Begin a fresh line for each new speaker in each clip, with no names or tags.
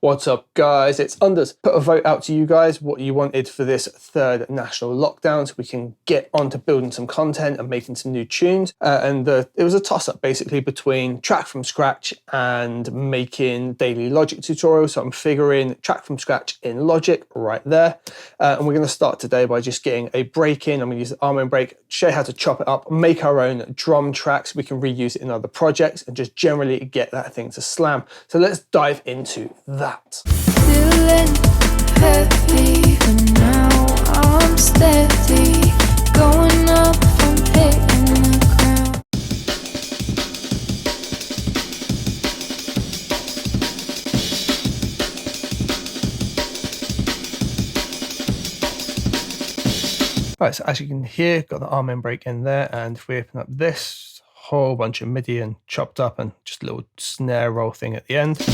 What's up, guys? It's Unders. Put a vote out to you guys what you wanted for this third national lockdown so we can get on to building some content and making some new tunes. It was a toss-up basically between track from scratch and making daily Logic tutorials. So I'm figuring track from scratch in Logic right there. And we're going to start today by just getting a break in. I'm going to use the arm and break, show you how to chop it up, make our own drum tracks. We can reuse it in other projects and just generally get that thing to slam. So let's dive into that.
Feeling heavy, but now I'm steady. Going up from hitting the ground.
Right, so as you can hear, got the arm and break in there, and if we open up this, whole bunch of MIDI and chopped up and just a little snare roll thing at the end.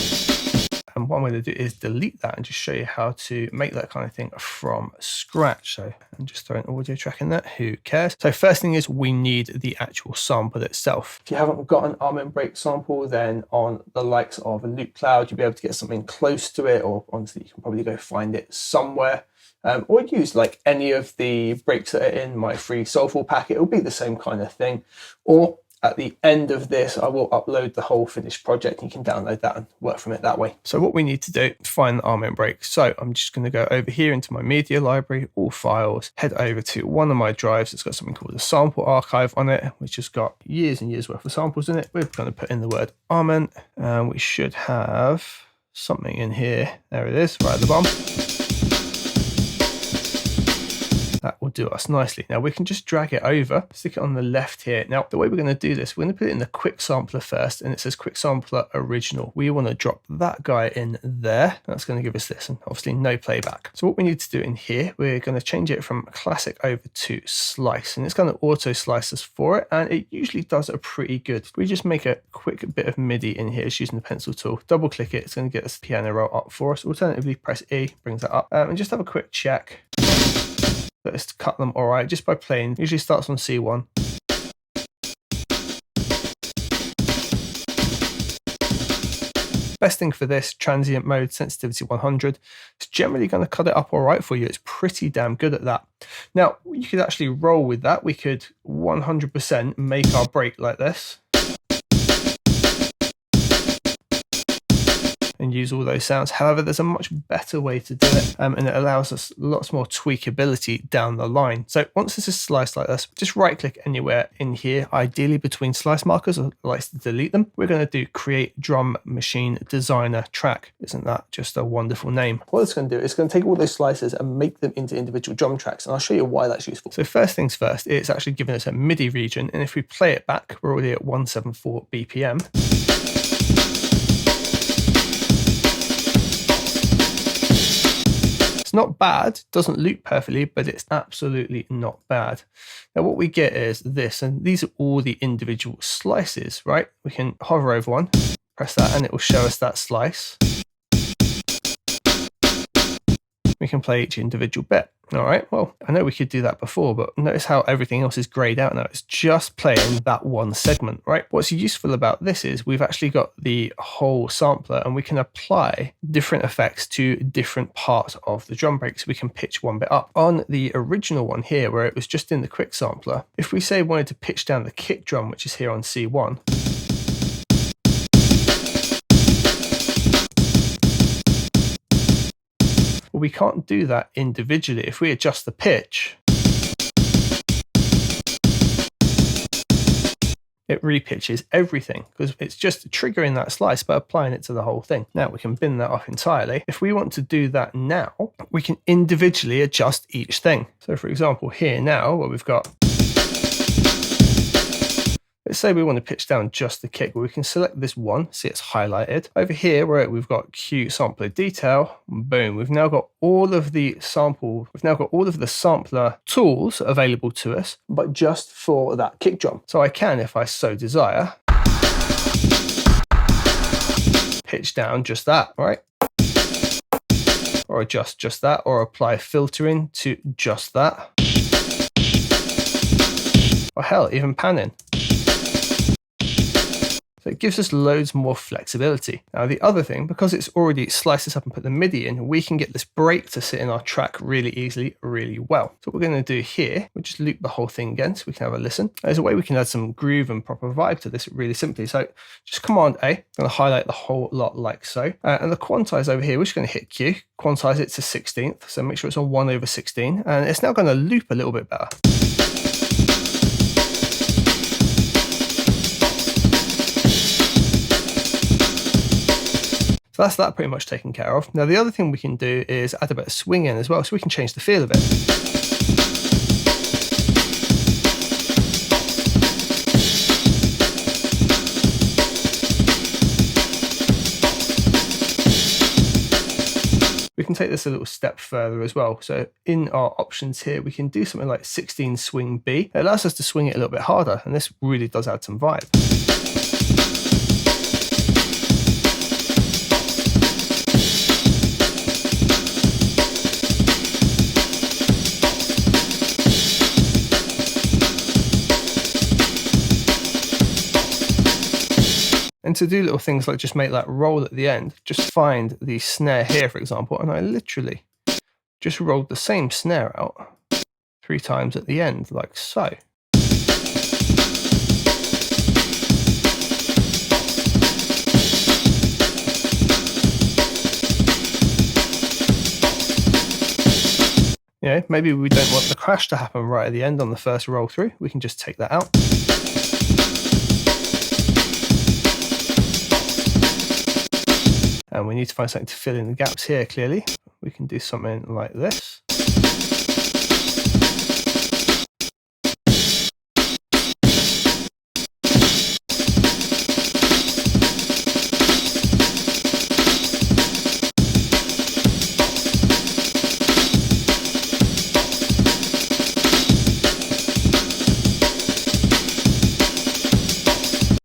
And what I'm going to do is delete that and just show you how to make that kind of thing from scratch. So I'm just throwing an audio track in there, who cares? So first thing is we need the actual sample itself. If you haven't got an arm and break sample, then on the likes of a Loop Cloud, you'll be able to get something close to it, or honestly, you can probably go find it somewhere. Or use like any of the breaks that are in my free Soulful packet. It'll be the same kind of thing. Or at the end of this, I will upload the whole finished project. You can download that and work from it that way. So what we need to do is find the arm and break. So I'm just going to go over here into my media library, all files, head over to one of my drives. It's got something called a sample archive on it, which has got years and years worth of samples in it. We're going to put in the word armament, and we should have something in here. There it is, right at the bottom. That will do us nicely. Now we can just drag it over, stick it on the left here. Now the way we're going to do this, we're going to put it in the quick sampler first, and it says quick sampler original. We want to drop that guy in there. That's going to give us this, and obviously no playback. So what we need to do in here, we're going to change it from classic over to slice, and it's going to auto slice us for it, and it usually does a pretty good. We just make a quick bit of MIDI in here, just using the pencil tool, double click it, it's going to get this piano roll up for us. Alternatively, press E, brings that up, and just have a quick check. Let's cut them all right just by playing. Usually starts on C1. Best thing for this, transient mode, sensitivity 100. It's generally going to cut it up all right for you. It's pretty damn good at that. Now, you could actually roll with that. We could 100% make our break like this. And use all those sounds. However, there's a much better way to do it, and it allows us lots more tweakability down the line. So once this is sliced like this, just right click anywhere in here, ideally between slice markers. I like to delete them. We're going to do create drum machine designer track. Isn't that just a wonderful name? What it's going to do is going to take all those slices and make them into individual drum tracks, and I'll show you why that's useful. So first things first, it's actually giving us a MIDI region, and if we play it back, we're already at 174 BPM. It's not bad, doesn't loop perfectly, but it's absolutely not bad. Now what we get is this, and these are all the individual slices, right? We can hover over one, press that, and it will show us that slice. We can play each individual bit. All right, well, I know we could do that before, but notice how everything else is grayed out now. It's just playing that one segment, right? What's useful about this is we've actually got the whole sampler, and we can apply different effects to different parts of the drum break, so we can pitch one bit up. On the original one here, where it was just in the quick sampler, if we say wanted to pitch down the kick drum, which is here on C1, we can't do that individually. If we adjust the pitch, it repitches everything because it's just triggering that slice but applying it to the whole thing. Now we can bin that off entirely. If we want to do that now, we can individually adjust each thing. So for example, here now, where we've got, let's say we want to pitch down just the kick, but we can select this one, see it's highlighted. Over here where we've got Q sampler detail, boom, we've now got all of the sampler tools available to us, but just for that kick drum. So I can, if I so desire, pitch down just that, right? Or adjust just that, or apply filtering to just that. Or hell, even panning. So it gives us loads more flexibility. Now the other thing, because it's already sliced this up and put the MIDI in, we can get this break to sit in our track really easily, really well. So what we're going to do here, we'll just loop the whole thing again so we can have a listen. There's a way we can add some groove and proper vibe to this really simply. So just Command A, I'm going to highlight the whole lot like so. And the quantize over here, we're just going to hit Q, quantize it to 16th. So make sure it's on 1/16. And it's now going to loop a little bit better. So that's that pretty much taken care of. Now the other thing we can do is add a bit of swing in as well, so we can change the feel of it. We can take this a little step further as well. So in our options here, we can do something like 16 swing B. It allows us to swing it a little bit harder, and this really does add some vibe. And to do little things like just make that roll at the end, just find the snare here, for example, and I literally just rolled the same snare out 3 times at the end, like so. You know, maybe we don't want the crash to happen right at the end on the first roll through. We can just take that out. And we need to find something to fill in the gaps here, clearly. We can do something like this.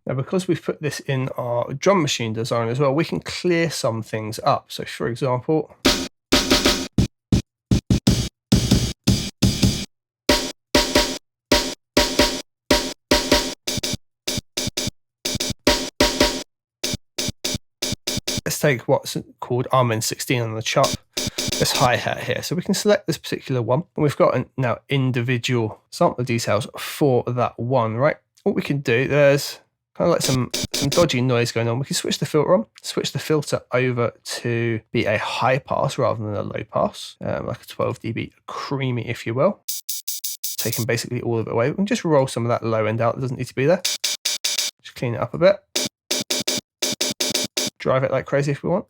Now, because we've put this in our drum machine design as well, we can clear some things up. So for example, let's take what's called Armin 16 on the chop, this hi-hat here. So we can select this particular one, and we've got now individual sample details for that one, right? What we can do, there's kind of like some dodgy noise going on. We can switch the filter on, switch the filter over to be a high pass rather than a low pass, like a 12 dB creamy, if you will. Taking basically all of it away. We can just roll some of that low end out. It doesn't need to be there. Just clean it up a bit. Drive it like crazy if we want.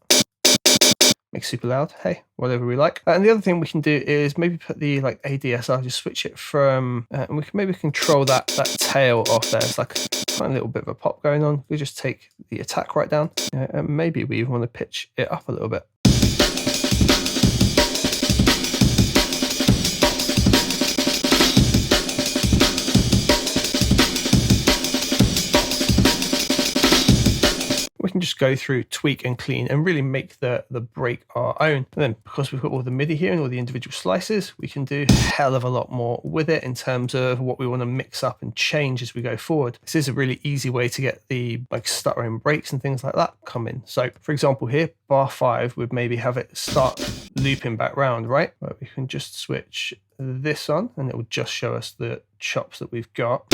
Make it super loud. Hey, whatever we like. And the other thing we can do is maybe put the like ADSR, just switch it from, and we can maybe control that tail off there. It's like a little bit of a pop going on. We just take the attack right down, and maybe we even want to pitch it up a little bit. We can just go through, tweak and clean and really make the break our own. And then because we've got all the MIDI here and all the individual slices, we can do a hell of a lot more with it in terms of what we want to mix up and change as we go forward. This is a really easy way to get the like stuttering breaks and things like that come in. So for example here, bar 5 would maybe have it start looping back round, right? But we can just switch this on and it will just show us the chops that we've got.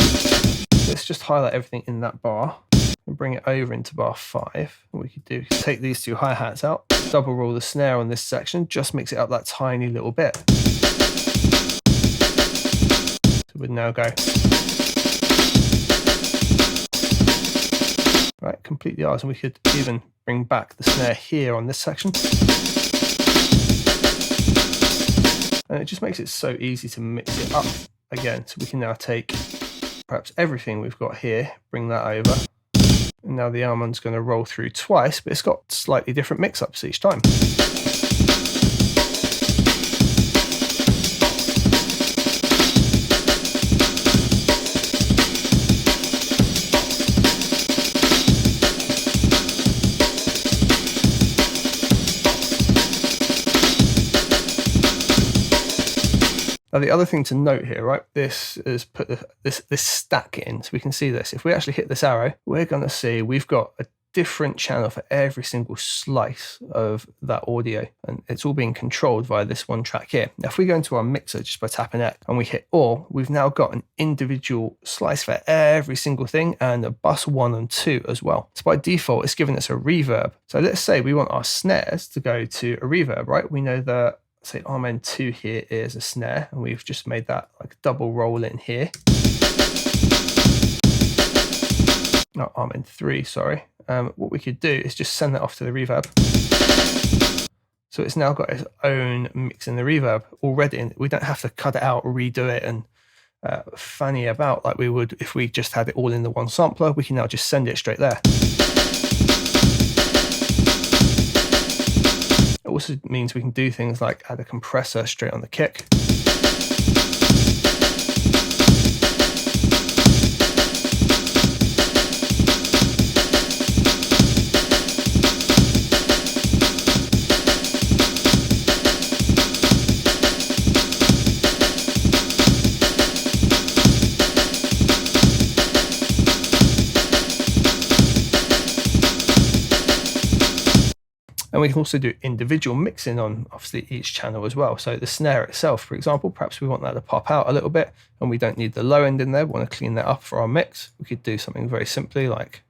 Let's just highlight everything in that bar and bring it over into bar 5. What we could do is take these 2 hi-hats out, double roll the snare on this section, just mix it up that tiny little bit. So we'd now go. Right, completely ours, and we could even bring back the snare here on this section. And it just makes it so easy to mix it up again. So we can now take perhaps everything we've got here, bring that over. And now the almond's going to roll through twice, but it's got slightly different mix-ups each time. Now, the other thing to note here, right, this is put this stack in, so we can see this. If we actually hit this arrow, we're going to see we've got a different channel for every single slice of that audio, and it's all being controlled via this one track here. Now, if we go into our mixer just by tapping X and we hit all, we've now got an individual slice for every single thing and a bus 1 and 2 as well. So by default, it's giving us a reverb. So let's say we want our snares to go to a reverb, right? We know that, say, Rm2 here is a snare, and we've just made that like double roll in here. Not Rm3, sorry. What we could do is just send that off to the reverb. So it's now got its own mix in the reverb already, and we don't have to cut it out, redo it, and fanny about like we would if we just had it all in the one sampler. We can now just send it straight there. It also means we can do things like add a compressor straight on the kick. And we can also do individual mixing on obviously each channel as well. So the snare itself, for example, perhaps we want that to pop out a little bit and we don't need the low end in there. We want to clean that up for our mix. We could do something very simply like,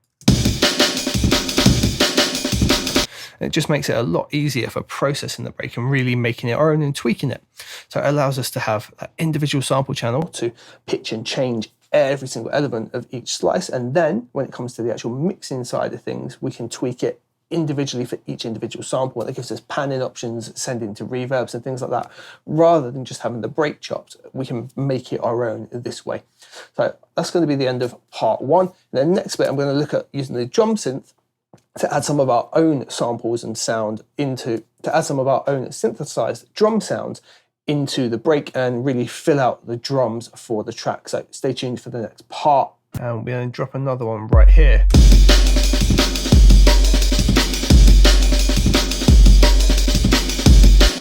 it just makes it a lot easier for processing the break and really making it our own and tweaking it. So it allows us to have that individual sample channel to pitch and change every single element of each slice. And then when it comes to the actual mixing side of things, we can tweak it individually for each individual sample, and it gives us panning options, sending to reverbs and things like that. Rather than just having the break chopped, we can make it our own this way. So that's going to be the end of part 1. And then next bit, I'm going to look at using the drum synth to add some of our own samples and sound to add some of our own synthesized drum sounds into the break and really fill out the drums for the track. So stay tuned for the next part. And we're going to drop another one right here.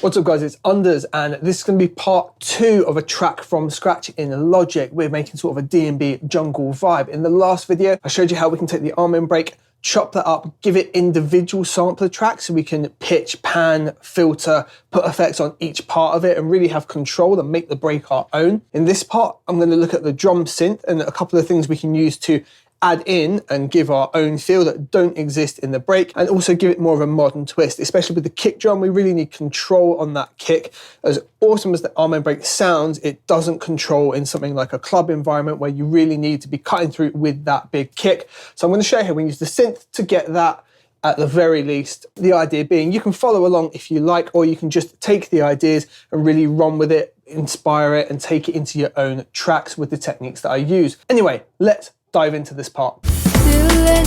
What's up guys, it's Unders, and this is going to be part 2 of a track from scratch in Logic. We're making sort of a D&B jungle vibe. In the last video, I showed you how we can take the arm break, chop that up, give it individual sampler tracks so we can pitch, pan, filter, put effects on each part of it and really have control and make the break our own. In this part, I'm going to look at the drum synth and a couple of things we can use to add in and give our own feel that don't exist in the break, and also give it more of a modern twist. Especially with the kick drum, we really need control on that kick. As awesome as the arm break sounds, it doesn't control in something like a club environment where you really need to be cutting through with that big kick. So I'm going to show you how we can use the synth to get that at the very least. The idea being you can follow along if you like, or you can just take the ideas and really run with it, inspire it, and take it into your own tracks with the techniques that I use. Anyway, let's dive into this part.
Feeling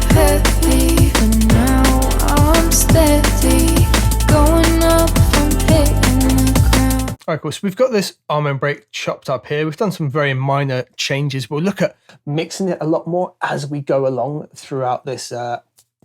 heavy, but now I'm steady. Going up, I'm hitting the ground.
All right, cool. So we've got this arm break chopped up here. We've done some very minor changes. We'll look at mixing it a lot more as we go along throughout this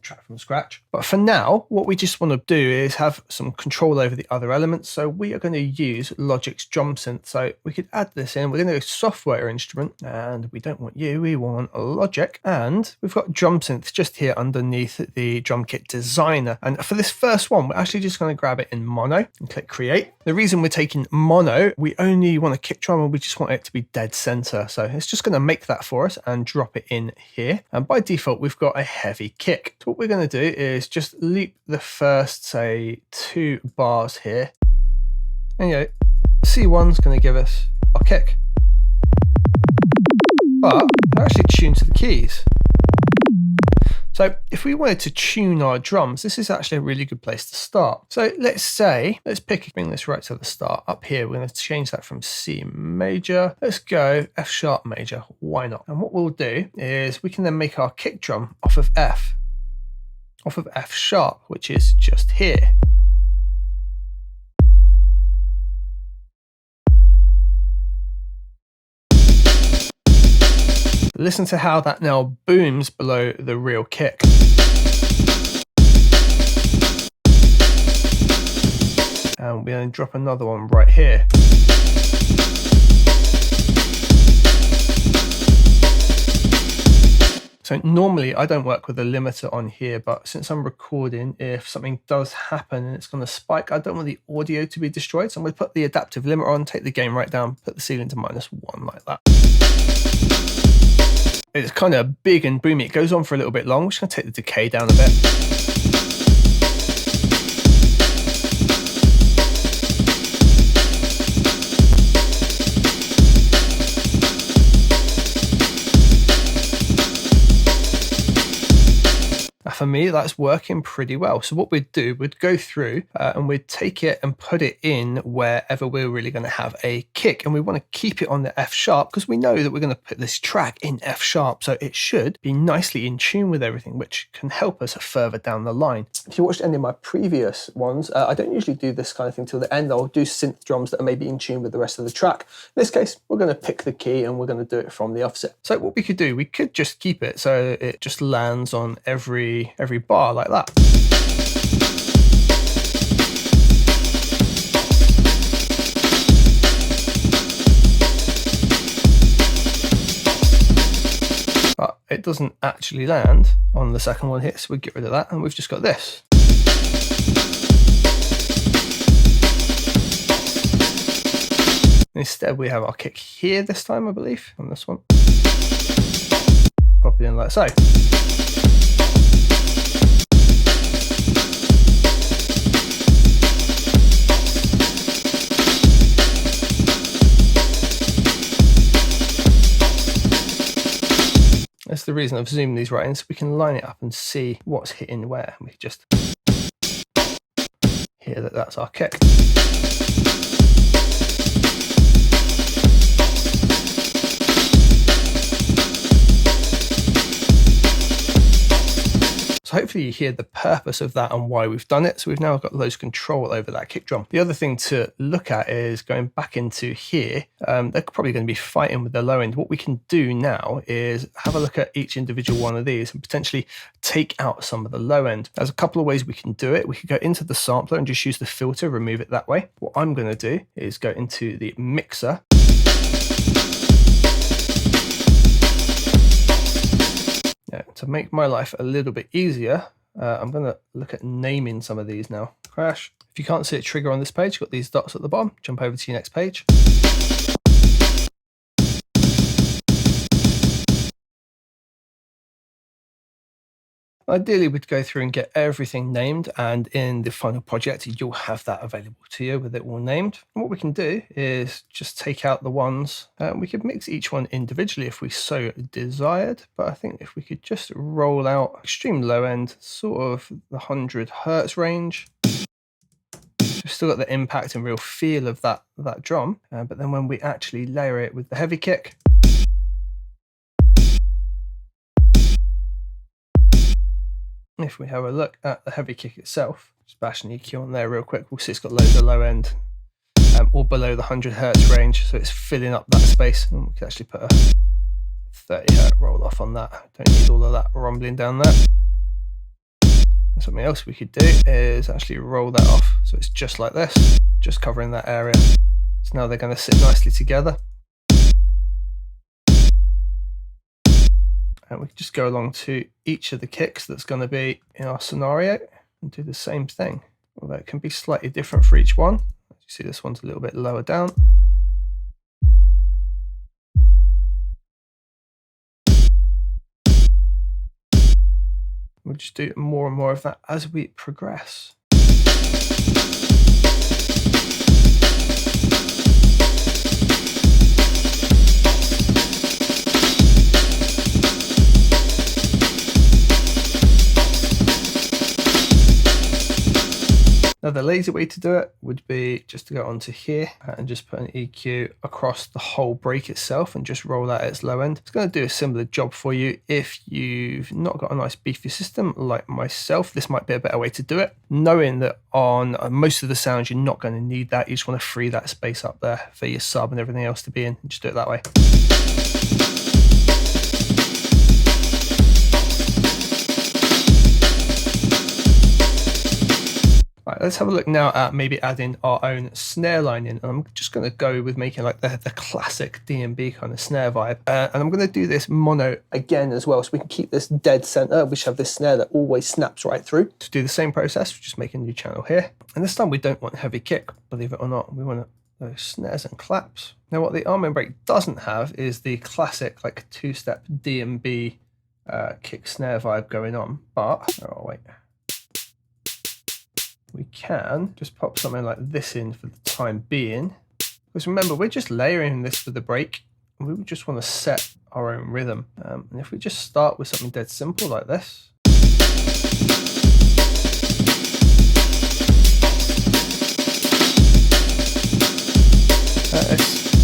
track from scratch. But for now, what we just want to do is have some control over the other elements. So we are going to use Logic's drum synth. So we could add this in. We're going to go software instrument, and we don't want you, we want Logic. And we've got drum synth just here underneath the drum kit designer. And for this first one, we're actually just going to grab it in mono and click create. The reason we're taking mono, we only want a kick drum and we just want it to be dead center. So it's just going to make that for us and drop it in here. And by default, we've got a heavy kick. So what we're going to do is just loop the first, say, 2 bars here. And C1's going to give us our kick. But they're actually tuned to the keys. So if we wanted to tune our drums, this is actually a really good place to start. So let's bring this right to the start. Up here, we're going to change that from C major. Let's go F sharp major. Why not? And what we'll do is we can then make our kick drum off of F sharp, which is just here. Listen to how that now booms below the real kick. And we're going to drop another one right here. So normally I don't work with a limiter on here, but since I'm recording, if something does happen and it's going to spike, I don't want the audio to be destroyed. So I'm going to put the adaptive limiter on, take the gain right down, put the ceiling to -1 like that. It's kind of big and boomy. It goes on for a little bit long. We're just going to take the decay down a bit. For me, that's working pretty well. So what we'd do, we'd go through and we'd take it and put it in wherever we're really going to have a kick. And we want to keep it on the F sharp because we know that we're going to put this track in F sharp. So it should be nicely in tune with everything, which can help us further down the line. If you watched any of my previous ones, I don't usually do this kind of thing till the end. I'll do synth drums that are maybe in tune with the rest of the track. In this case, we're going to pick the key and we're going to do it from the offset. So what we could do, we could just keep it so it just lands on every bar like that. But it doesn't actually land on the second one here, so we get rid of that and we've just got this. Instead we have our kick here this time, I believe, on this one. Pop it in like so. That's the reason I've zoomed these right in, so we can line it up and see what's hitting where. We just hear that that's our kick. So hopefully you hear the purpose of that and why we've done it. So we've now got loads of control over that kick drum. The other thing to look at is going back into here. They're probably going to be fighting with the low end. What we can do now is have a look at each individual one of these and potentially take out some of the low end. There's a couple of ways we can do it. We could go into the sampler and just use the filter, remove it that way. What I'm going to do is go into the mixer. To make my life a little bit easier, I'm going to look at naming some of these now. Crash. If you can't see a trigger on this page, you've got these dots at the bottom. Jump over to your next page. Ideally, we'd go through and get everything named, and in the final project, you'll have that available to you with it all named. And what we can do is just take out the ones. We could mix each one individually if we so desired, but I think if we could just roll out extreme low end, sort of the 100 hertz range. We've still got the impact and real feel of that drum, but then when we actually layer it with the heavy kick, if we have a look at the heavy kick itself, just bash an EQ on there real quick, we'll see it's got loads of low end, all below the 100 hertz range, so it's filling up that space. And we can actually put a 30 hertz roll off on that. Don't need all of that rumbling down there. And something else we could do is actually roll that off, so it's just like this, just covering that area. So now they're going to sit nicely together. And we can just go along to each of the kicks that's going to be in our scenario and do the same thing. Although it can be slightly different for each one. As you see, this one's a little bit lower down. We'll just do more and more of that as we progress. Now the lazy way to do it would be just to go onto here and just put an EQ across the whole break itself and just roll that at its low end. It's going to do a similar job for you. If you've not got a nice beefy system like myself, this might be a better way to do it. Knowing that on most of the sounds you're not going to need that, you just want to free that space up there for your sub and everything else to be in, and just do it that way. Right, let's have a look now at maybe adding our own snare line in. I'm just going to go with making like the classic D&B kind of snare vibe. And I'm going to do this mono again as well, so we can keep this dead center. We should have this snare that always snaps right through. To do the same process, we just make a new channel here. And this time we don't want heavy kick, believe it or not. We want those snares and claps. Now what the arm brake doesn't have is the classic like two-step D&B kick snare vibe going on. But, oh wait. We can just pop something like this in for the time being. Because remember, we're just layering this for the break. And we would just want to set our own rhythm. And if we just start with something dead simple like this.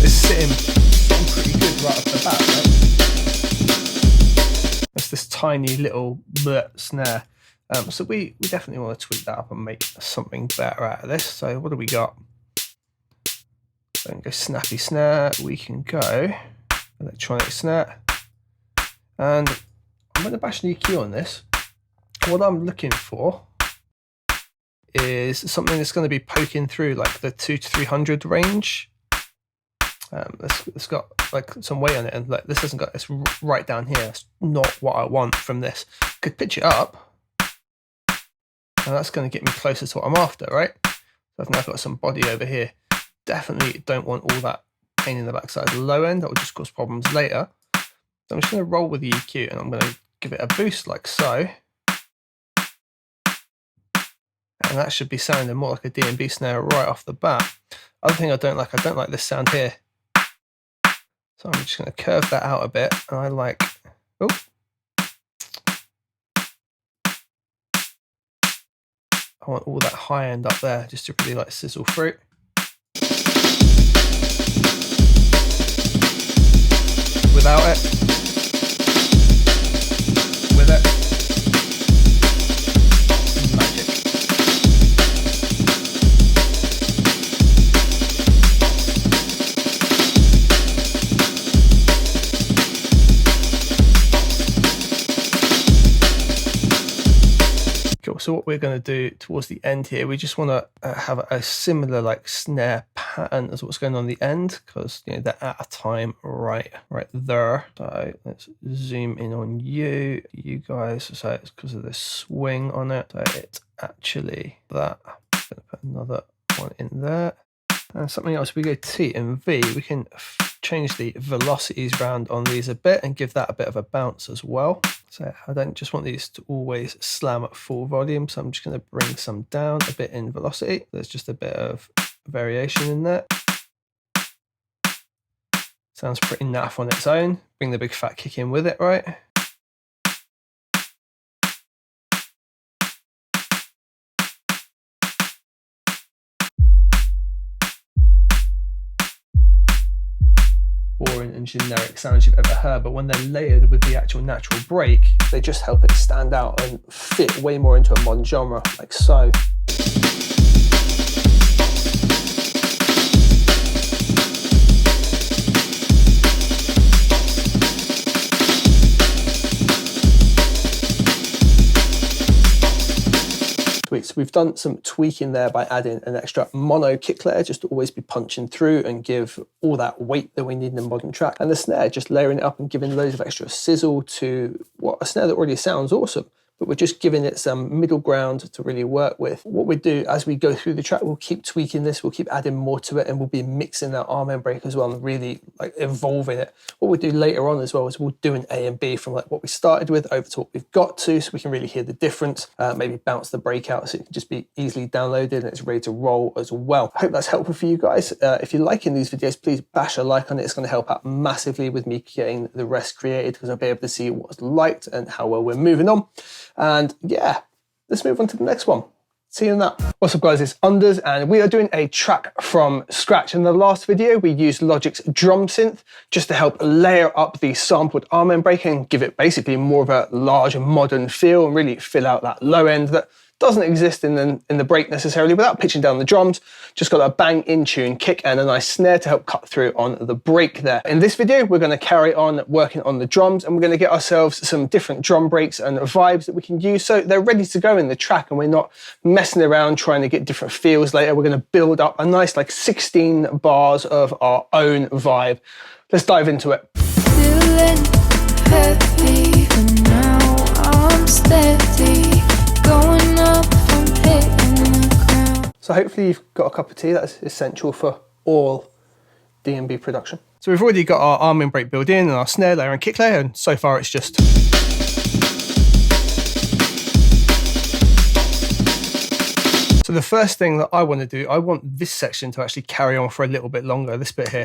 It's sitting pretty good right off the bat, right? It's this tiny little snare. So we definitely want to tweak that up and make something better out of this. So what do we got? So we can go snappy snare. We can go electronic snare. And I'm going to bash an EQ on this. What I'm looking for is something that's going to be poking through like the 200 to 300 range. It's got like some weight on it, and like this hasn't got, it's right down here. It's not what I want from this. Could pitch it up. And that's going to get me closer to what I'm after, right? So I've now got some body over here. Definitely don't want all that pain in the backside low end. That will just cause problems later. So I'm just going to roll with the EQ and I'm going to give it a boost like so. And that should be sounding more like a D&B snare right off the bat. Other thing I don't like this sound here. So I'm just going to curve that out a bit. And I like, oh. I want all that high end up there just to really like sizzle through. Without it. With it. Magic. Cool. So what we're going to do towards the end here, we just want to have a similar like snare pattern as what's going on the end, because you know they're at a time right there. So let's zoom in on you guys. So it's because of this swing on it. So it's actually that. I'm going to put another one in there. And something else, we go T and V, we can change the velocities round on these a bit and give that a bit of a bounce as well. So I don't just want these to always slam at full volume, so I'm just going to bring some down a bit in velocity. There's just a bit of variation in there. Sounds pretty naff on its own. Bring the big fat kick in with it, right? Boring and generic sounds you've ever heard, but when they're layered with the actual natural break, they just help it stand out and fit way more into a modern genre, like so. So we've done some tweaking there by adding an extra mono kick layer just to always be punching through and give all that weight that we need in a modern track. And the snare, just layering it up and giving loads of extra sizzle to what a snare that already sounds awesome. But we're just giving it some middle ground to really work with. What we do as we go through the track, we'll keep tweaking this, we'll keep adding more to it, and we'll be mixing that arm end break as well and really like evolving it. What we'll do later on as well is we'll do an A and B from like what we started with over to what we've got to, so we can really hear the difference, maybe bounce the break out so it can just be easily downloaded and it's ready to roll as well. I hope that's helpful for you guys. If you're liking these videos, please bash a like on it. It's going to help out massively with me getting the rest created, because I'll be able to see what's liked and how well we're moving on. And yeah, let's move on to the next one. See you in that. What's up guys, it's Unders and we are doing a track from scratch. In the last video, we used Logic's drum synth just to help layer up the sampled arm end break and give it basically more of a large modern feel and really fill out that low end that doesn't exist in the break necessarily, without pitching down the drums. Just got a bang in tune kick and a nice snare to help cut through on the break there. In this video, we're going to carry on working on the drums, and we're going to get ourselves some different drum breaks and vibes that we can use so they're ready to go in the track and we're not messing around trying to get different feels later. We're going to build up a nice like 16 bars of our own vibe. Let's dive into it.
Feeling heavy, but now I'm steady. Going up, I'm hitting the ground.
So hopefully you've got a cup of tea. That's essential for all D&B production. So we've already got our arm and break built in and our snare layer and kick layer, and so far it's just so the first thing that I want to do, I want this section to actually carry on for a little bit longer, this bit here.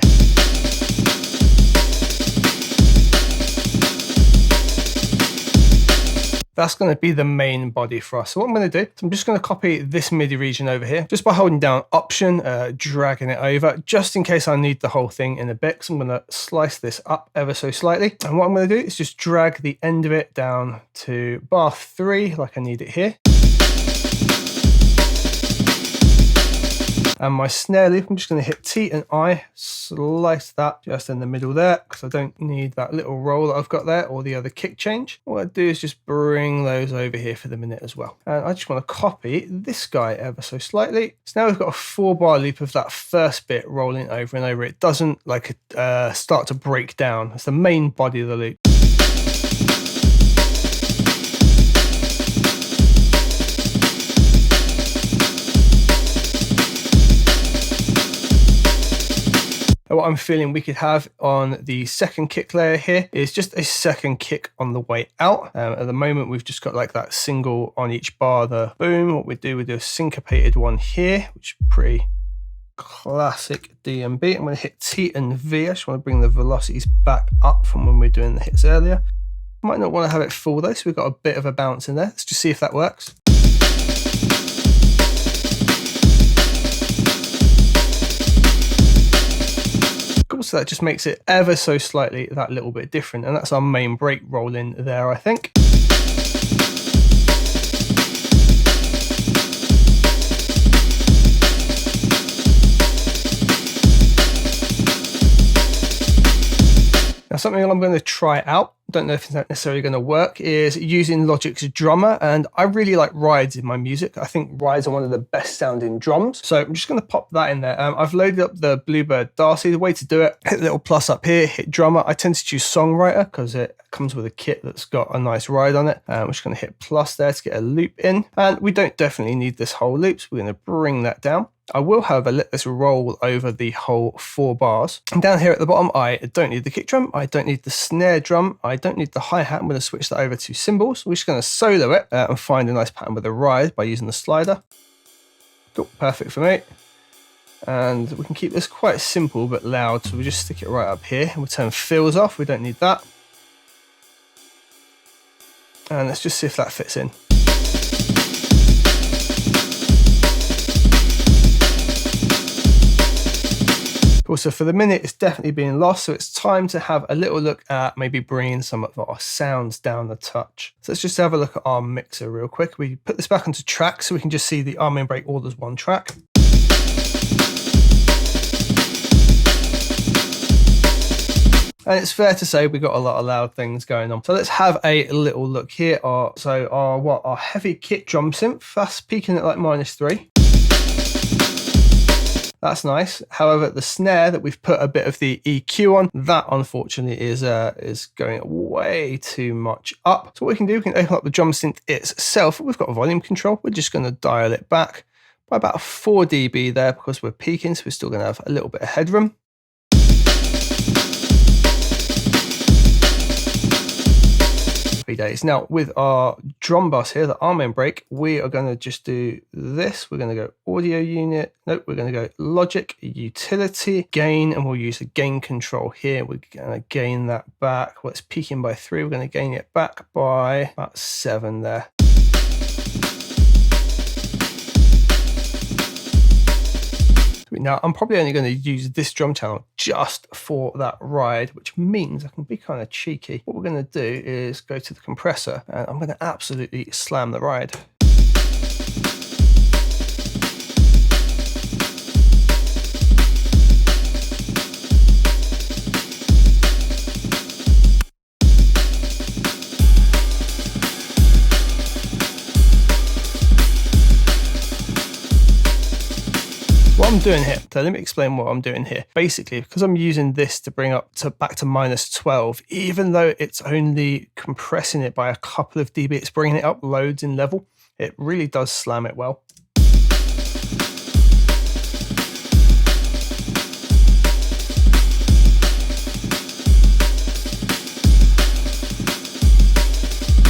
That's going to be the main body for us. So what I'm going to do is I'm just going to copy this MIDI region over here, just by holding down Option, dragging it over, just in case I need the whole thing in a bit. So I'm going to slice this up ever so slightly. And what I'm going to do is just drag the end of it down to bar 3, like I need it here. And my snare loop, I'm just going to hit T and I, slice that just in the middle there, because I don't need that little roll that I've got there or the other kick change. What I do is just bring those over here for the minute as well. And I just want to copy this guy ever so slightly. So now we've got a 4-bar loop of that first bit rolling over and over. It doesn't like start to break down. It's the main body of the loop. What I'm feeling we could have on the second kick layer here is just a second kick on the way out. At the moment, we've just got like that single on each bar, the boom. What we do a syncopated one here, which is pretty classic D&B. I'm going to hit T and V. I just want to bring the velocities back up from when we were doing the hits earlier. Might not want to have it full though, so we've got a bit of a bounce in there. Let's just see if that works. So that just makes it ever so slightly that little bit different, and that's our main break roll in there, I think. Now something I'm going to try out, don't know if it's necessarily going to work, is using Logic's drummer, and I really like rides in my music. I think rides are one of the best sounding drums, so I'm just going to pop that in there. I've loaded up the Bluebird Darcy. The way to do it, hit the little plus up here, hit drummer. I tend to choose songwriter because it comes with a kit that's got a nice ride on it. I'm just going to hit plus there to get a loop in, and we don't definitely need this whole loop, so we're going to bring that down. I will, however, let this roll over the whole 4 bars. And down here at the bottom, I don't need the kick drum, I don't need the snare drum, I don't need the hi-hat. I'm going to switch that over to cymbals. We're just going to solo it and find a nice pattern with a ride by using the slider. Cool, perfect for me. And we can keep this quite simple but loud, so we just stick it right up here. And we'll turn fills off, we don't need that. And let's just see if that fits in. Also, for the minute, it's definitely being lost, so it's time to have a little look at maybe bringing some of our sounds down a touch. So let's just have a look at our mixer real quick. We put this back onto track so we can just see the arm and break all as one track. And it's fair to say we got a lot of loud things going on. So let's have a little look here. Our heavy kick drum synth, that's peaking at like -3. That's nice. However, the snare that we've put a bit of the EQ on, that unfortunately is going way too much up. So what we can do, we can open up the drum synth itself. We've got volume control. We're just going to dial it back by about 4 dB there because we're peaking, so we're still going to have a little bit of headroom. Happy days. Now with our drum bus here, the arm and break, we are going to just do this. We're going to go audio unit. Nope, we're going to go Logic, utility, gain, and we'll use the gain control here. We're going to gain that back. Well, it's peaking by 3. We're going to gain it back by about 7 there. Now, I'm probably only going to use this drum channel just for that ride, which means I can be kind of cheeky. What we're going to do is go to the compressor, and I'm going to absolutely slam the ride. What I'm doing here, so let me explain what I'm doing here. Basically, because I'm using this to bring up to back to -12, even though it's only compressing it by a couple of dB, it's bringing it up loads in level. It really does slam it well.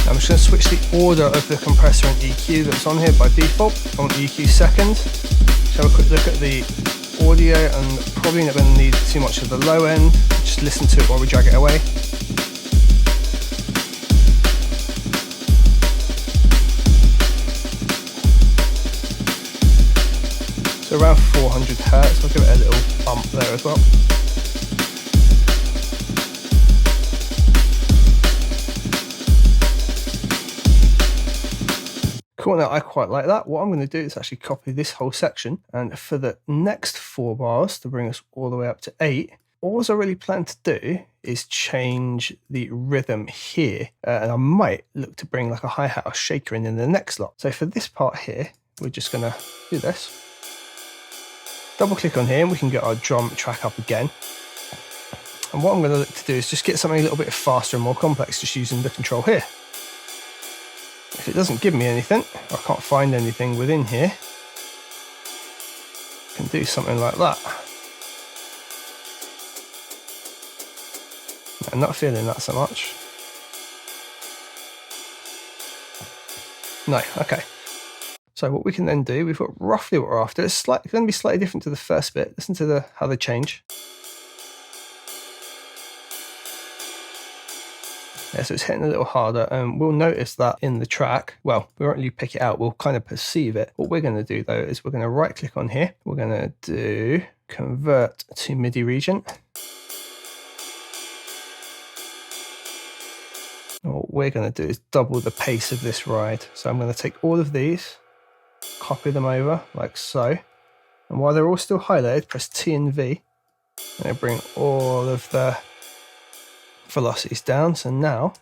I'm just going to switch the order of the compressor and EQ that's on here by default. I want the EQ second. Let's have a quick look at the audio, and probably not going to need too much of the low end. Just listen to it while we drag it away. So around 400 Hertz, I'll give it a little bump there as well. Cool, now I quite like that. What I'm going to do is actually copy this whole section, and for the next 4 bars to bring us all the way up to 8, all I really plan to do is change the rhythm here, and I might look to bring like a hi-hat or shaker in the next lot. So for this part here, we're just going to do this. Double click on here and we can get our drum track up again. And what I'm going to look to do is just get something a little bit faster and more complex, just using the control here. If it doesn't give me anything, or I can't find anything within here, I can do something like that. I'm not feeling that so much. No, okay. So what we can then do, we've got roughly what we're after. It's going to be slightly different to the first bit. Listen to how they change. Yeah, so it's hitting a little harder, and we'll notice that in the track. Well, we won't really pick it out, we'll kind of perceive it. What we're going to do though is we're going to right click on here, we're going to do convert to MIDI region. And what we're going to do is double the pace of this ride. So I'm going to take all of these, copy them over like so, and while they're all still highlighted, press T and V, and it'll bring all of the velocities down. So now,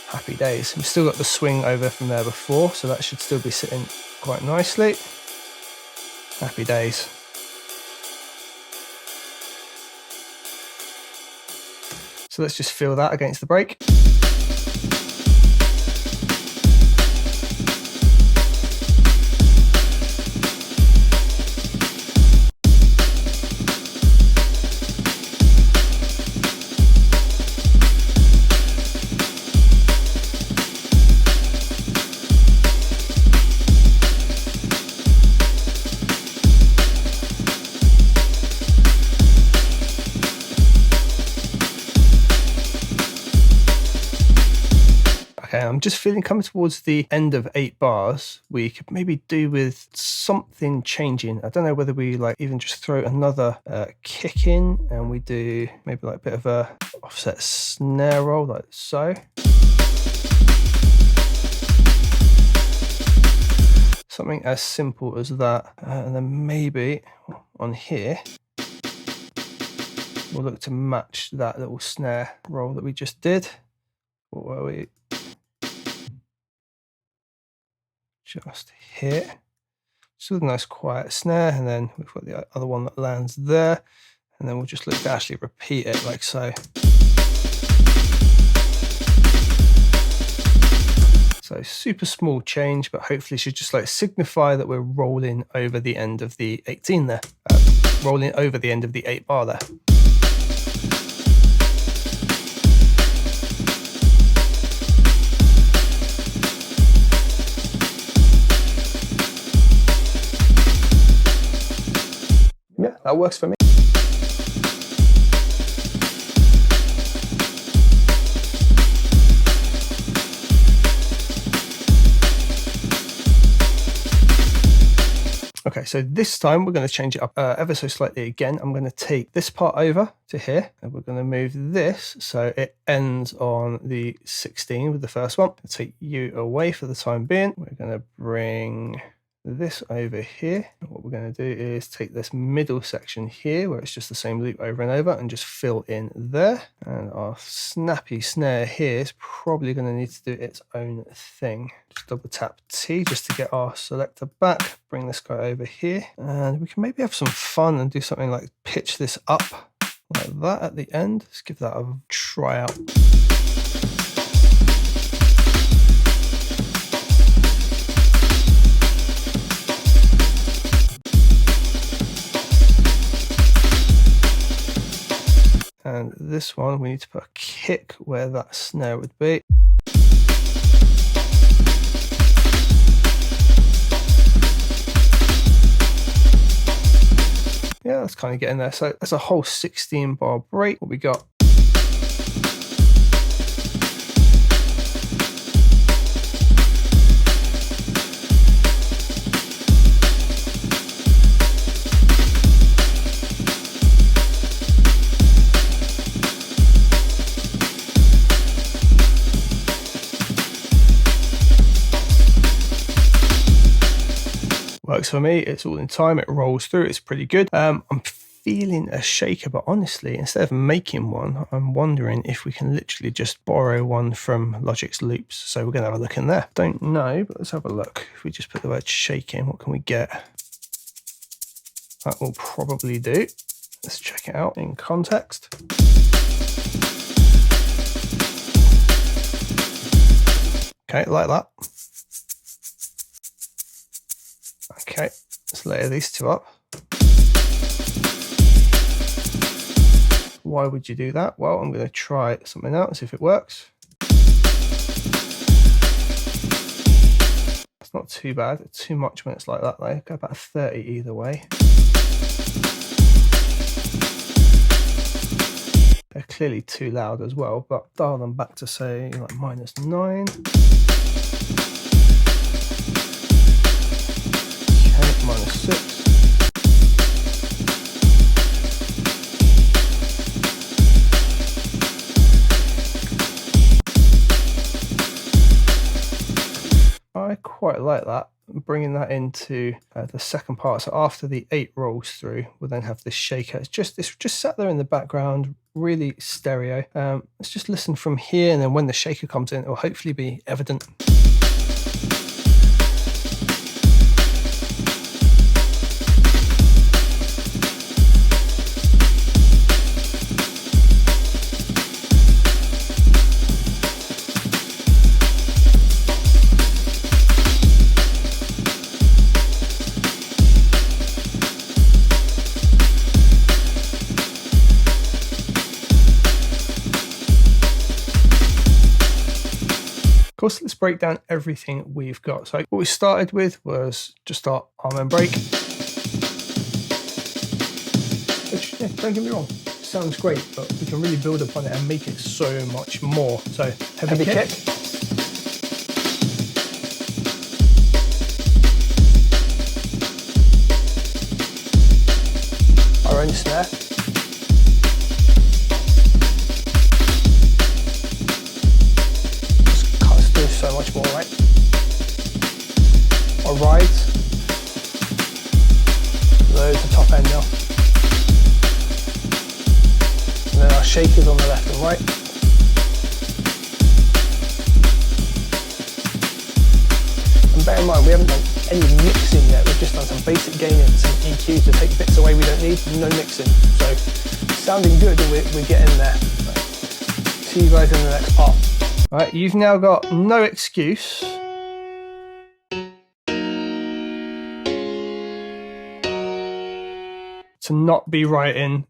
happy days. We've still got the swing over from there before, so that should still be sitting quite nicely. Happy days. So let's just feel that against the break. Okay, I'm just feeling coming towards the end of 8 bars, we could maybe do with something changing. I don't know whether we like even just throw another kick in, and we do maybe like a bit of a offset snare roll like so. Something as simple as that. And then maybe on here, we'll look to match that little snare roll that we just did. What were we? Just here. Just with a nice quiet snare, and then we've got the other one that lands there, and then we'll just look to actually repeat it like so. So super small change, but hopefully should just like signify that we're rolling over the end of the 18 there, rolling over the end of the 8 bar there. Yeah, that works for me. Okay, so this time we're going to change it up ever so slightly again. I'm going to take this part over to here, and we're going to move this so it ends on the 16 with the first one. I'll take you away for the time being. We're going to bring this over here. What we're going to do is take this middle section here where it's just the same loop over and over and just fill in there. And our snappy snare here is probably going to need to do its own thing. Just double tap T just to get our selector back. Bring this guy over here and we can maybe have some fun and do something like pitch this up like that at the end. Let's give that a try out. And this one, we need to put a kick where that snare would be. Yeah, that's kind of getting there. So that's a whole 16 bar break. What we got? Works for me. It's all in time. It rolls through. It's pretty good. I'm feeling a shaker, but honestly, instead of making one, I'm wondering if we can literally just borrow one from Logic's loops. So we're going to have a look in there. Don't know, but let's have a look. If we just put the word shake in, what can we get? That will probably do. Let's check it out in context. Okay, like that. Okay, let's layer these two up. Why would you do that? Well, I'm going to try something out and see if it works. It's not too bad. It's too much when it's like that though. Go about 30 either way. They're clearly too loud as well, but dial them back to say like -9. -6. I quite like that. Bringing that into the second part. So after the 8 rolls through, we'll then have this shaker. It's just sat there in the background, really stereo. Let's just listen from here, and then when the shaker comes in, it will hopefully be evident. Of course, let's break down everything we've got. So what we started with was just our arm and break. Which, yeah, don't get me wrong, sounds great, but we can really build upon it and make it so much more. So heavy kick. Our own snare. So much more, right? Our rides. Loads of top end now. And then our shakers on the left and right. And bear in mind, we haven't done any mixing yet. We've just done some basic gain and some EQ to take bits away we don't need. No mixing. So sounding good, and we're getting there. Right. See you guys in the next part. Right, you've now got no excuse to not be writing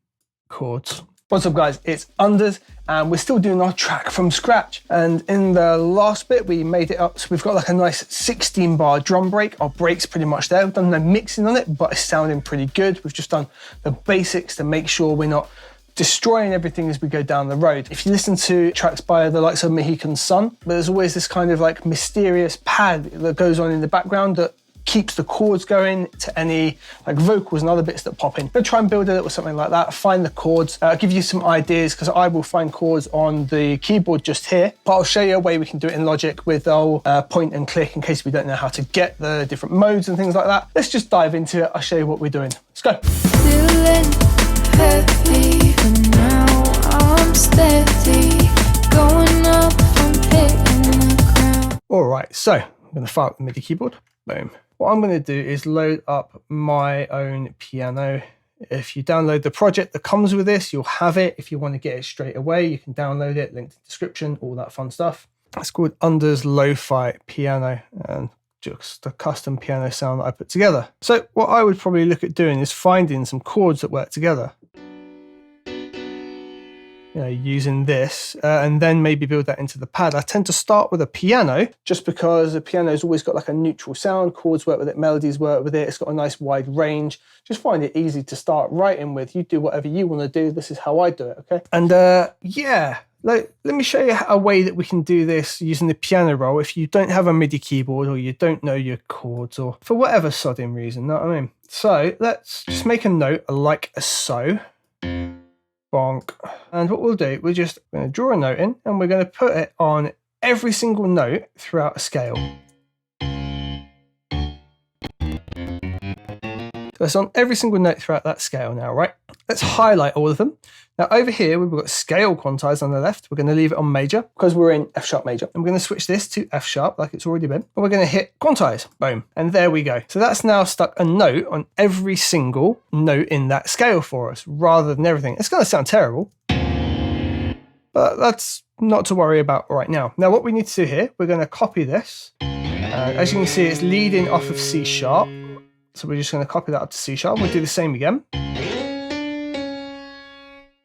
chords. What's up guys, it's Unders and we're still doing our track from scratch. And in the last bit we made it up, so we've got like a nice 16 bar drum break. Our break's pretty much there. We've done no mixing on it, but it's sounding pretty good. We've just done the basics to make sure we're not destroying everything as we go down the road. If you listen to tracks by the likes of Mohican Sun, there's always this kind of like mysterious pad that goes on in the background that keeps the chords going to any like vocals and other bits that pop in. I'm gonna try and build a little something like that, find the chords, give you some ideas, because I will find chords on the keyboard just here, but I'll show you a way we can do it in Logic with our point and click in case we don't know how to get the different modes and things like that. Let's just dive into it. I'll show you what we're doing. Let's go.
Feeling heavy, but now I'm steady. Going up, I'm hitting the ground.
All right, so I'm going to fire up the MIDI keyboard. Boom. What I'm going to do is load up my own piano. If you download the project that comes with this, you'll have it. If you want to get it straight away, you can download it, link in the description, all that fun stuff. It's called Under's Lo-Fi Piano, and just a custom piano sound that I put together. So what I would probably look at doing is finding some chords that work together. You know, using this and then maybe build that into the pad. I tend to start with a piano just because the piano's always got like a neutral sound. Chords work with it, melodies work with it. It's got a nice wide range. Just find it easy to start writing with. You do whatever you want to do. This is how I do it, okay? And yeah, let me show you a way that we can do this using the piano roll if you don't have a MIDI keyboard or you don't know your chords or for whatever sodding reason, know what I mean? So let's just make a note like so. Bonk. And what we'll do, we're just going to draw a note in and we're going to put it on every single note throughout a scale. So it's on every single note throughout that scale now, right? Let's highlight all of them. Now over here, we've got scale quantized on the left. We're going to leave it on major because we're in F sharp major. And we're going to switch this to F sharp like it's already been. And we're going to hit quantize, boom. And there we go. So that's now stuck a note on every single note in that scale for us rather than everything. It's going to sound terrible, but that's not to worry about right now. Now what we need to do here, we're going to copy this. As you can see, it's leading off of C sharp. So we're just going to copy that up to C sharp. We'll do the same again.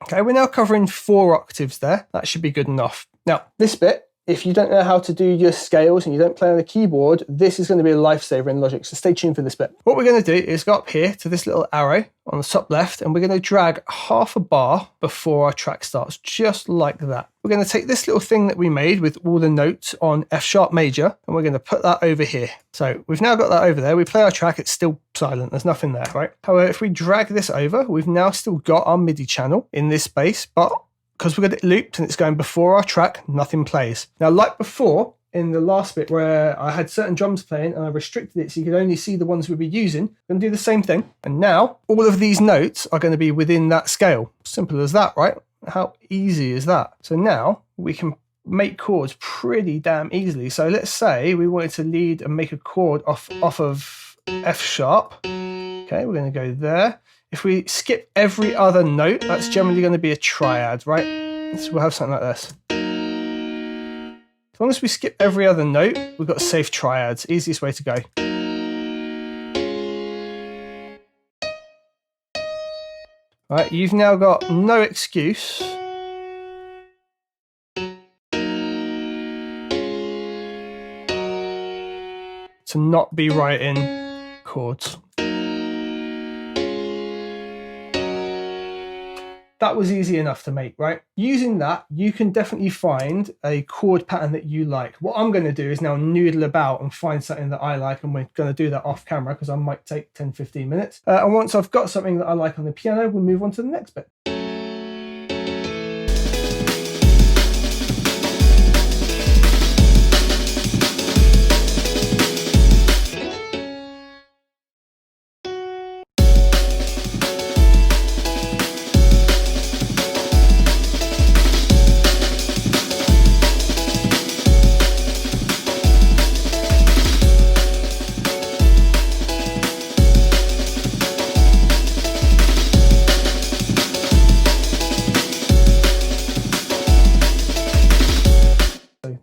Okay, we're now covering 4 octaves there. That should be good enough. Now, this bit, if you don't know how to do your scales and you don't play on the keyboard, this is going to be a lifesaver in Logic, so stay tuned for this bit. What we're going to do is go up here to this little arrow on the top left, and we're going to drag half a bar before our track starts, just like that. We're going to take this little thing that we made with all the notes on F sharp major, and we're going to put that over here. So we've now got that over there. We play our track, it's still silent, there's nothing there, right? However, if we drag this over, we've now still got our MIDI channel in this space, but because we've got it looped and it's going before our track, nothing plays. Now, like before, in the last bit where I had certain drums playing and I restricted it so you could only see the ones we'd be using, I'm going to do the same thing. And now, all of these notes are going to be within that scale. Simple as that, right? How easy is that? So now, we can make chords pretty damn easily. So let's say we wanted to lead and make a chord off of F sharp. Okay, we're going to go there. If we skip every other note, that's generally going to be a triad, right? So we'll have something like this. As long as we skip every other note, we've got safe triads. Easiest way to go. All right, you've now got no excuse to not be writing chords. That was easy enough to make, right? Using that, you can definitely find a chord pattern that you like. What I'm going to do is now noodle about and find something that I like, and we're going to do that off camera because I might take 10-15 minutes. And once I've got something that I like on the piano, we'll move on to the next bit.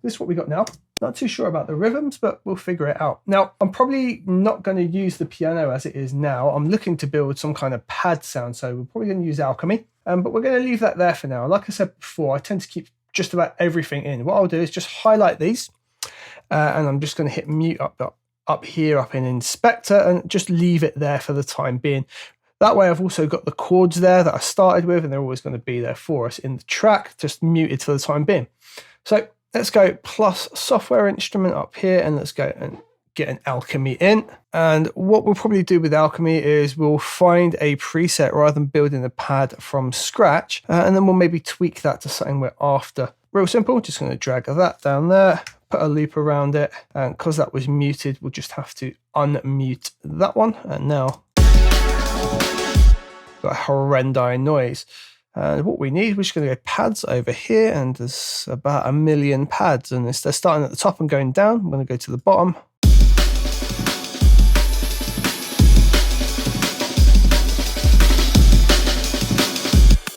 This is what we got now. Not too sure about the rhythms, but we'll figure it out. Now, I'm probably not going to use the piano as it is now. I'm looking to build some kind of pad sound, so we're probably going to use Alchemy, but we're going to leave that there for now. Like I said before, I tend to keep just about everything in. What I'll do is just highlight these, and I'm just going to hit mute up here, up in Inspector, and just leave it there for the time being. That way I've also got the chords there that I started with, and they're always going to be there for us in the track, just muted for the time being. So let's go plus software instrument up here, and let's go and get an alchemy in. And what we'll probably do with alchemy is we'll find a preset rather than building the pad from scratch, and then we'll maybe tweak that to something we're after. Real simple, just going to drag that down there, put a loop around it, and because that was muted, we'll just have to unmute that one. And now got a horrendous noise. And what we need, we're just going to go pads over here, and there's about 1 million pads, and they're starting at the top and going down. I'm going to go to the bottom.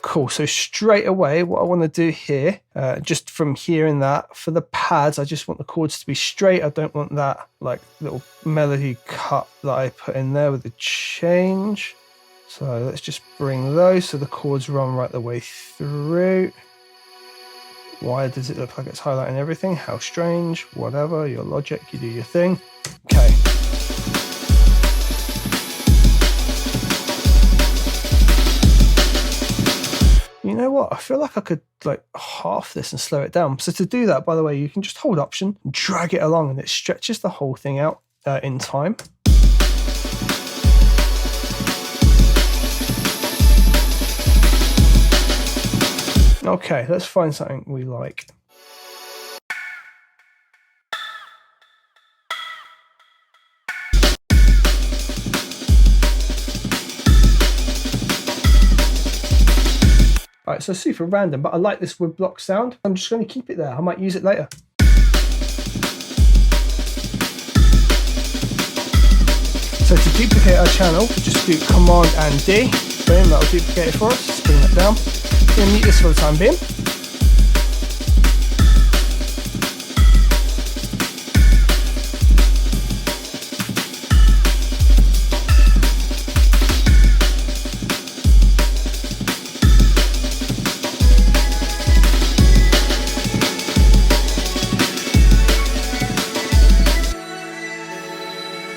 Cool, so straight away what I want to do here, just from here in that, for the pads, I just want the chords to be straight. I don't want that like little melody cut that I put in there with the change. So let's just bring those so the chords run right the way through. Why does it look like it's highlighting everything? How strange, whatever, your logic, you do your thing. Okay. You know what? I feel like I could like half this and slow it down. So to do that, by the way, you can just hold Option, drag it along, and it stretches the whole thing out in time. Okay, let's find something we like. Alright, so super random, but I like this wood block sound. I'm just going to keep it there. I might use it later. So to duplicate our channel, we'll just do Command and D. Boom, that'll duplicate it for us. Let's bring that down. I'm going to mute this for the time being.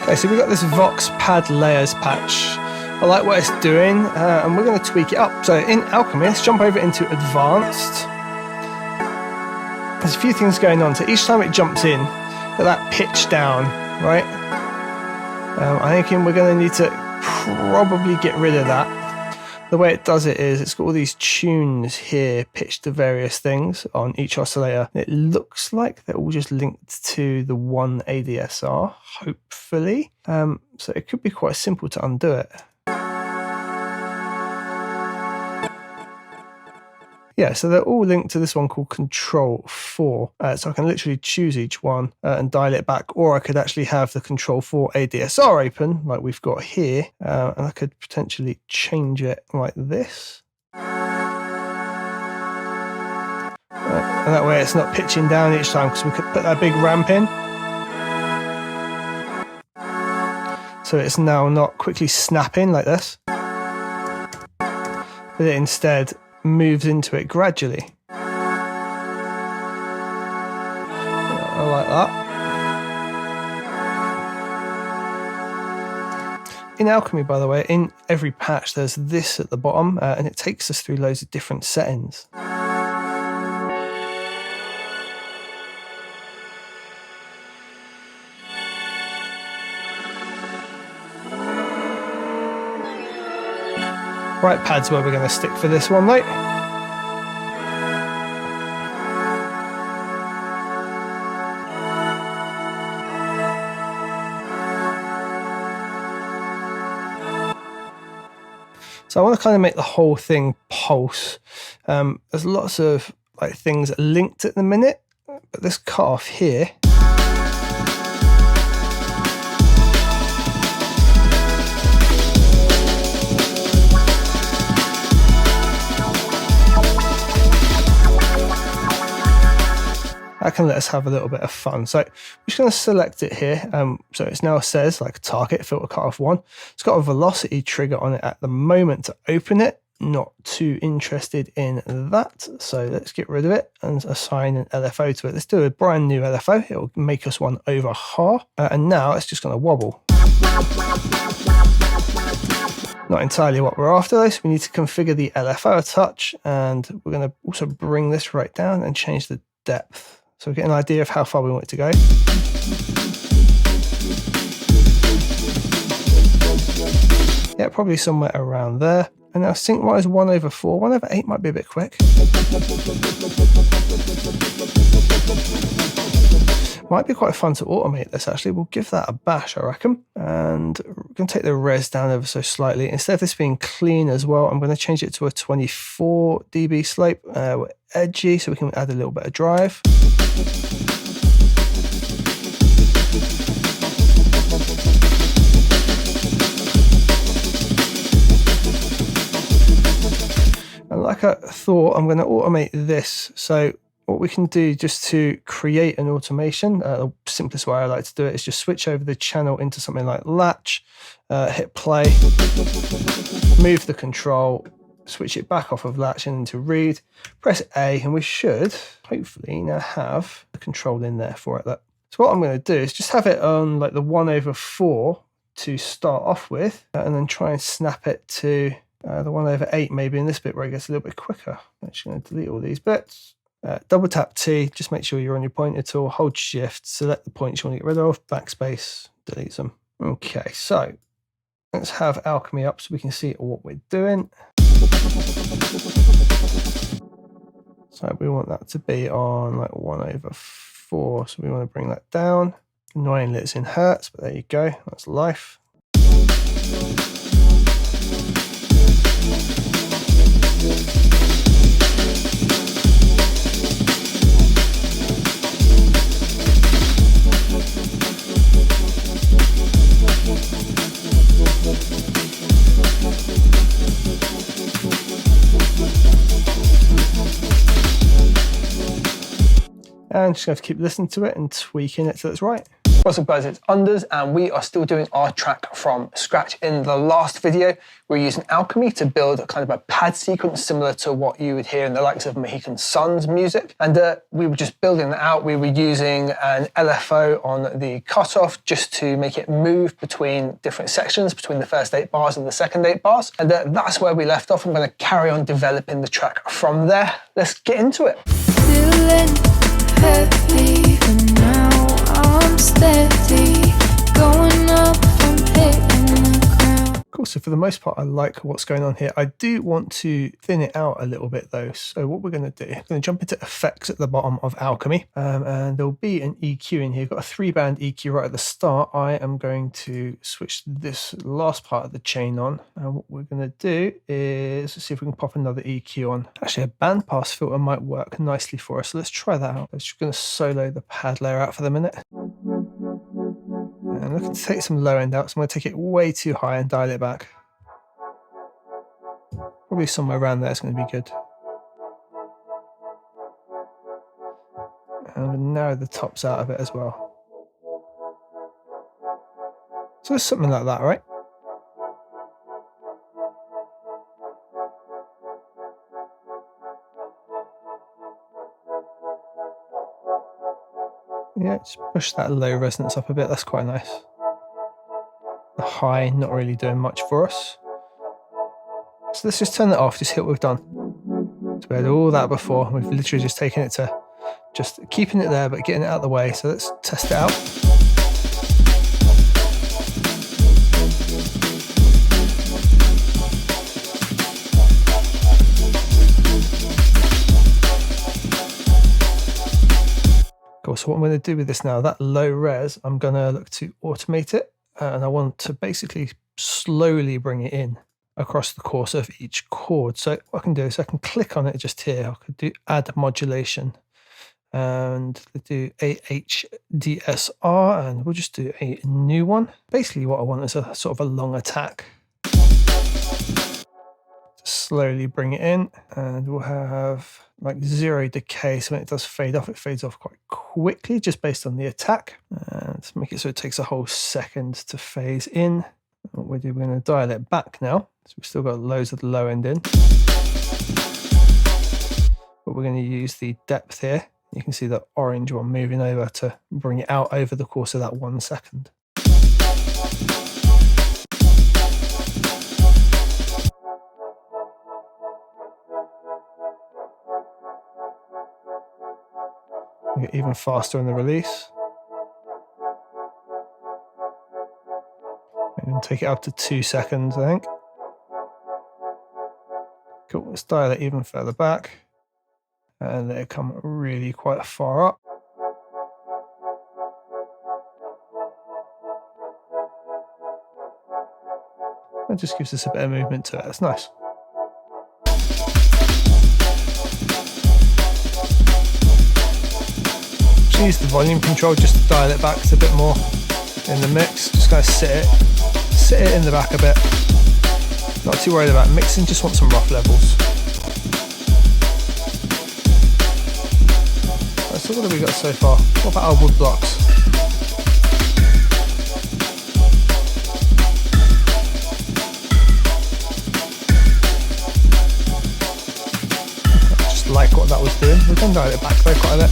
Okay, so we've got this Vox pad layers patch. I like what it's doing, and we're going to tweak it up. So in Alchemy, let's jump over into Advanced. There's a few things going on. So each time it jumps in, get that pitch down, right? I think we're going to need to probably get rid of that. The way it does it is it's got all these tunes here pitched to various things on each oscillator. It looks like they're all just linked to the one ADSR, hopefully. So it could be quite simple to undo it. Yeah, so they're all linked to this one called Control 4. So I can literally choose each one and dial it back, or I could actually have the Control 4 ADSR open, like we've got here, and I could potentially change it like this. And that way it's not pitching down each time, because we could put that big ramp in. So it's now not quickly snapping like this, but it instead moves into it gradually. I like that. In Alchemy, by the way, in every patch there's this at the bottom, and it takes us through loads of different settings. Right pad's where we're going to stick for this one, mate. So I want to kind of make the whole thing pulse. There's lots of like things linked at the minute, but this cut off here. That can let us have a little bit of fun. So we're just going to select it here. So it now says like target filter cutoff 1. It's got a velocity trigger on it at the moment to open it. Not too interested in that. So let's get rid of it and assign an LFO to it. Let's do a brand new LFO. It'll make us one over Ha. And now it's just going to wobble. Not entirely what we're after though, so we need to configure the LFO a touch, and we're going to also bring this right down and change the depth. So we get an idea of how far we want it to go. Yeah, probably somewhere around there. And now sync-wise, 1/4. 1/8 might be a bit quick. Might be quite fun to automate this, actually. We'll give that a bash, I reckon. And we're going to take the res down ever so slightly. Instead of this being clean as well, I'm going to change it to a 24 dB slope. We're edgy, so we can add a little bit of drive. And like I thought, I'm going to automate this. So what we can do just to create an automation, the simplest way I like to do it is just switch over the channel into something like latch, hit play, move the control, switch it back off of latch and into read, press A, and we should hopefully now have the control in there for it. So what I'm going to do is just have it on like the 1/4 to start off with, and then try and snap it to the 1/8 maybe in this bit where it gets a little bit quicker. I'm actually going to delete all these bits. Double tap T, just make sure you're on your pointer tool, hold shift, select the points you want to get rid of, backspace, delete them. Okay, so let's have Alchemy up so we can see what we're doing. So we want that to be on like 1/4, so we want to bring that down. Annoyingly it's in hertz, but there you go, that's life. And just going to keep listening to it and tweaking it till it's right. What's up guys, it's Unders and we are still doing our track from scratch. In the last video, we were using Alchemy to build a kind of a pad sequence similar to what you would hear in the likes of Mohican Sun's music. And we were just building that out. We were using an LFO on the cutoff just to make it move between different sections, between the first 8 bars and the second 8 bars. And that's where we left off. I'm going to carry on developing the track from there. Let's get into it.
Feeling heavy, and now I'm steady. Going up, I'm hitting the ground.
Cool, so for the most part, I like what's going on here. I do want to thin it out a little bit though. So what we're going to do, I'm going to jump into effects at the bottom of Alchemy, and there'll be an EQ in here. Got a 3-band EQ right at the start. I am going to switch this last part of the chain on, and what we're going to do is see if we can pop another EQ on. Actually, a bandpass filter might work nicely for us, so let's try that out. I'm just going to solo the pad layer out for the minute. And looking to take some low end out, so I'm going to take it way too high and dial it back. Probably somewhere around there is going to be good. And I'm going to narrow the tops out of it as well. So it's something like that, right? Yeah, just push that low resonance up a bit, that's quite nice. The high, not really doing much for us. So let's just turn that off, just hit what we've done. So we had all that before, we've literally just taken it to just keeping it there, but getting it out of the way. So let's test it out. Cool, so what I'm going to do with this now, that low res, I'm going to look to automate it, and I want to basically slowly bring it in across the course of each chord. So what I can do is I can click on it just here. I could do add modulation and do AHDSR, and we'll just do a new one. Basically what I want is a sort of a long attack. Slowly bring it in, and we'll have like 0 decay, so when it does fade off, it fades off quite quickly just based on the attack. And make it so it takes a whole second to phase in. What we do, we're going to dial it back now, so we've still got loads of the low end in, but we're going to use the depth here. You can see the orange one moving over to bring it out over the course of that 1 second. We get even faster in the release. can take it up to 2 seconds, I think. Cool, let's dial it even further back. And let it come really quite far up. That just gives us a bit of movement to it. That's nice. Just use the volume control just to dial it back a bit more in the mix. Just kind of sit it in the back a bit. Not too worried about mixing, just want some rough levels. Right, so what have we got so far? What about our wood blocks? Just like what that was doing. We can dial it back though quite a bit.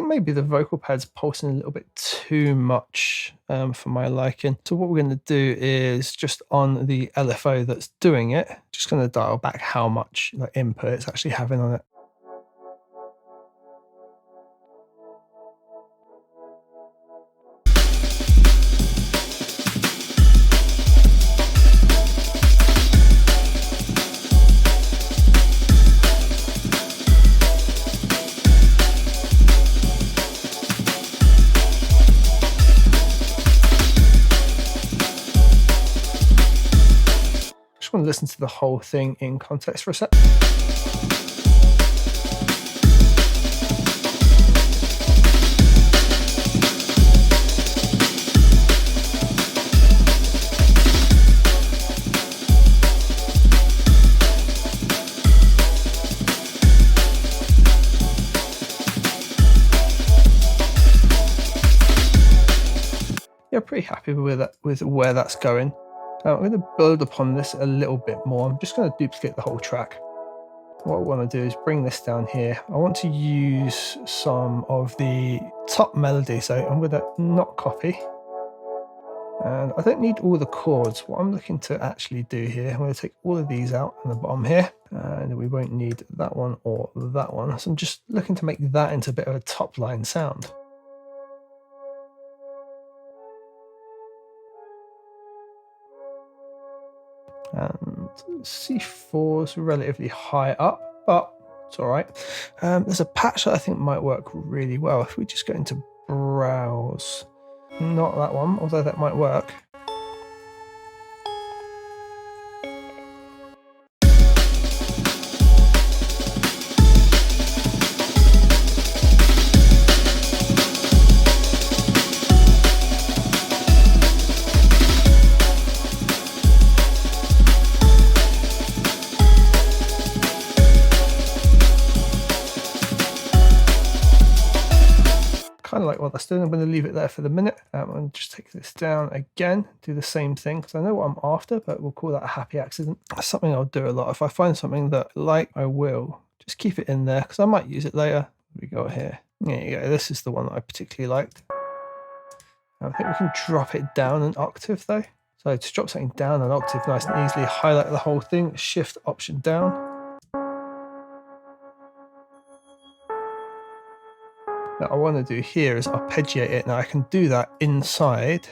Maybe the vocal pad's pulsing a little bit too much for my liking. So what we're going to do is just on the LFO that's doing it, just going to dial back how much input it's actually having on it. I want to listen to the whole thing in context for a sec. Yeah, pretty happy with that, with where that's going. I'm going to build upon this a little bit more. I'm just going to duplicate the whole track. What I want to do is bring this down here. I want to use some of the top melody, so I'm going to not copy. And I don't need all the chords. What I'm looking to actually do here, I'm going to take all of these out on the bottom here, and we won't need that one or that one. So I'm just looking to make that into a bit of a top line sound. And C4's relatively high up, but it's all right. There's a patch that I think might work really well. If we just go into browse, not that one, although that might work. Kind of like what that's doing. I'm going to leave it there for the minute and just take this down again, do the same thing because I know what I'm after, but we'll call that a happy accident. That's something I'll do a lot. If I find something that I like, I will just keep it in there because I might use it later. We go here. There you go. This is the one that I particularly liked. I think we can drop it down an octave though. So to drop something down an octave nice and easily, highlight the whole thing, shift option down. What I want to do here is arpeggiate it. Now I can do that inside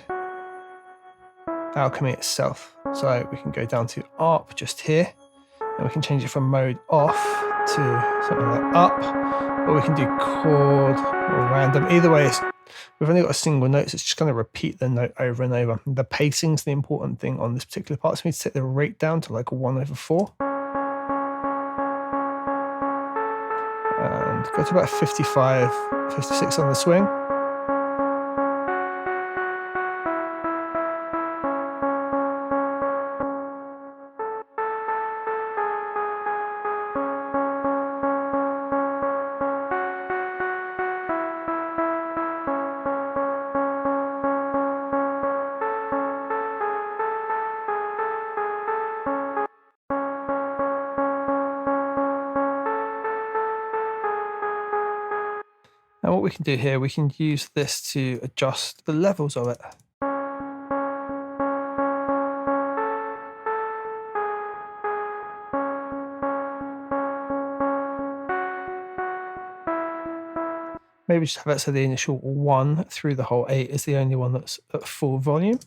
Alchemy itself. So we can go down to ARP just here, and we can change it from mode off to something like up, or we can do chord or random. Either way, we've only got a single note, so it's just going to repeat the note over and over. The pacing's the important thing on this particular part, so we need to take the rate down to like 1/4. And go to about 55, 56 on the swing. Now what we can do here, we can use this to adjust the levels of it. maybe just have it so the initial 1 through the whole 8 is the only one that's at full volume.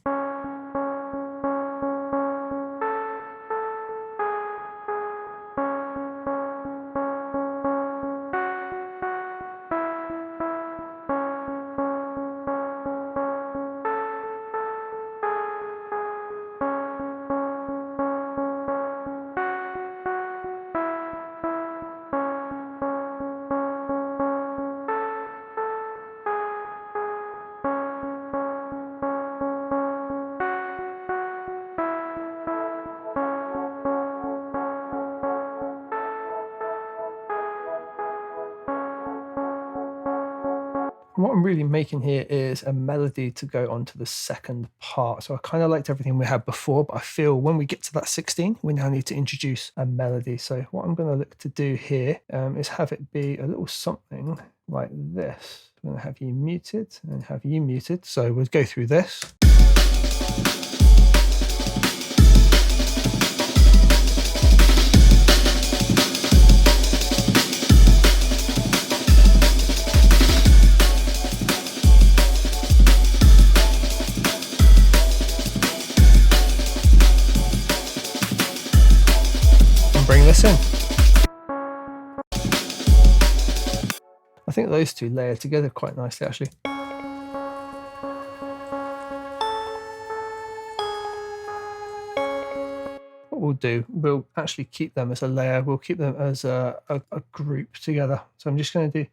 What I'm really making here is a melody to go onto the second part. So I kind of liked everything we had before, but I feel when we get to that 16, we now need to introduce a melody. So what I'm going to look to do here is have it be a little something like this. I'm going to have you muted and have you muted. So we'll go through this. Bring this in. I think those two layer together quite nicely, actually. What we'll do, we'll actually keep them as a layer. We'll keep them as a group together. So I'm just going to do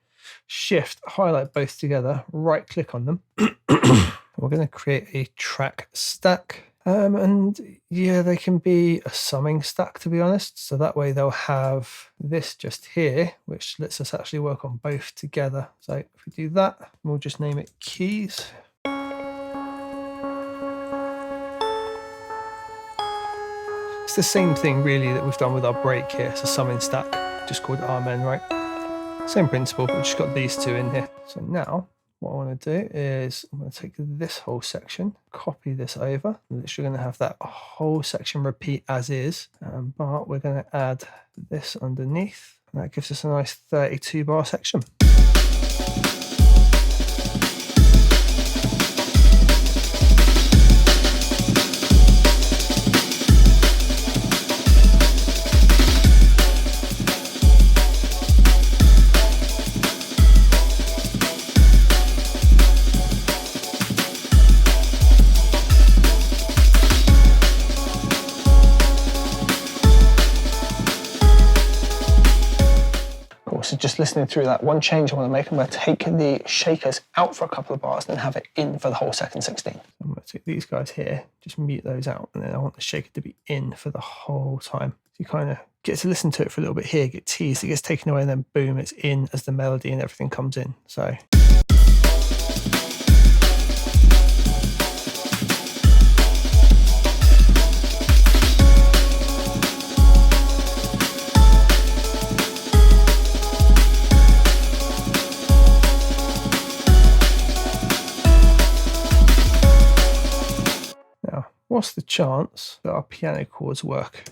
Shift, highlight both together, right click on them. We're going to create a track stack. And yeah, they can be a summing stack, to be honest. So that way they'll have this just here, which lets us actually work on both together. So if we do that, we'll just name it keys. It's the same thing really that we've done with our break here. It's a summing stack, just called Amen, right? Same principle, we've just got these two in here. So now what I want to do is I'm going to take this whole section, copy this over. I'm literally going to have that whole section repeat as is, but we're going to add this underneath, and that gives us a nice 32 bar section. So just listening through that, one change I want to make, I'm going to take the shakers out for a couple of bars and then have it in for the whole second 16. I'm going to take these guys here, just mute those out, and then I want the shaker to be in for the whole time. So you kind of get to listen to it for a little bit here, get teased, it gets taken away, and then boom, it's in as the melody and everything comes in. So what's the chance that our piano chords work?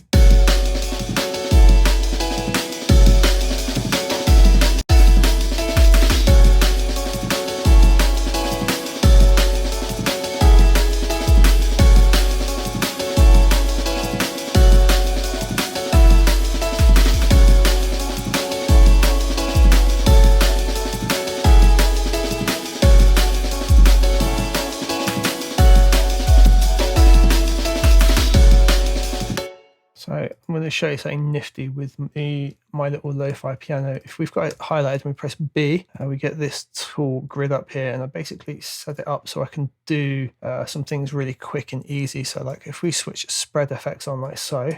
So I'm going to show you something nifty with my little lo-fi piano. If we've got it highlighted and we press B, we get this tool grid up here, and I basically set it up so I can do some things really quick and easy. So like if we switch spread effects on like so, we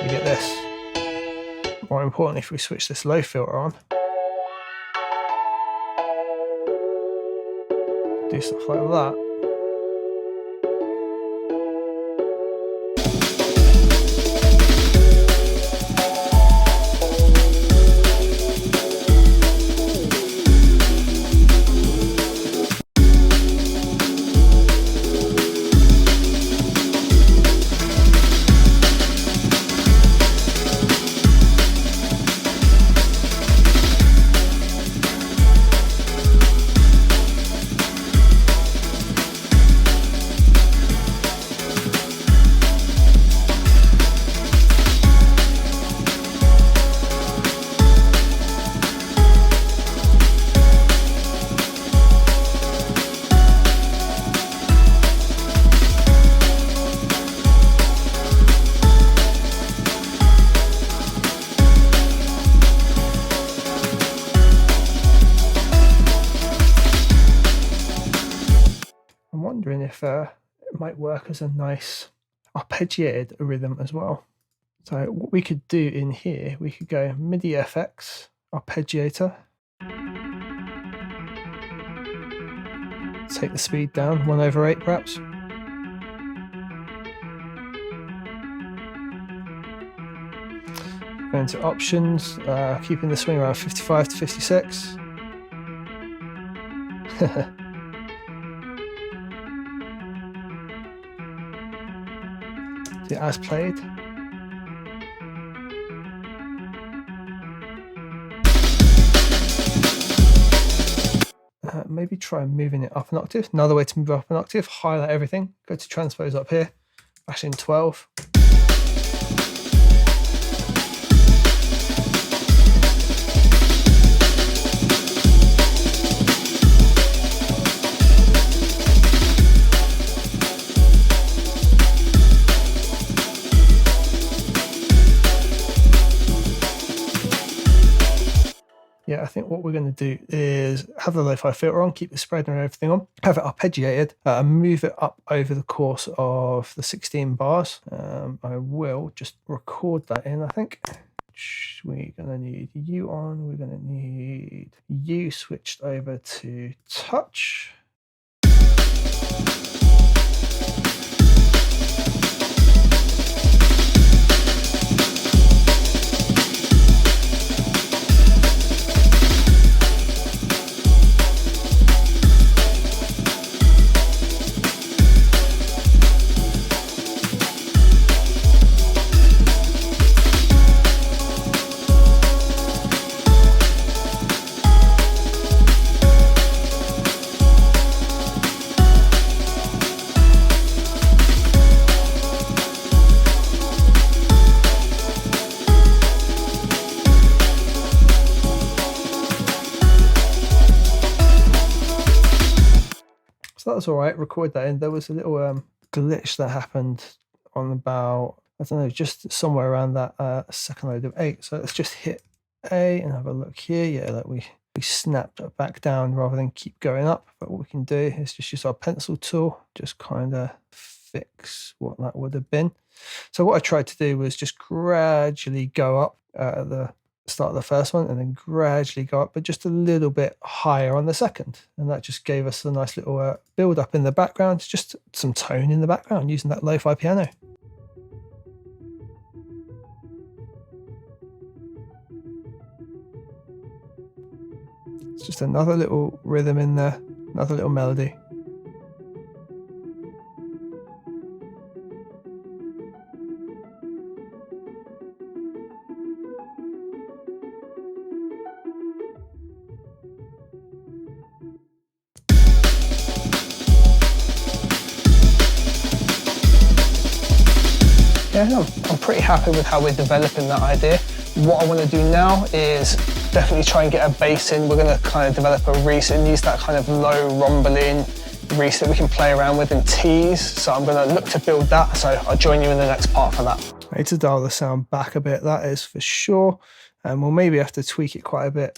get this. More importantly, if we switch this low filter on, do stuff like that. if it might work as a nice arpeggiated rhythm as well. So what we could do in here, we could go MIDI FX, arpeggiator. Take the speed down, 1/8 perhaps. Go into options, keeping the swing around 55 to 56. Do it as played. Maybe try moving it up an octave. Another way to move up an octave, highlight everything, go to transpose up here, bash in 12. Yeah, I think what we're going to do is have the lo-fi filter on, keep the spread and everything on, have it arpeggiated, and move it up over the course of the 16 bars. I will just record that in, I think. We're going to need U on, we're going to need U switched over to touch. So that was all right, record that in. There was a little glitch that happened on about, I don't know, just somewhere around that second load of 8. So let's just hit A and have a look here. Yeah, like we snapped it back down rather than keep going up. But what we can do is just use our pencil tool, just kind of fix what that would have been. So what I tried to do was just gradually go up at the start of the first one and then gradually go up, but just a little bit higher on the second. And that just gave us a nice little build up in the background, just some tone in the background using that lo-fi piano. It's just another little rhythm in there, another little melody. Yeah, I'm pretty happy with how we're developing that idea. What I want to do now is definitely try and get a bass in. We're going to kind of develop a reese and use that kind of low rumbling reese that we can play around with and tease. So I'm going to look to build that. So I'll join you in the next part for that. I need to dial the sound back a bit, that is for sure. And we'll maybe have to tweak it quite a bit.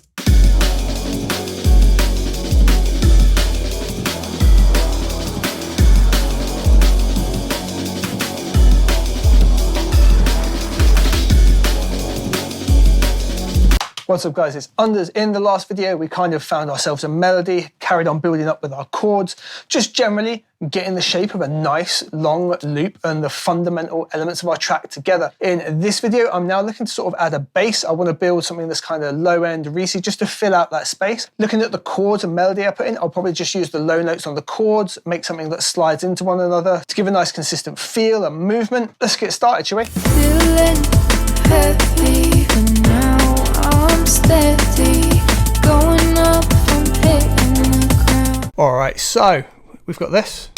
What's up guys, it's Unders. In the last video, we kind of found ourselves a melody, carried on building up with our chords, just generally getting the shape of a nice long loop and the fundamental elements of our track together. In this video, I'm now looking to sort of add a bass. I want to build something that's kind of low end, reesy, just to fill out that space. Looking at the chords and melody I put in, I'll probably just use the low notes on the chords, make something that slides into one another to give a nice consistent feel and movement. Let's get started, shall we?
Feeling heavy, but now I'm steady, going up and hitting the ground.
All right, so we've got this.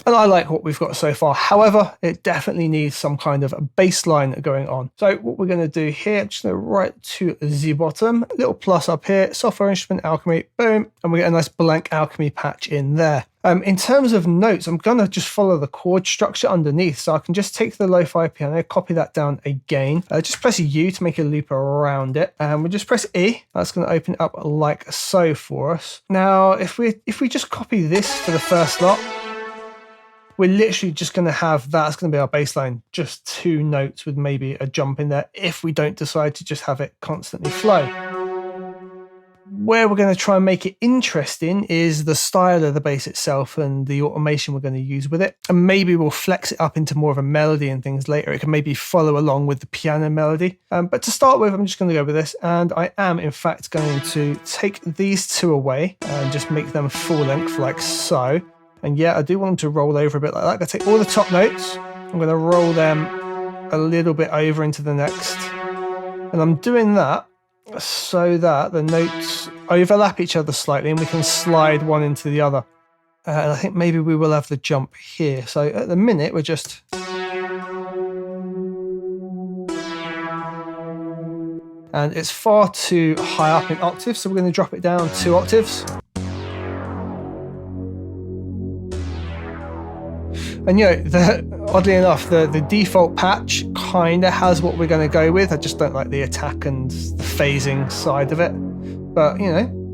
And I like what we've got so far. However, it definitely needs some kind of bass line going on. So what we're going to do here, I'm just going to write to the bottom, little plus up here, software instrument alchemy, boom, and we get a nice blank alchemy patch in there. In terms of notes, I'm going to just follow the chord structure underneath. So I can just take the lo-fi piano, copy that down again. Just press U to make a loop around it. And we'll just press E. That's going to open it up like so for us. Now, if we just copy this for the first lot, we're literally just going to have, that's going to be our bass line, just 2 notes with maybe a jump in there if we don't decide to just have it constantly flow. Where we're going to try and make it interesting is the style of the bass itself and the automation we're going to use with it. And maybe we'll flex it up into more of a melody and things later. It can maybe follow along with the piano melody. But to start with, I'm just going to go with this. And I am, in fact, going to take these 2 away and just make them full length like so. And yeah, I do want them to roll over a bit like that. I'm going to take all the top notes. I'm going to roll them a little bit over into the next. And I'm doing that so that the notes overlap each other slightly and we can slide one into the other. And I think maybe we will have the jump here. So at the minute, we're just... And it's far too high up in octaves, so we're going to drop it down 2 octaves. And you know, oddly enough, the default patch kind of has what we're going to go with. I just don't like the attack and the phasing side of it. But, you know.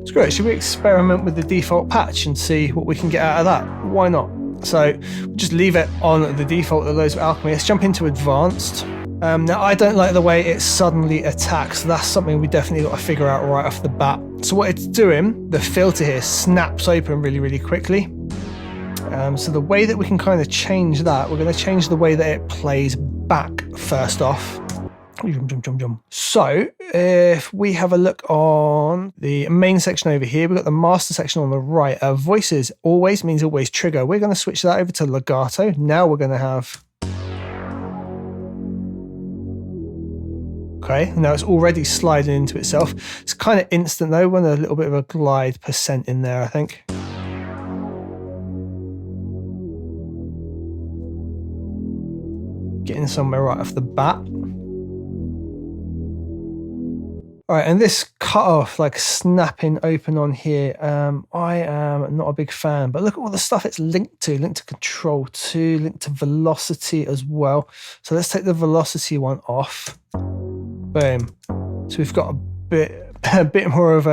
It's great. Should we experiment with the default patch and see what we can get out of that? Why not? So just leave it on the default that loads of alchemy. Let's jump into advanced. Now, I don't like the way it suddenly attacks. That's something we definitely got to figure out right off the bat. So what it's doing, the filter here snaps open really, really quickly. So the way that we can kind of change that, we're going to change the way that it plays back first off. So if we have a look on the main section over here, we've got the master section on the right. Voices always means always trigger. We're going to switch that over to legato. Now we're going to have... Okay, now it's already sliding into itself. It's kind of instant though, with a little bit of a glide percent in there, I think. Getting somewhere right off the bat. All right, and this cut off, like snapping open on here, I am not a big fan, but look at all the stuff it's linked to control 2, linked to velocity as well. So let's take the velocity one off. Boom. So we've got a bit more of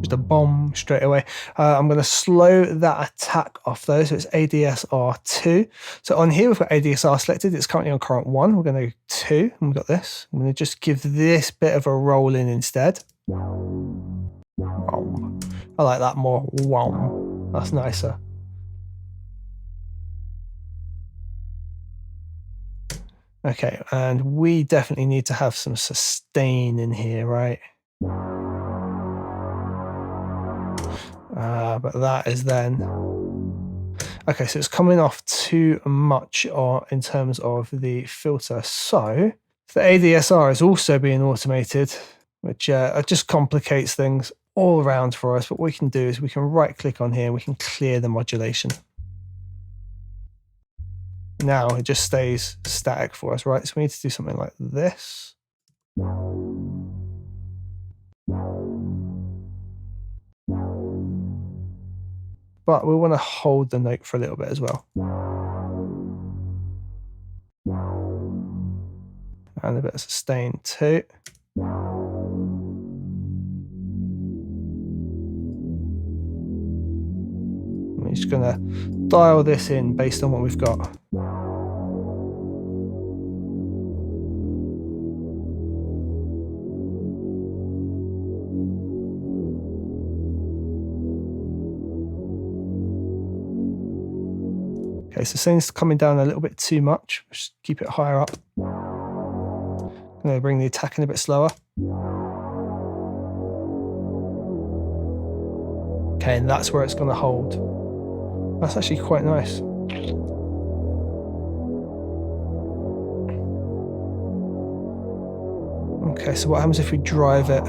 just a bomb straight away. I'm going to slow that attack off though. So it's ADSR 2. So on here, we've got ADSR selected. It's currently on current 1. We're going to go 2. And we've got this. I'm going to just give this bit of a roll in instead. I like that more. Wow. That's nicer. Okay, and we definitely need to have some sustain in here, right? But that is then... Okay, so it's coming off too much in terms of the filter. So the ADSR is also being automated, which just complicates things all around for us. What we can do is we can right-click on here and we can clear the modulation. Now it just stays static for us, right? So we need to do something like this. But we want to hold the note for a little bit as well. And a bit of sustain too. I'm just going to dial this in based on what we've got. Okay, so things coming down a little bit too much. Just keep it higher up. I'm going to bring the attack in a bit slower. Okay, and that's where it's going to hold. That's actually quite nice. Okay, so what happens if we drive it?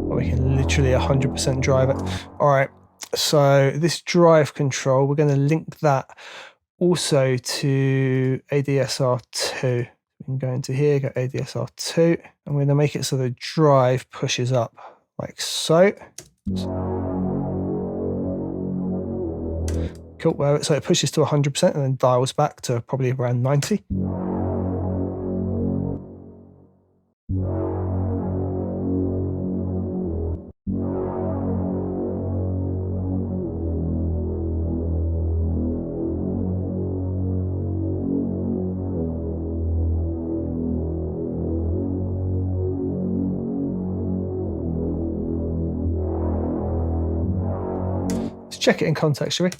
Well, we can literally 100% drive it. All right, so this drive control, we're going to link that also to ADSR2. We can go into here, go ADSR2, and we're going to make it so the drive pushes up like so. Cool, so it pushes to 100% and then dials back to probably around 90. Let's check it in context, shall we?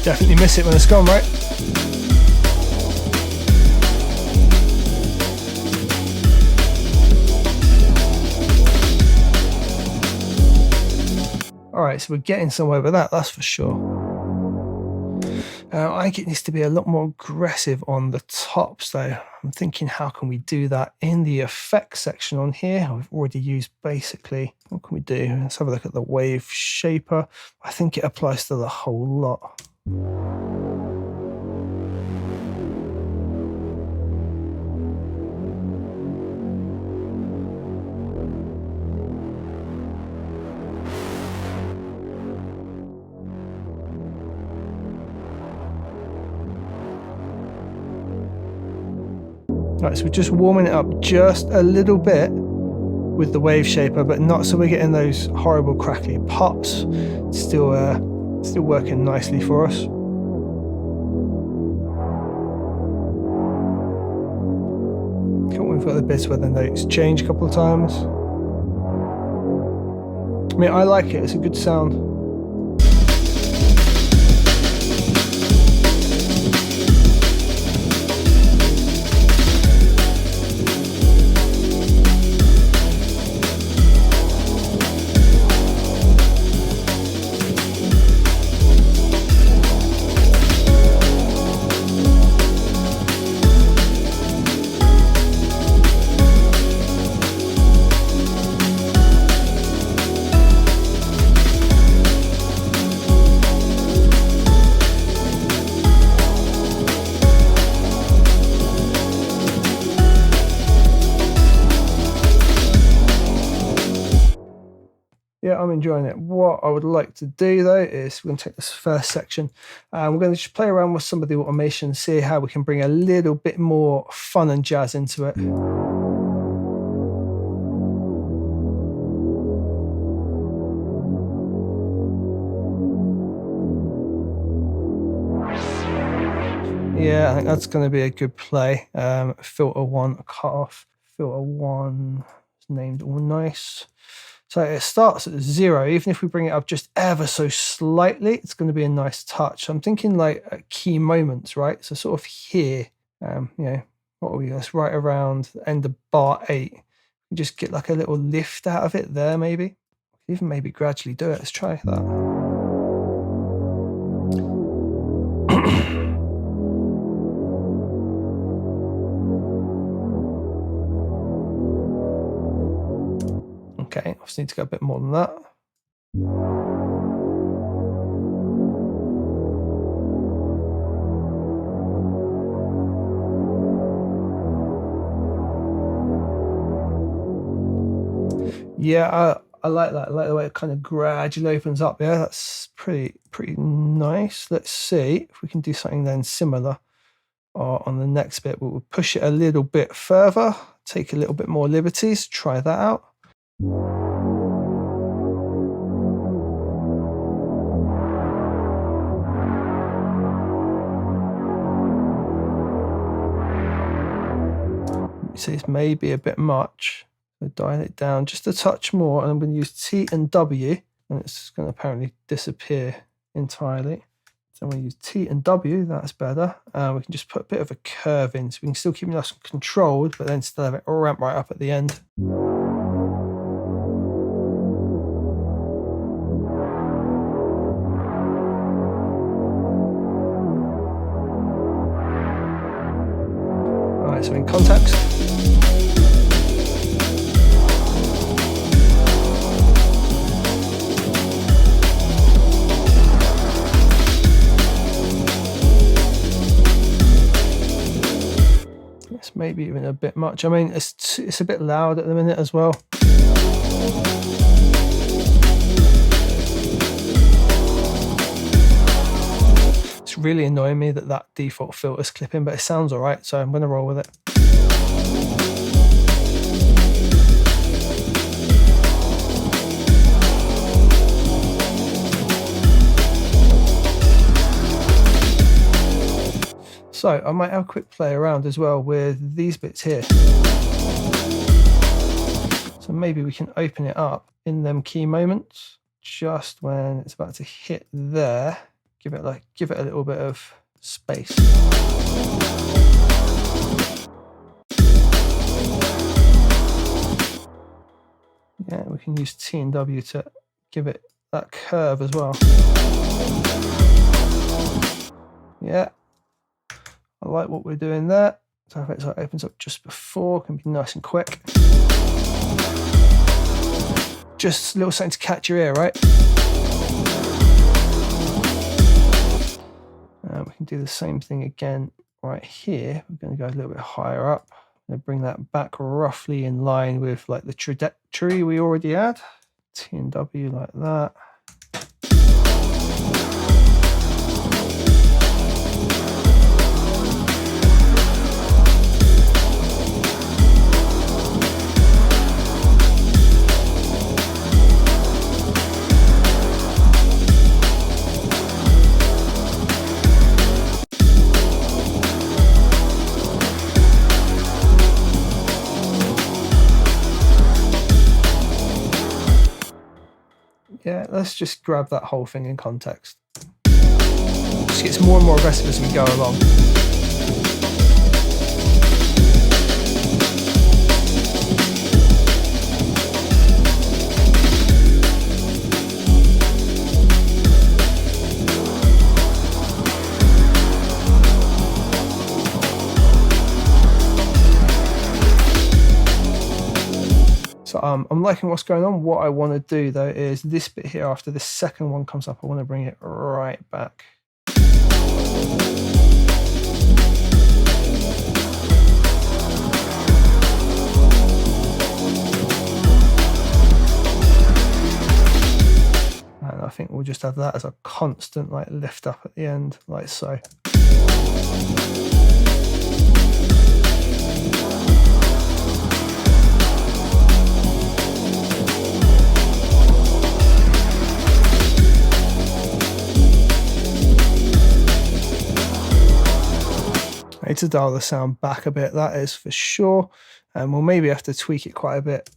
Definitely miss it when it's gone, right? All right, so we're getting somewhere with that's for sure. I think it needs to be a lot more aggressive on the tops though. I'm thinking, how can we do that in the effects section on here? We've already used basically, what can we do? Let's have a look at the wave shaper. I think it applies to the whole lot. Right, so we're just warming it up just a little bit with the wave shaper, but not so we're getting those horrible crackly pops. Still working nicely for us. Cool, we've got the bits where the notes change a couple of times. I mean, I like it, it's a good sound. Yeah, I'm enjoying it. What I would like to do though is we're going to take this first section and we're going to just play around with some of the automation, see how we can bring a little bit more fun and jazz into it. Yeah, I think that's going to be a good play. Filter 1 cut off. Filter 1 is named all nice. So it starts at 0. Even if we bring it up just ever so slightly, it's going to be a nice touch. So I'm thinking like at key moments, right? So sort of here, you know, what are we? That's right around the end of bar 8. You just get like a little lift out of it there, maybe. Even maybe gradually do it. Let's try that. Okay, I just need to go a bit more than that. Yeah, I like that. I like the way it kind of gradually opens up. Yeah, that's pretty nice. Let's see if we can do something then similar on the next bit. We'll push it a little bit further, take a little bit more liberties, try that out. See, this may be a bit much. So dial it down just a touch more, and I'm going to use T and W, and it's going to apparently disappear entirely. So I'm going to use T and W, that's better. We can just put a bit of a curve in, so we can still keep it nice and controlled, but then still have it ramp right up at the end. Alright, so in context. It's maybe even a bit much. I mean, it's a bit loud at the minute as well. It's really annoying me that default filter's clipping, but it sounds all right, so I'm going to roll with it. So I might have a quick play around as well with these bits here. So maybe we can open it up in them key moments, just when it's about to hit there. Give it a little bit of space. Yeah, we can use T and W to give it that curve as well. Yeah. I like what we're doing there. So if it opens up just before, it can be nice and quick. Just a little something to catch your ear, right? We can do the same thing again right here. We're going to go a little bit higher up. I'm going to bring that back roughly in line with like the trajectory we already had. T and W like that. Yeah, let's just grab that whole thing in context. It just gets more and more aggressive as we go along. So I'm liking what's going on. What I want to do though is this bit here, after the second one comes up, I want to bring it right back. And I think we'll just have that as a constant like lift up at the end, like so. I need to dial the sound back a bit, that is for sure, and we'll maybe have to tweak it quite a bit.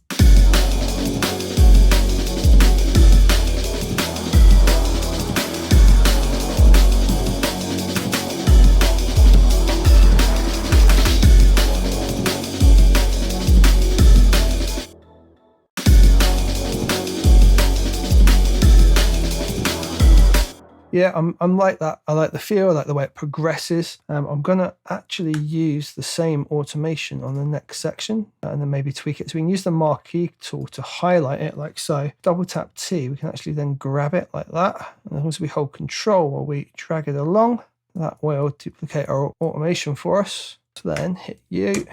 Yeah, I'm like that. I like the feel, I like the way it progresses. I'm going to actually use the same automation on the next section and then maybe tweak it. So we can use the marquee tool to highlight it like so. Double tap T, we can actually then grab it like that. And as we hold control while we drag it along, that will duplicate our automation for us. So then hit U.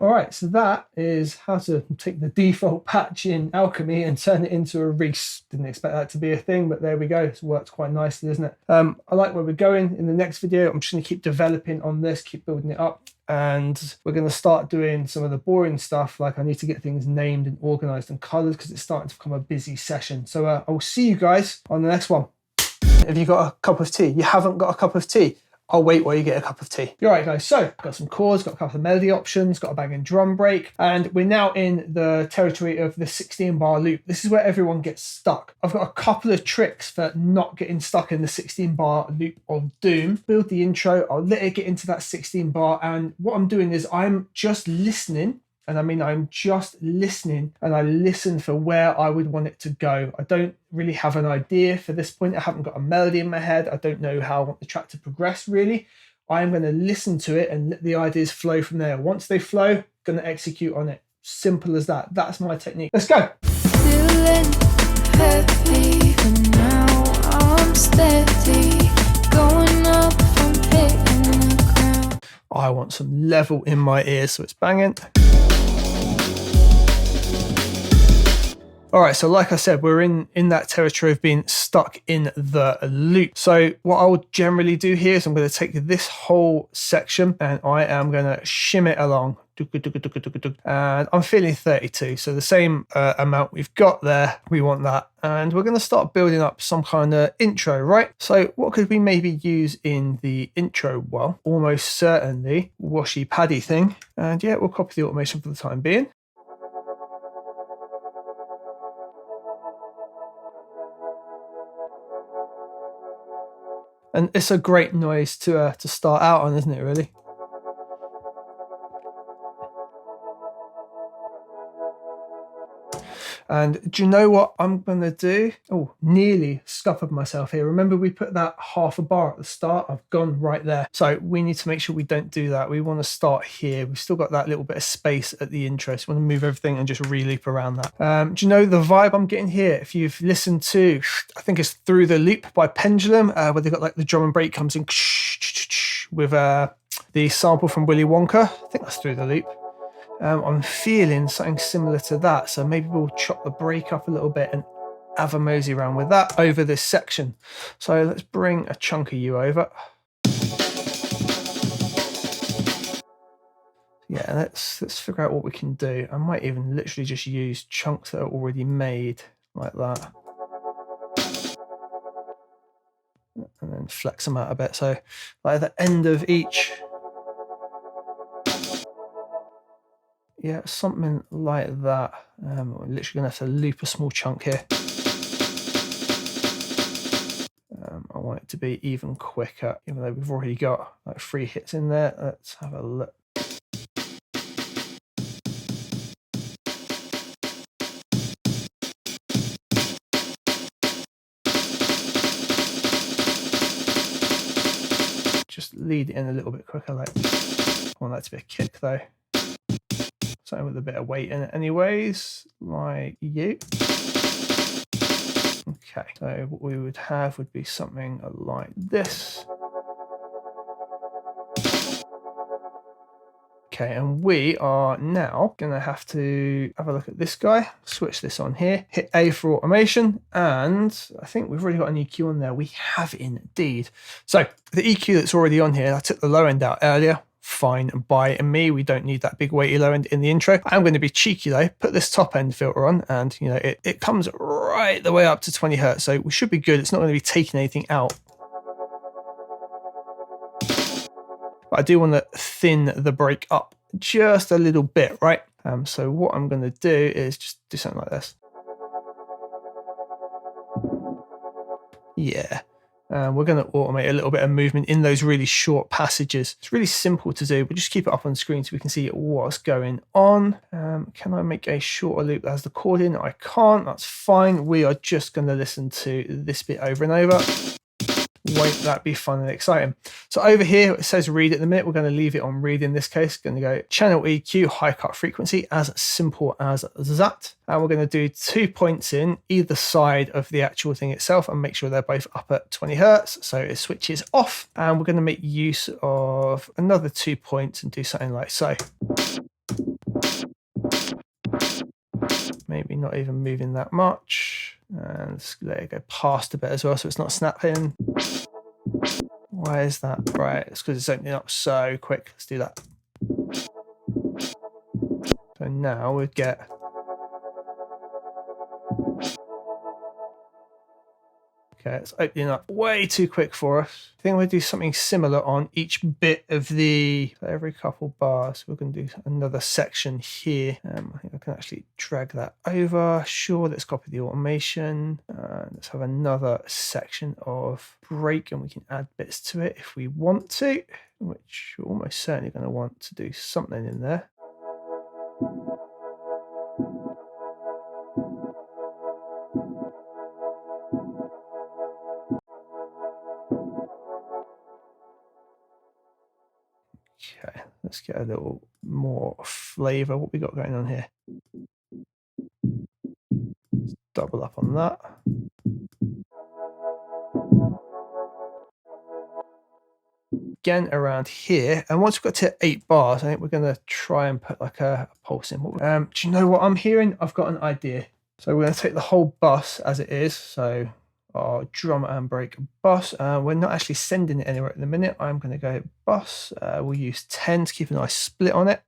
All right, so that is how to take the default patch in Alchemy and turn it into a Reese. Didn't expect that to be a thing, but there we go. It's worked quite nicely, isn't it? I like where we're going. In the next video, I'm just going to keep developing on this, keep building it up. And we're going to start doing some of the boring stuff, like I need to get things named and organized and colored because it's starting to become a busy session. So I will see you guys on the next one. Have you got a cup of tea? You haven't got a cup of tea? I'll wait while you get a cup of tea. All right, guys, so got some chords, got a couple of melody options, got a banging drum break, and we're now in the territory of the 16-bar loop. This is where everyone gets stuck. I've got a couple of tricks for not getting stuck in the 16-bar loop of doom. Build the intro, I'll let it get into that 16-bar, and what I'm doing is I'm just listening. And I mean, I'm just listening, and I listen for where I would want it to go. I don't really have an idea for this point. I haven't got a melody in my head. I don't know how I want the track to progress, really. I'm going to listen to it and let the ideas flow from there. Once they flow, going to execute on it. Simple as that. That's my technique. Let's go.
Feeling heavy, but now I'm steady. Going up, I'm hitting the ground.
I want some level in my ears, so it's banging. All right, so like I said, we're in that territory of being stuck in the loop. So what I would generally do here is I'm going to take this whole section and I am going to shim it along. And I'm feeling 32, so the same amount we've got there, we want that. And we're going to start building up some kind of intro, right? So what could we maybe use in the intro? Well, almost certainly washy paddy thing. And yeah, we'll copy the automation for the time being. And it's a great noise to start out on, isn't it, really? And do you know what I'm going to do? Oh, nearly scuppered myself here. Remember we put that half a bar at the start? I've gone right there. So we need to make sure we don't do that. We want to start here. We've still got that little bit of space at the intro. So we want to move everything and just re-loop around that. Do you know the vibe I'm getting here? If you've listened to, I think it's Through the Loop by Pendulum, where they've got like the drum and break comes in with the sample from Willy Wonka. I think that's Through the Loop. I'm feeling something similar to that. So maybe we'll chop the break up a little bit and have a mosey around with that over this section. So let's bring a chunk of you over. Yeah, let's figure out what we can do. I might even literally just use chunks that are already made like that. And then flex them out a bit. So like at the end of each, yeah, something like that. We're literally going to have to loop a small chunk here. I want it to be even quicker, even though we've already got like 3 hits in there. Let's have a look. Just lead it in a little bit quicker. Like, I want that to be a kick though. Something with a bit of weight in it anyways, like you. Okay, so what we would have would be something like this. Okay, and we are now going to have to have a look at this guy, switch this on here, hit A for automation, and I think we've already got an EQ on there. We have indeed. So the EQ that's already on here, I took the low end out earlier. Fine by me, we don't need that big weighty low end in the intro. I'm going to be cheeky though, put this top end filter on, and you know it comes right the way up to 20 hertz, so we should be good. It's not going to be taking anything out, but I do want to thin the break up just a little bit, right? So what I'm going to do is just do something like this. Yeah. We're going to automate a little bit of movement in those really short passages. It's really simple to do, but just keep it up on screen so we can see what's going on. Can I make a shorter loop that has the chord in? I can't, that's fine. We are just going to listen to this bit over and over. Won't that be fun and exciting? So over here, it says read at the minute. We're going to leave it on read in this case. Going to go channel EQ, high cut frequency, as simple as that. And we're going to do 2 points in either side of the actual thing itself and make sure they're both up at 20 hertz. So it switches off. And we're going to make use of another 2 points and do something like so. maybe not even moving that much. And let's let it go past a bit as well, so it's not snapping. Why is that? Right, it's because it's opening up so quick. Let's do that. So now we get... Okay, it's opening up way too quick for us. I think we'll do something similar on each bit of the... every couple bars, we're going to do another section here. I think I can actually drag that over. Sure, let's copy the automation. Let's have another section of break, and we can add bits to it if we want to, which we're almost certainly going to want to do something in there. Okay, let's get a little more flavor. What we got going on here? Let's double up on that. Again around here, and once we've got to 8 bars, I think we're going to try and put like a pulse in. Do you know what I'm hearing? I've got an idea. So we're going to take the whole bus as it is. So our drum and break bus. We're not actually sending it anywhere at the minute. I'm going to go bus. We'll use 10 to keep a nice split on it.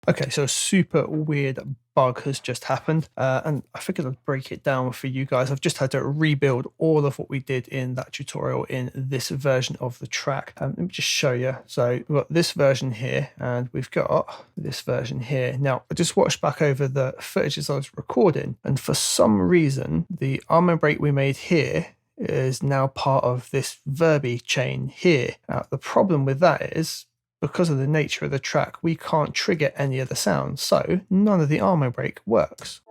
Okay, so a super weird bug has just happened, and I figured I'd break it down for you guys. I've just had to rebuild all of what we did in that tutorial in this version of the track. Let me just show you. So we've got this version here, and we've got this version here. Now, I just watched back over the footage as I was recording, and for some reason, the arm and break we made here is now part of this verby chain here. Now, the problem with that is, because of the nature of the track, we can't trigger any of the sounds, so none of the arm and break works.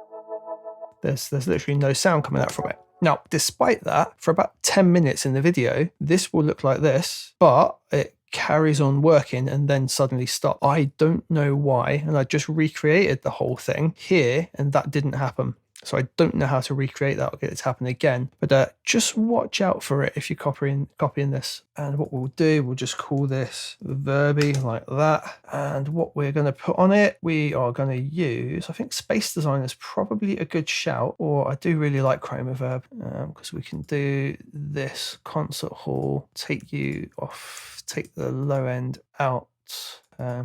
There's literally no sound coming out from it. Now, despite that, for about 10 minutes in the video, this will look like this, but it carries on working and then suddenly stop. I don't know why, and I just recreated the whole thing here, and that didn't happen. So I don't know how to recreate that or get it to happen again. But just watch out for it if you're copying this. And what we'll do, we'll just call this verby like that. And what we're going to put on it, we are going to use, I think Space Design is probably a good shout. Or I do really like Chroma Verb, because we can do this concert hall, take the low end out.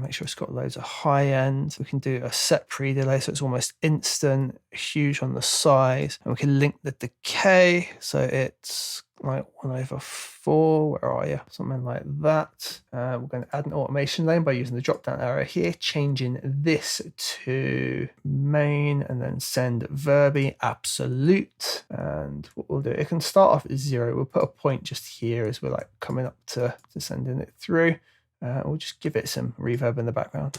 Make sure it's got loads of high end. We can do a set pre-delay, so it's almost instant, huge on the size. And we can link the decay, so it's like 1/4. Where are you? Something like that. We're going to add an automation lane by using the drop-down arrow here, changing this to main, and then send verby absolute. And what we'll do, it can start off at 0. We'll put a point just here as we're like coming up to sending it through. We'll just give it some reverb in the background.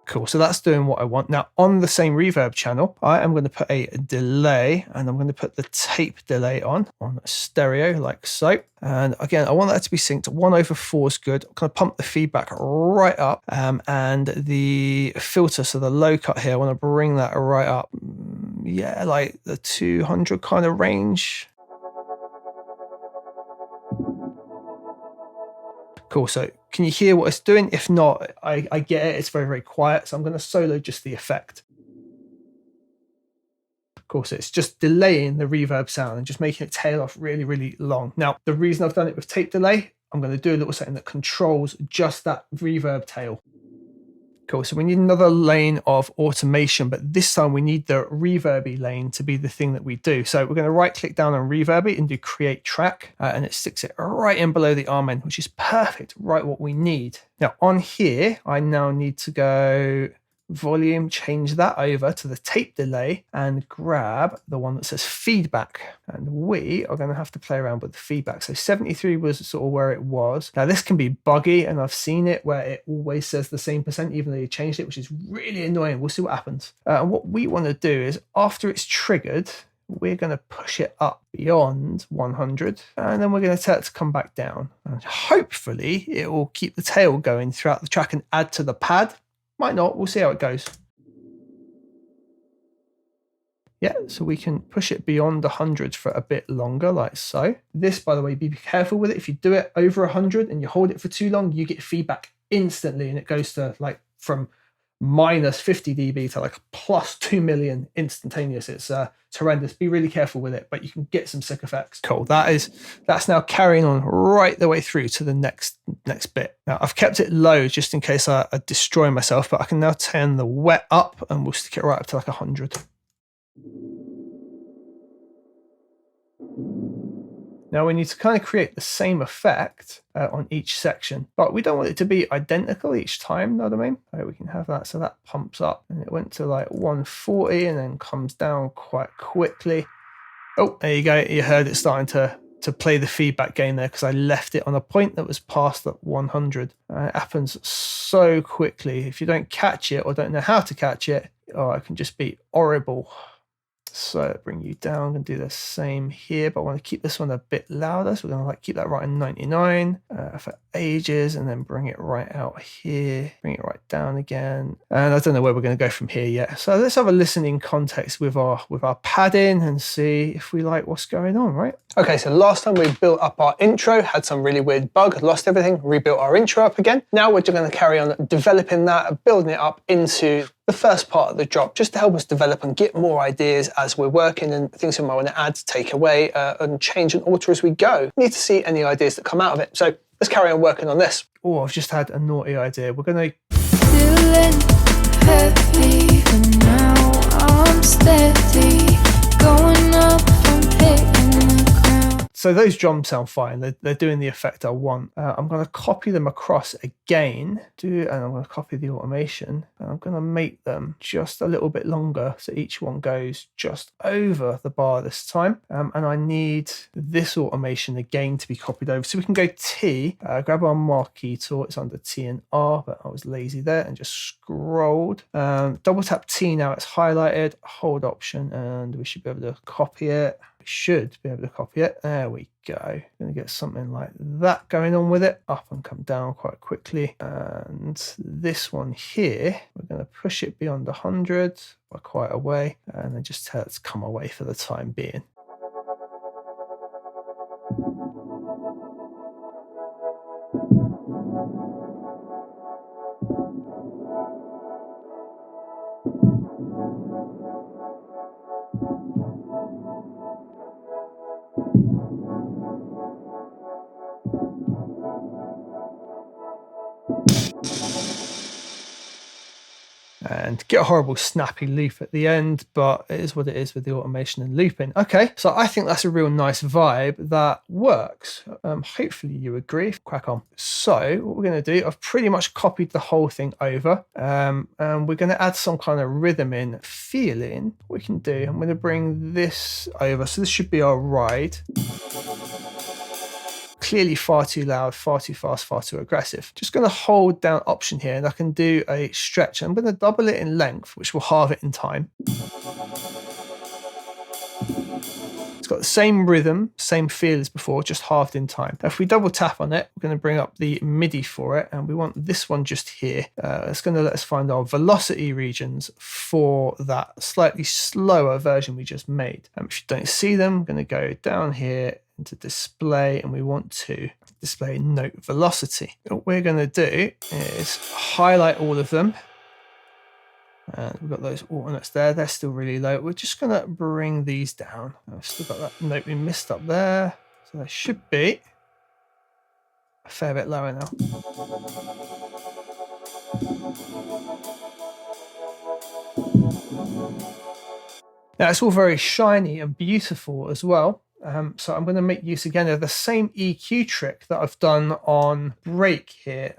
Cool, so that's doing what I want. Now, on the same reverb channel, I am going to put a delay, and I'm going to put the tape delay on stereo, like so. And again, I want that to be synced. 1/4 is good. I'm going to pump the feedback right up, and the filter, so the low cut here, I want to bring that right up. Yeah, like the 200 kind of range. Cool, so can you hear what it's doing? If not, I get it, it's very, very quiet, so I'm going to solo just the effect. Cool, so it's just delaying the reverb sound and just making it tail off really, really long. Now, the reason I've done it with tape delay, I'm going to do a little setting that controls just that reverb tail. Cool, so we need another lane of automation, but this time we need the reverby lane to be the thing that we do. So we're going to right click down on reverby and do create track, and it sticks it right in below the arm end, which is perfect, right what we need. Now on here, I now need to go volume, change that over to the tape delay and grab the one that says feedback. And we are going to have to play around with the feedback. So 73 was sort of where it was. Now this can be buggy, and I've seen it where it always says the same percent, even though you changed it, which is really annoying. We'll see what happens. And what we want to do is after it's triggered, we're going to push it up beyond 100, and then we're going to tell it to come back down. And hopefully it will keep the tail going throughout the track and add to the pad. Might not, we'll see how it goes. Yeah, so we can push it beyond 100 for a bit longer, like so. This, by the way, be careful with it. If you do it over 100 and you hold it for too long, you get feedback instantly, and it goes to like from minus 50 dB to like plus 2 million instantaneous. It's horrendous. Be really careful with it, but you can get some sick effects. Cool. That's now carrying on right the way through to the next bit. Now I've kept it low just in case I destroy myself, but I can now turn the wet up and we'll stick it right up to like 100. Now we need to kind of create the same effect on each section, but we don't want it to be identical each time, know what I mean? We can have that, so that pumps up, and it went to like 140 and then comes down quite quickly. Oh, there you go, you heard it starting to play the feedback gain there because I left it on a point that was past that 100. It happens so quickly. If you don't catch it or don't know how to catch it, oh, it can just be horrible. So bring you down and do the same here, but I want to keep this one a bit louder. So we're going to like keep that right in 99 for ages, and then bring it right out here, bring it right down again. And I don't know where we're going to go from here yet. So let's have a listening context with our padding and see if we like what's going on, right? Okay, so last time we built up our intro, had some really weird bug, lost everything, rebuilt our intro up again. Now we're just going to carry on developing that, building it up into the first part of the drop, just to help us develop and get more ideas as we're working and things we might want to add, take away, and change and alter as we go. Need to see any ideas that come out of it. So let's carry on working on this. Oh, I've just had a naughty idea. We're going to...
Feeling heavy, but now I'm steady. Going up, I'm hitting the ground.
So those drums sound fine. They're doing the effect I want. I'm going to copy them across again, and I'm going to copy the automation. And I'm going to make them just a little bit longer, so each one goes just over the bar this time. And I need this automation again to be copied over. So we can go T, grab our marquee tool. It's under T and R, but I was lazy there and just scrolled. Double tap T now. It's highlighted. Hold Option, and we should be able to copy it. We should be able to copy it. There we go. Going to get something like that going on with it. Up and come down quite quickly. And this one here, we're going to push it beyond 100 by quite a way, and then just tell it to come away for the time being. And get a horrible snappy loop at the end, but it is what it is with the automation and looping. Okay, so I think that's a real nice vibe that works. Hopefully you agree. Crack on. So what we're going to do, I've pretty much copied the whole thing over, and we're going to add some kind of rhythm in, feeling. What we can do, I'm going to bring this over. So this should be our ride. Clearly far too loud, far too fast, far too aggressive. Just going to hold down Option here, and I can do a stretch. I'm going to double it in length, which will halve it in time. It's got the same rhythm, same feel as before, just halved in time. Now, if we double tap on it, we're going to bring up the MIDI for it, and we want this one just here. It's going to let us find our velocity regions for that slightly slower version we just made. If you don't see them, I'm going to go down here into display, and we want to display note velocity. What we're going to do is highlight all of them, and we've got those alternates there. They're still really low. We're just going to bring these down. I've still got that note we missed up there, so they should be a fair bit lower now. Now it's all very shiny and beautiful as well. So I'm going to make use again of the same EQ trick that I've done on break here.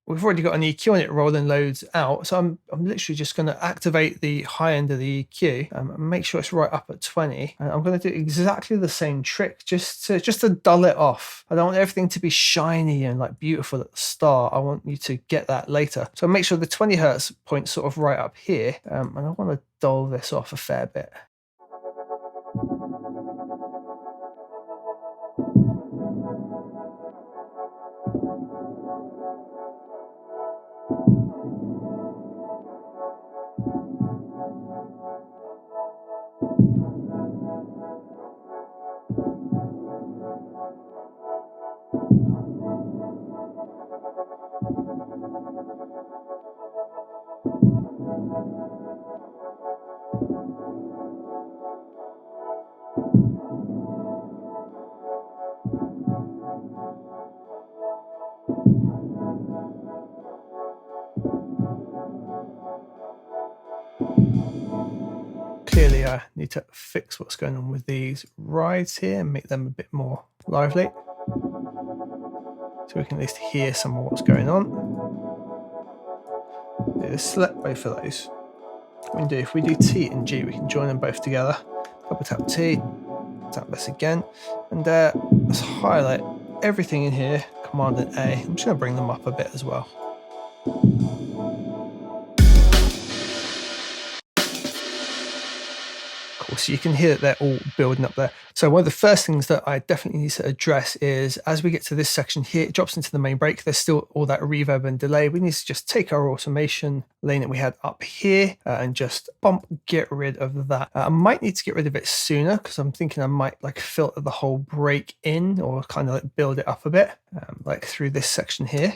We've already got an EQ on it rolling loads out, so I'm literally just going to activate the high end of the EQ and make sure it's right up at 20. And I'm going to do exactly the same trick just to dull it off. I don't want everything to be shiny and like beautiful at the start. I want you to get that later. So make sure the 20 hertz point's sort of right up here, and I want to dull this off a fair bit. Clearly I need to fix what's going on with these rides here and make them a bit more lively, so we can at least hear some of what's going on. Select both of those. What we can do, if we do T and G, we can join them both together. Double tap T, tap this again, and let's highlight everything in here, Command and A. I'm just going to bring them up a bit as well. Cool, so you can hear that they're all building up there. So one of the first things that I definitely need to address is, as we get to this section here, it drops into the main break. There's still all that reverb and delay. We need to just take our automation lane that we had up here and just get rid of that. I might need to get rid of it sooner, because I'm thinking I might like filter the whole break in, or kind of like build it up a bit, like through this section here.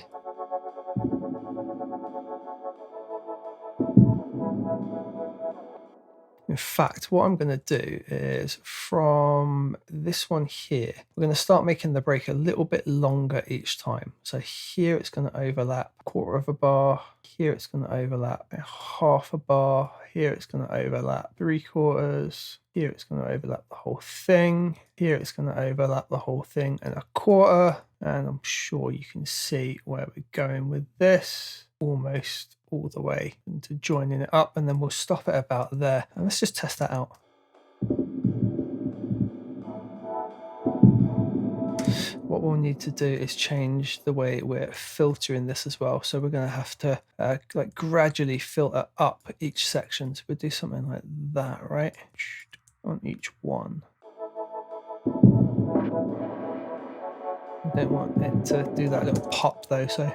In fact, what I'm going to do is, from this one here, we're going to start making the break a little bit longer each time. So here it's going to overlap a quarter of a bar. Here it's going to overlap a half a bar. Here it's going to overlap 3/4. Here it's going to overlap the whole thing. Here it's going to overlap the whole thing and a quarter. And I'm sure you can see where we're going with this. Almost all the way into joining it up, and then we'll stop it about there. And let's just test that out. What we'll need to do is change the way we're filtering this as well. So we're going to have to like gradually filter up each section. So we'll do something like that, right? On each one. I don't want it to do that little pop though, so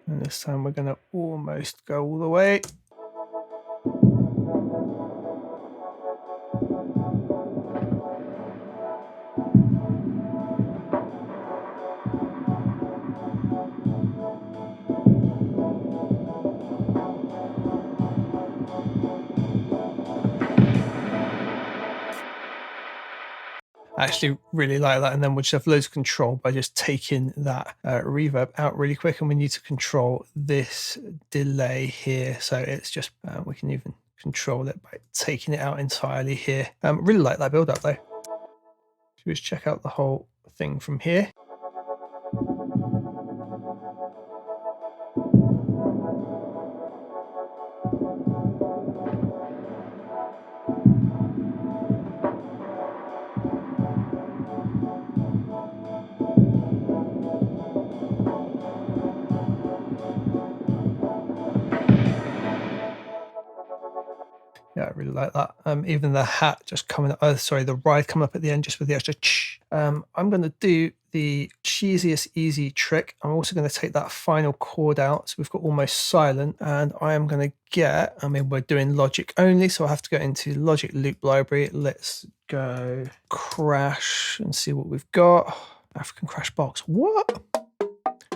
and this time we're going to almost go all the way. I actually really like that, and then we'll just have loads of control by just taking that reverb out really quick, and we need to control this delay here, so it's just we can even control it by taking it out entirely here. Really like that build up though. So let's check out the whole thing from here. Yeah, I really like that. Even the hat just coming up, the ride coming up at the end just with the extra I'm going to do the cheesiest easy trick. I'm also going to take that final chord out. So we've got almost silent, and I am going to get, we're doing Logic only, so I have to go into Logic Loop Library. Let's go crash and see what we've got. African crash box. What?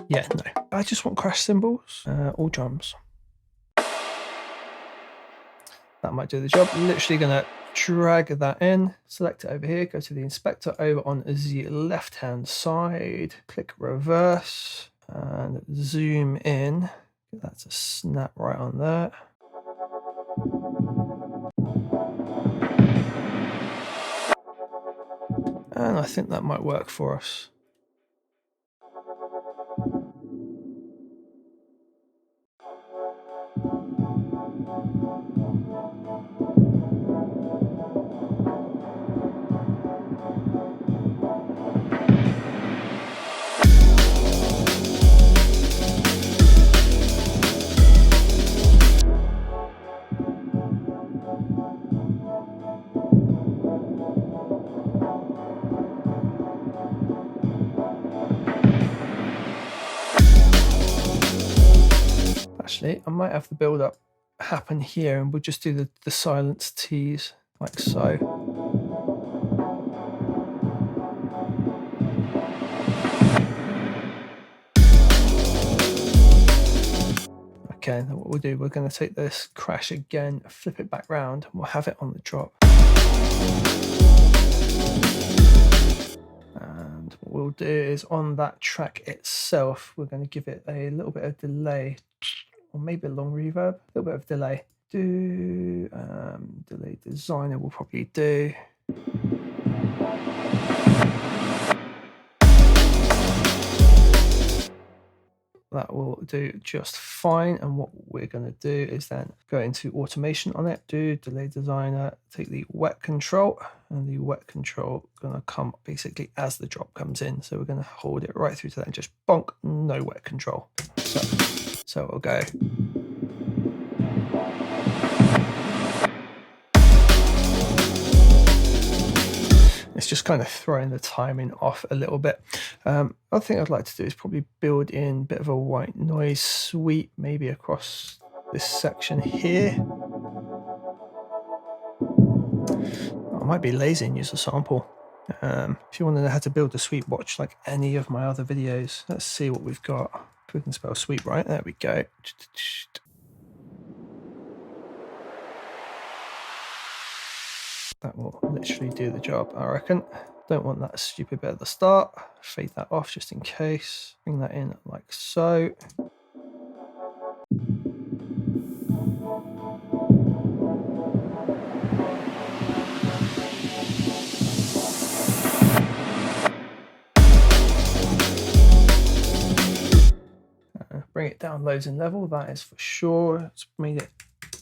Yeah, no. I just want crash cymbals, all drums. That might do the job. Literally going to drag that in, select it over here, go to the inspector over on the left hand side, click reverse and zoom in. That's a snap right on there. And I think that might work for us. Actually, I might have the build up happen here and we'll just do the silence T's like so. Okay, then what we'll do, we're going to take this crash again, flip it back round, and we'll have it on the drop. And what we'll do is on that track itself, we're going to give it a little bit of delay, or maybe a long reverb, a little bit of delay. Delay designer will probably do. That will do just fine. And what we're going to do is then go into automation on it, do delay designer, take the wet control, and the wet control going to come basically as the drop comes in. So we're going to hold it right through to that and just bonk, no wet control. So it'll go. It's just kind of throwing the timing off a little bit. Other thing I'd like to do is probably build in a bit of a white noise sweep, maybe across this section here. I might be lazy and use a sample. If you want to know how to build a sweep, watch like any of my other videos. Let's see what we've got. If we can spell sweep right, there we go. That will literally do the job, I reckon. Don't want that stupid bit at the start. Fade that off just in case. Bring that in like so. Bring it down loads in level, that is for sure. It's made it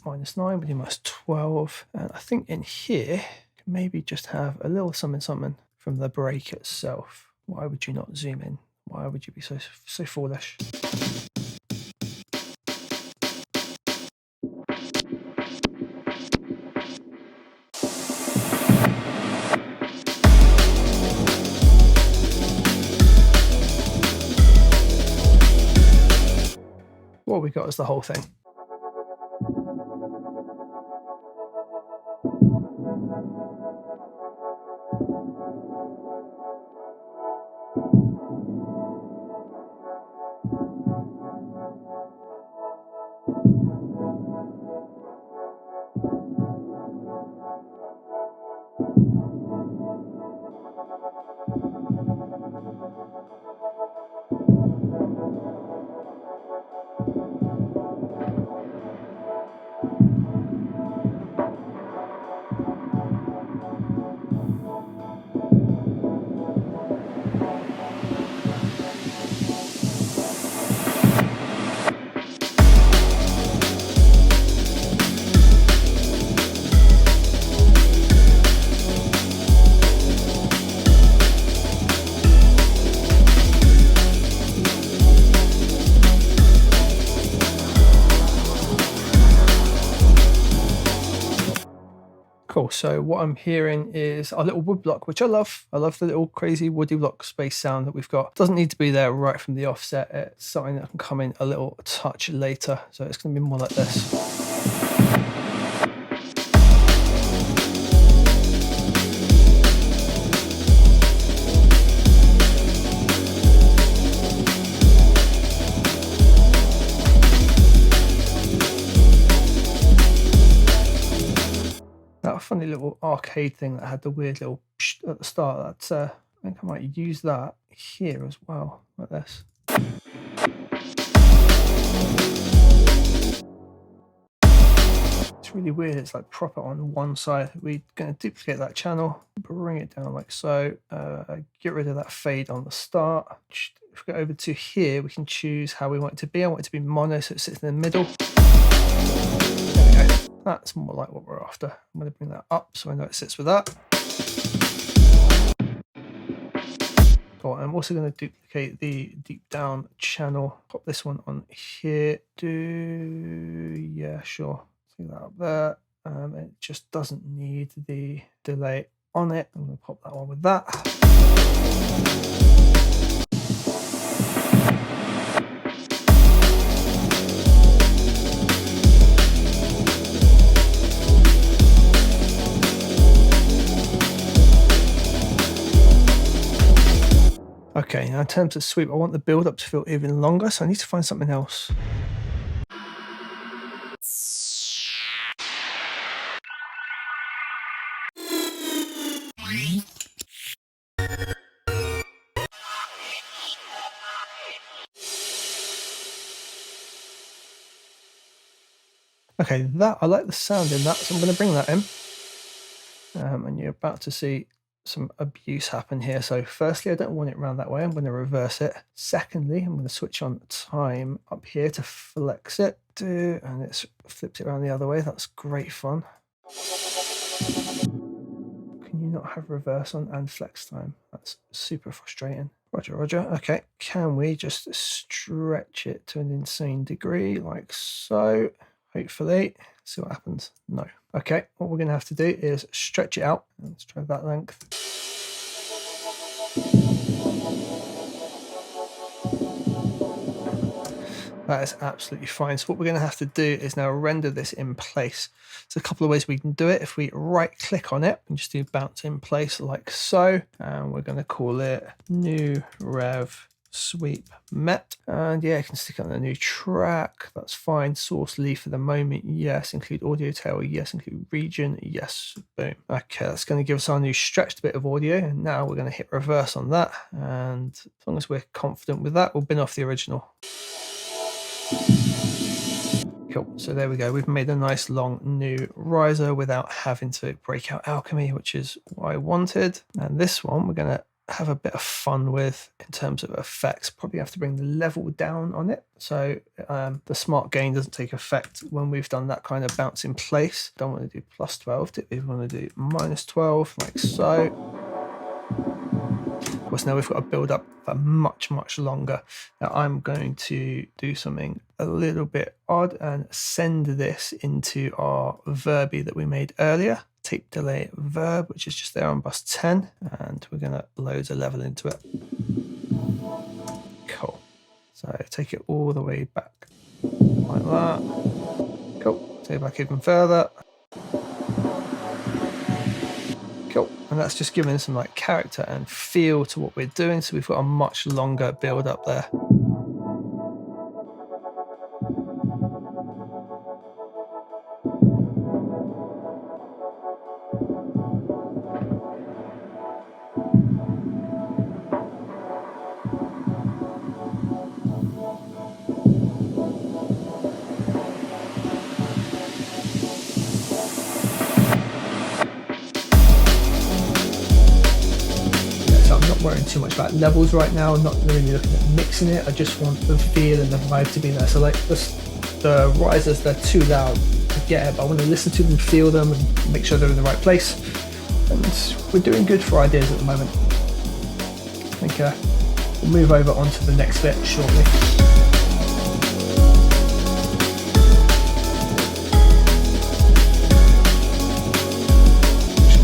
-9, but you must 12. And I think in here, maybe just have a little something from the break itself. Why would you not zoom in? Why would you be so foolish? What we got is the whole thing. Cool, so what I'm hearing is our little wood block, which I love. I love the little crazy woody block space sound that we've got. Doesn't need to be there right from the offset. It's something that can come in a little touch later. So it's going to be more like this. That funny little arcade thing that had the weird little psh at the start. That's I think I might use that here as well, like this. It's really weird. It's like proper on one side. We're going to duplicate that channel, bring it down like so. Get rid of that fade on the start. If we go over to here, we can choose how we want it to be. I want it to be mono, so it sits in the middle. There we go. That's more like what we're after. I'm going to bring that up so I know it sits with that. Cool. I'm also going to duplicate the deep down channel. Pop this one on here. Yeah, sure. See that up there. It just doesn't need the delay on it. I'm going to pop that one with that. Okay, now in terms of sweep, I want the build up to feel even longer, so I need to find something else. Okay, that I like the sound in that, so I'm going to bring that in. And you're about to see some abuse happen here. So firstly, I don't want it around that way. I'm going to reverse it. Secondly, I'm going to switch on time up here to flex it. And it flips it around the other way. That's great fun. Can you not have reverse on and flex time? That's super frustrating. Roger, roger. Okay, can we just stretch it to an insane degree like so? Hopefully. See what happens. No. Okay, what we're going to have to do is stretch it out. Let's try that length. That is absolutely fine. So what we're going to have to do is now render this in place. There's a couple of ways we can do it. If we right click on it and just do bounce in place like so, and we're going to call it new rev sweep met, and yeah, you can stick it on a new track. That's fine. Source leave for the moment, yes. Include audio tail, yes. Include region, yes. Boom. Okay, that's going to give us our new stretched bit of audio, and now we're going to hit reverse on that, and as long as we're confident with that, we'll bin off the original. Cool, so there we go. We've made a nice long new riser without having to break out Alchemy, which is what I wanted. And this one we're going to have a bit of fun with in terms of effects. Probably have to bring the level down on it, so the smart gain doesn't take effect when we've done that kind of bounce in place. Don't want to do plus 12, we want to do minus 12 like so. Of course, now we've got to build up for much longer. Now I'm going to do something a little bit odd and send this into our verby that we made earlier. Tape delay verb, which is just there on bus 10, and we're going to load a level into it. Cool. So take it all the way back like that. Cool. Take it back even further. Cool. And that's just giving some like character and feel to what we're doing. So we've got a much longer build up there. Worrying too much about levels right now. I'm not really looking at mixing it. I just want the feel and the vibe to be there. So like the risers, they're too loud to get it, but I want to listen to them, feel them, and make sure they're in the right place. And we're doing good for ideas at the moment. I think we'll move over onto the next bit shortly.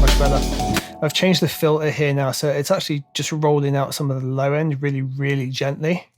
Much better. I've changed the filter here now, so it's actually just rolling out some of the low end really gently.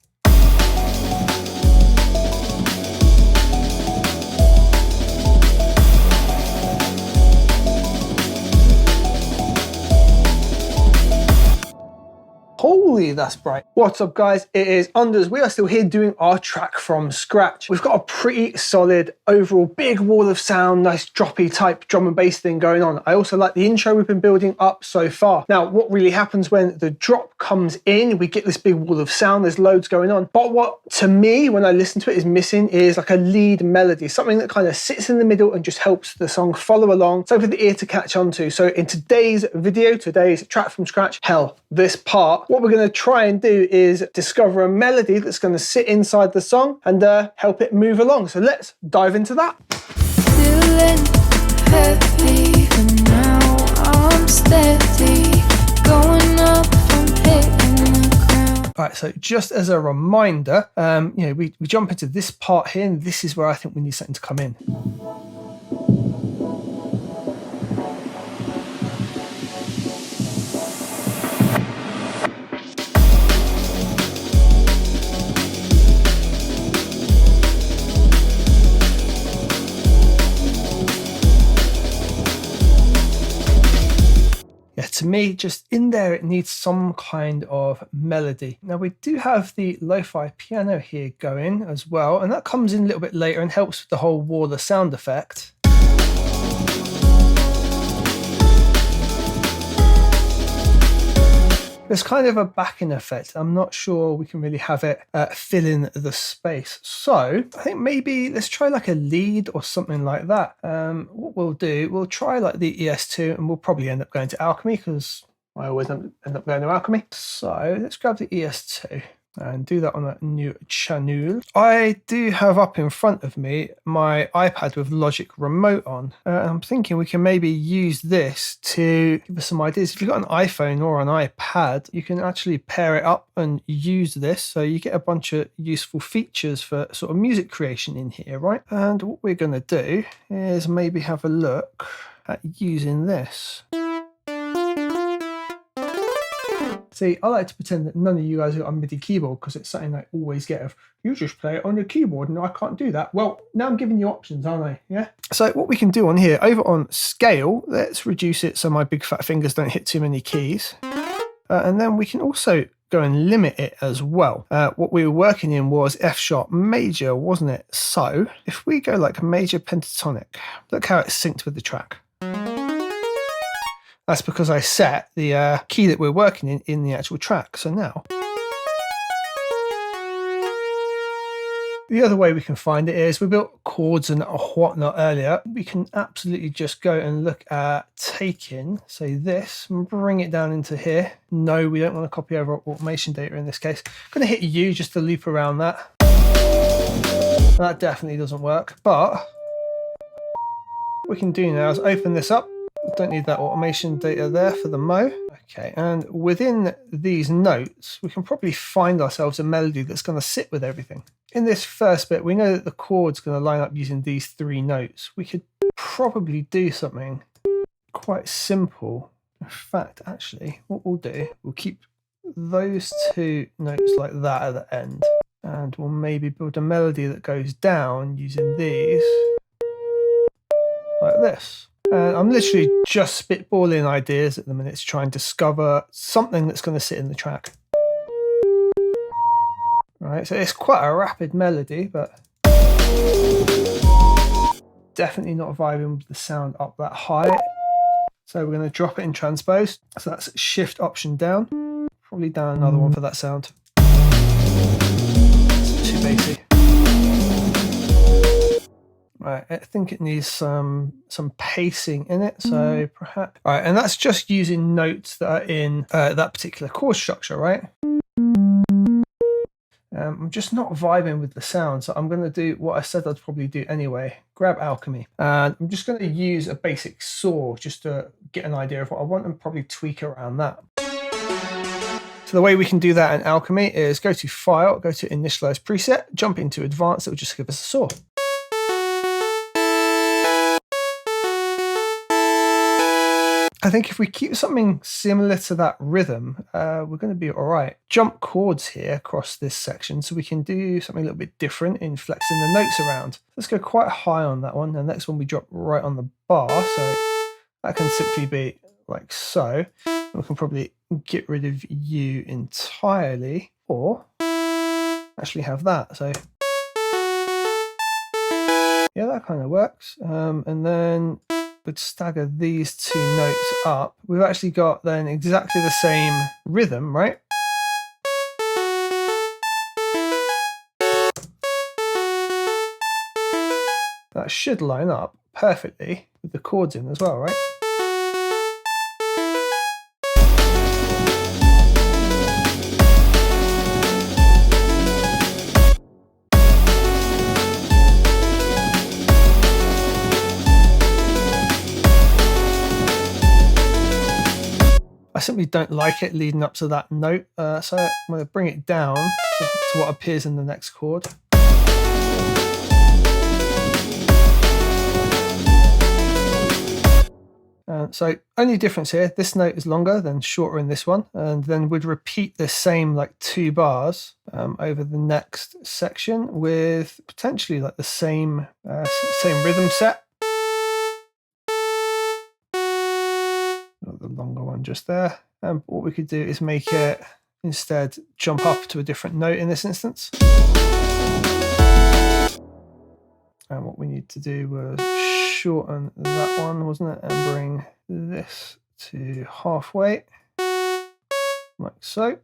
Holy, that's bright. What's up, guys? It is Unders. We are still here doing our track from scratch. We've got a pretty solid overall big wall of sound, nice droppy type drum and bass thing going on. I also like the intro we've been building up so far. Now, what really happens when the drop comes in, we get this big wall of sound, there's loads going on. But what, to me, when I listen to it, is missing is like a lead melody, something that kind of sits in the middle and just helps the song follow along, so for the ear to catch on to. So in today's video, today's track from scratch, this part, what we're going to try and do is discover a melody that's going to sit inside the song and help it move along. So let's dive into that.
Feeling heavy, but now I'm steady. Going up, I'm hitting the ground.
All right, so just as a reminder, we jump into this part here, and this is where I think we need something to come in. To me, just in there, it needs some kind of melody. Now we do have the lo-fi piano here going as well, and that comes in a little bit later and helps with the whole wall of sound effect. There's kind of a backing effect. I'm not sure we can really have it fill in the space. So I think maybe let's try like a lead or something like that. What we'll do, we'll try like the ES2, and we'll probably end up going to Alchemy because I always end up going to Alchemy. So let's grab the ES2 and do that on a new channel. I do have up in front of me my iPad with Logic Remote on. I'm thinking we can maybe use this to give us some ideas. If you've got an iPhone or an iPad, you can actually pair it up and use this. So you get a bunch of useful features for sort of music creation in here, right? And what we're going to do is maybe have a look at using this. See, I like to pretend that none of you guys have got a MIDI keyboard because it's something I always get of, you just play it on your keyboard and I can't do that. Well, now I'm giving you options, aren't I? Yeah. So what we can do on here, over on scale, let's reduce it so my big fat fingers don't hit too many keys. And then we can also go and limit it as well. What we were working in was F sharp major, wasn't it? So if we go like major pentatonic, look how it's synced with the track. That's because I set the key that we're working in the actual track. So now, the other way we can find it is we built chords and whatnot earlier. We can absolutely just go and look at taking, say this, and bring it down into here. No, we don't want to copy over automation data in this case. I'm going to hit U just to loop around that. That definitely doesn't work, but what we can do now is open this up. Don't need that automation data there for the Mo. Okay, and within these notes, we can probably find ourselves a melody that's going to sit with everything. In this first bit, we know that the chord's going to line up using these 3 notes. We could probably do something quite simple. In fact, actually, what we'll do, we'll keep those 2 notes like that at the end, and we'll maybe build a melody that goes down using these like this. And I'm literally just spitballing ideas at the minute to try and discover something that's going to sit in the track. Right, so it's quite a rapid melody, but definitely not vibing with the sound up that high. So we're going to drop it in transpose. So that's shift option down. Probably down another one for that sound. It's too bassy. Right, I think it needs some pacing in it, so perhaps. All right, and that's just using notes that are in that particular chord structure, right? I'm just not vibing with the sound, so I'm going to do what I said I'd probably do anyway. Grab Alchemy, and I'm just going to use a basic saw just to get an idea of what I want and probably tweak around that. So the way we can do that in Alchemy is go to File, go to Initialize Preset, jump into Advanced. It will just give us a saw. I think if we keep something similar to that rhythm, we're going to be all right. Jump chords here across this section, so we can do something a little bit different in flexing the notes around. Let's go quite high on that one. The next one we drop right on the bar, so that can simply be like so. We can probably get rid of U entirely, or actually have that. So yeah, that kind of works. And then would stagger these 2 notes up. We've actually got then exactly the same rhythm, right? That should line up perfectly with the chords in as well, right? I simply don't like it leading up to that note, so I'm going to bring it down to what appears in the next chord. So only difference here, this note is longer than shorter in this one, and then we'd repeat the same like 2 bars over the next section with potentially like the same rhythm set. got the longer one just there. And what we could do is make it instead jump up to a different note in this instance. And what we need to do was shorten that one, wasn't it? And bring this to halfway, like so.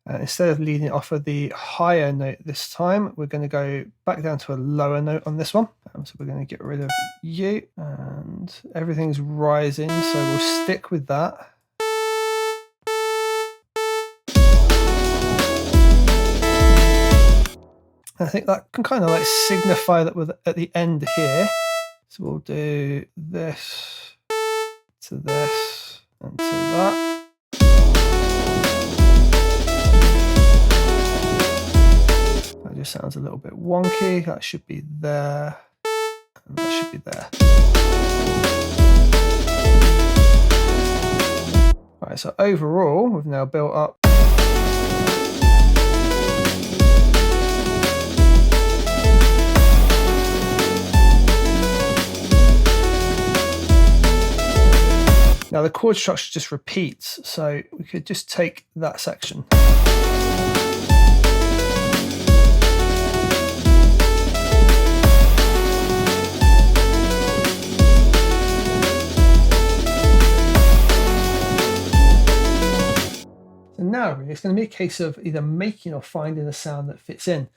And instead of leading it off of the higher note this time, we're going to go back down to a lower note on this one. So we're going to get rid of U, and everything's rising, so we'll stick with that. I think that can kind of like signify that we're at the end here. So we'll do this to this and to that. That just sounds a little bit wonky. That should be there, and that should be there. All right, so overall, we've now built up now the chord structure just repeats, so we could just take that section. So now really it's going to be a case of either making or finding a sound that fits in.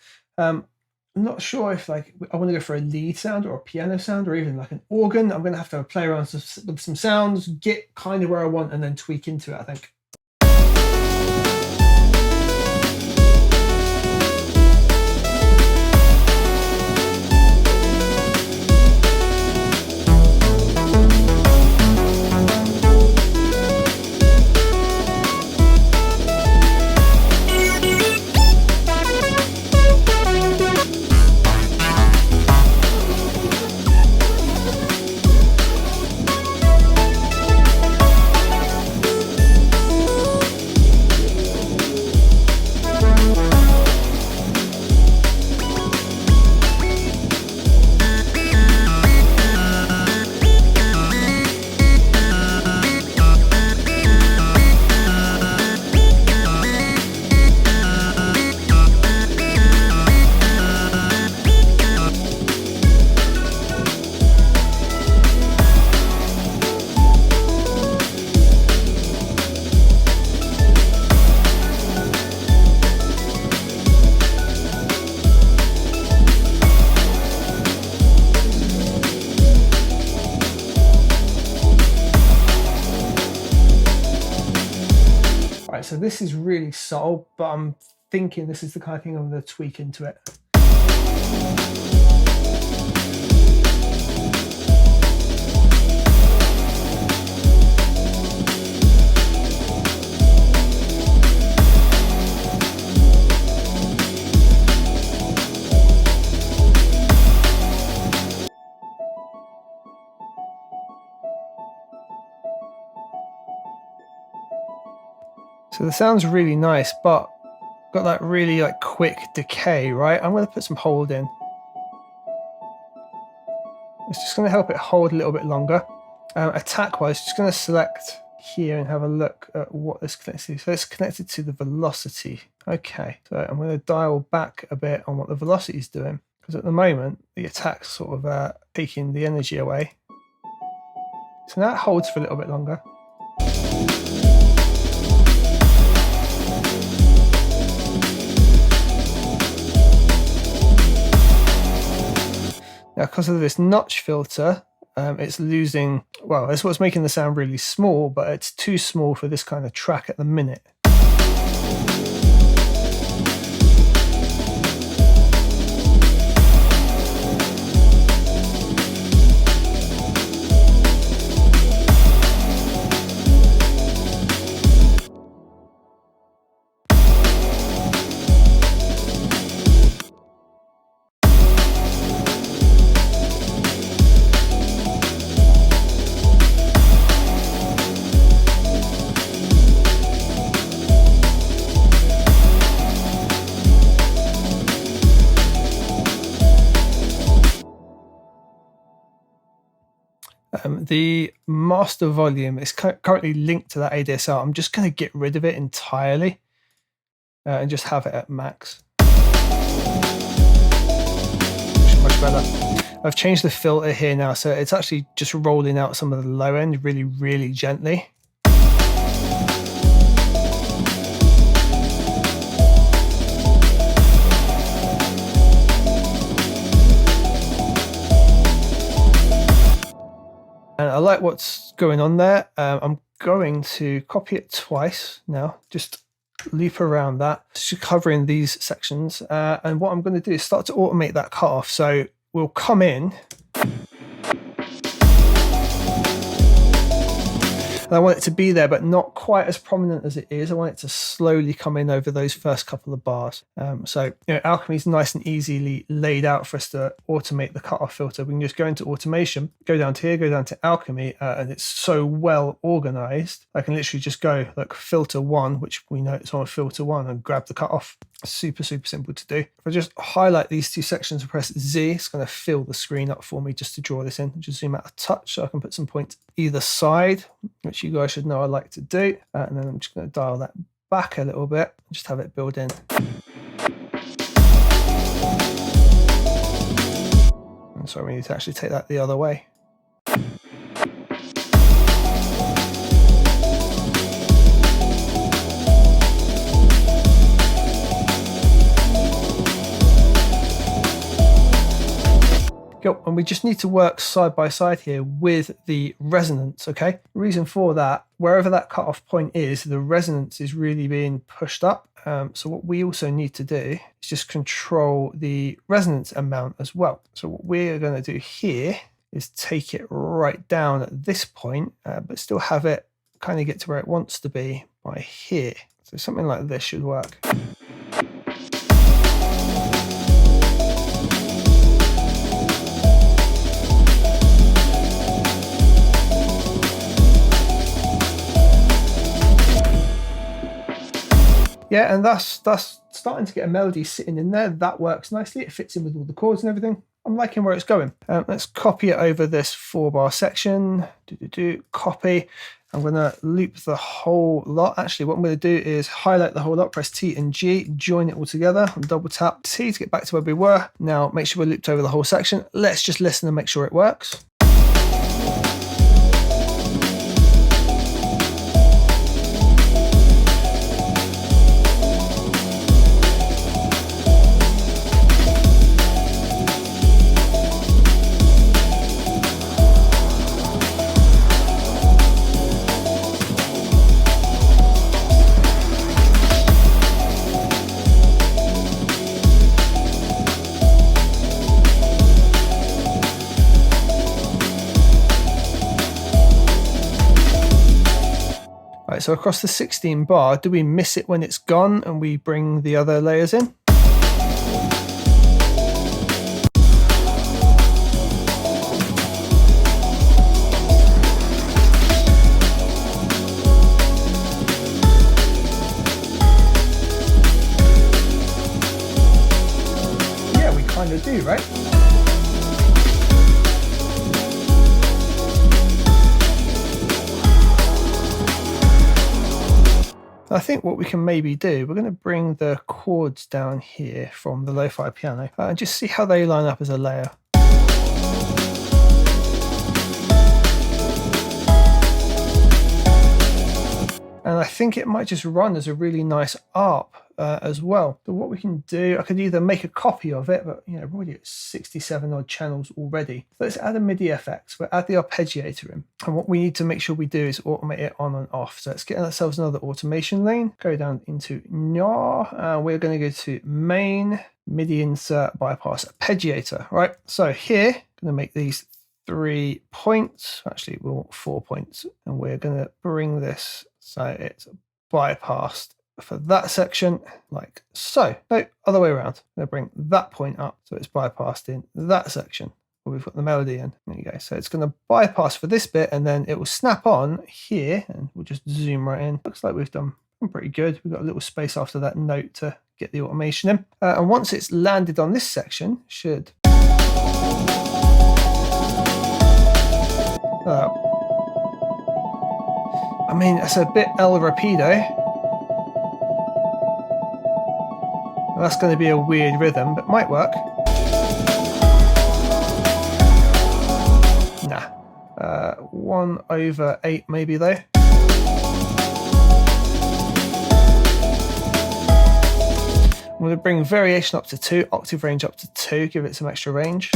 I'm not sure if like I want to go for a lead sound or a piano sound or even like an organ. I'm going to have to play around with some sounds, get kind of where I want, and then tweak into it, I think. So this is really subtle, but I'm thinking this is the kind of thing I'm going to tweak into it. So the sound's really nice, but got that really like quick decay, right? I'm going to put some hold in. It's just going to help it hold a little bit longer. Attack-wise, just going to select here and have a look at what this connects to. So it's connected to the velocity. Okay, so I'm going to dial back a bit on what the velocity is doing, because at the moment the attack's sort of taking the energy away. So now it holds for a little bit longer. Now, because of this notch filter, it's losing, well, that's what's making the sound really small, but it's too small for this kind of track at the minute. The master volume is currently linked to that ADSL. I'm just going to get rid of it entirely and just have it at max. Much better. I've changed the filter here now, so it's actually just rolling out some of the low end really, really gently. And I like what's going on there. I'm going to copy it twice now, just loop around that, just covering these sections. And what I'm going to do is start to automate that cutoff. So we'll come in. And I want it to be there, but not quite as prominent as it is. I want it to slowly come in over those first couple of bars. So, Alchemy is nice and easily laid out for us to automate the cutoff filter. We can just go into automation, go down to here, go down to Alchemy, and it's so well organized. I can literally just go like filter 1, which we know it's on filter 1, and grab the cutoff. Super, super simple to do. If I just highlight these two sections and press Z, it's going to fill the screen up for me just to draw this in. Just zoom out a touch so I can put some points either side, which you guys should know I like to do. And then I'm just going to dial that back a little bit and just have it build in. And so we need to actually take that the other way. Cool. And we just need to work side by side here with the resonance, okay? Reason for that, wherever that cutoff point is, the resonance is really being pushed up. So what we also need to do is just control the resonance amount as well. So what we're going to do here is take it right down at this point, but still have it kind of get to where it wants to be by here. So something like this should work. Yeah, and that's starting to get a melody sitting in there. That works nicely. It fits in with all the chords and everything. I'm liking where it's going. Let's copy it over this 4-bar section. Copy. I'm going to loop the whole lot. Actually, what I'm going to do is highlight the whole lot, press T and G, join it all together, and double tap T to get back to where we were. Now, make sure we're looped over the whole section. Let's just listen and make sure it works. Right, so across the 16 bar, do we miss it when it's gone and we bring the other layers in? Yeah, we kind of do, right? I think what we can maybe do, we're going to bring the chords down here from the lo-fi piano and just see how they line up as a layer. And I think it might just run as a really nice ARP as well. So what we can do, I could either make a copy of it, but we're already at 67 odd channels already. So let's add a MIDI FX. We'll add the arpeggiator in. And what we need to make sure we do is automate it on and off. So let's get ourselves another automation lane. Go down into NAR. We're going to go to main, MIDI insert, bypass, arpeggiator. Right. So here, I'm going to make these 3 points. Actually, we want 4 points. And we're going to bring this so it's bypassed for that section, like so. No, other way around. I'm going to bring that point up so it's bypassed in that section where we've got the melody in. There you go. So it's going to bypass for this bit and then it will snap on here and we'll just zoom right in. Looks like we've done pretty good. We've got a little space after that note to get the automation in. And once it's landed on this section, should I mean, it's a bit El Rapido. That's going to be a weird rhythm, but might work. Nah. 1/8 maybe though. I'm going to bring variation up to 2, octave range up to 2, give it some extra range.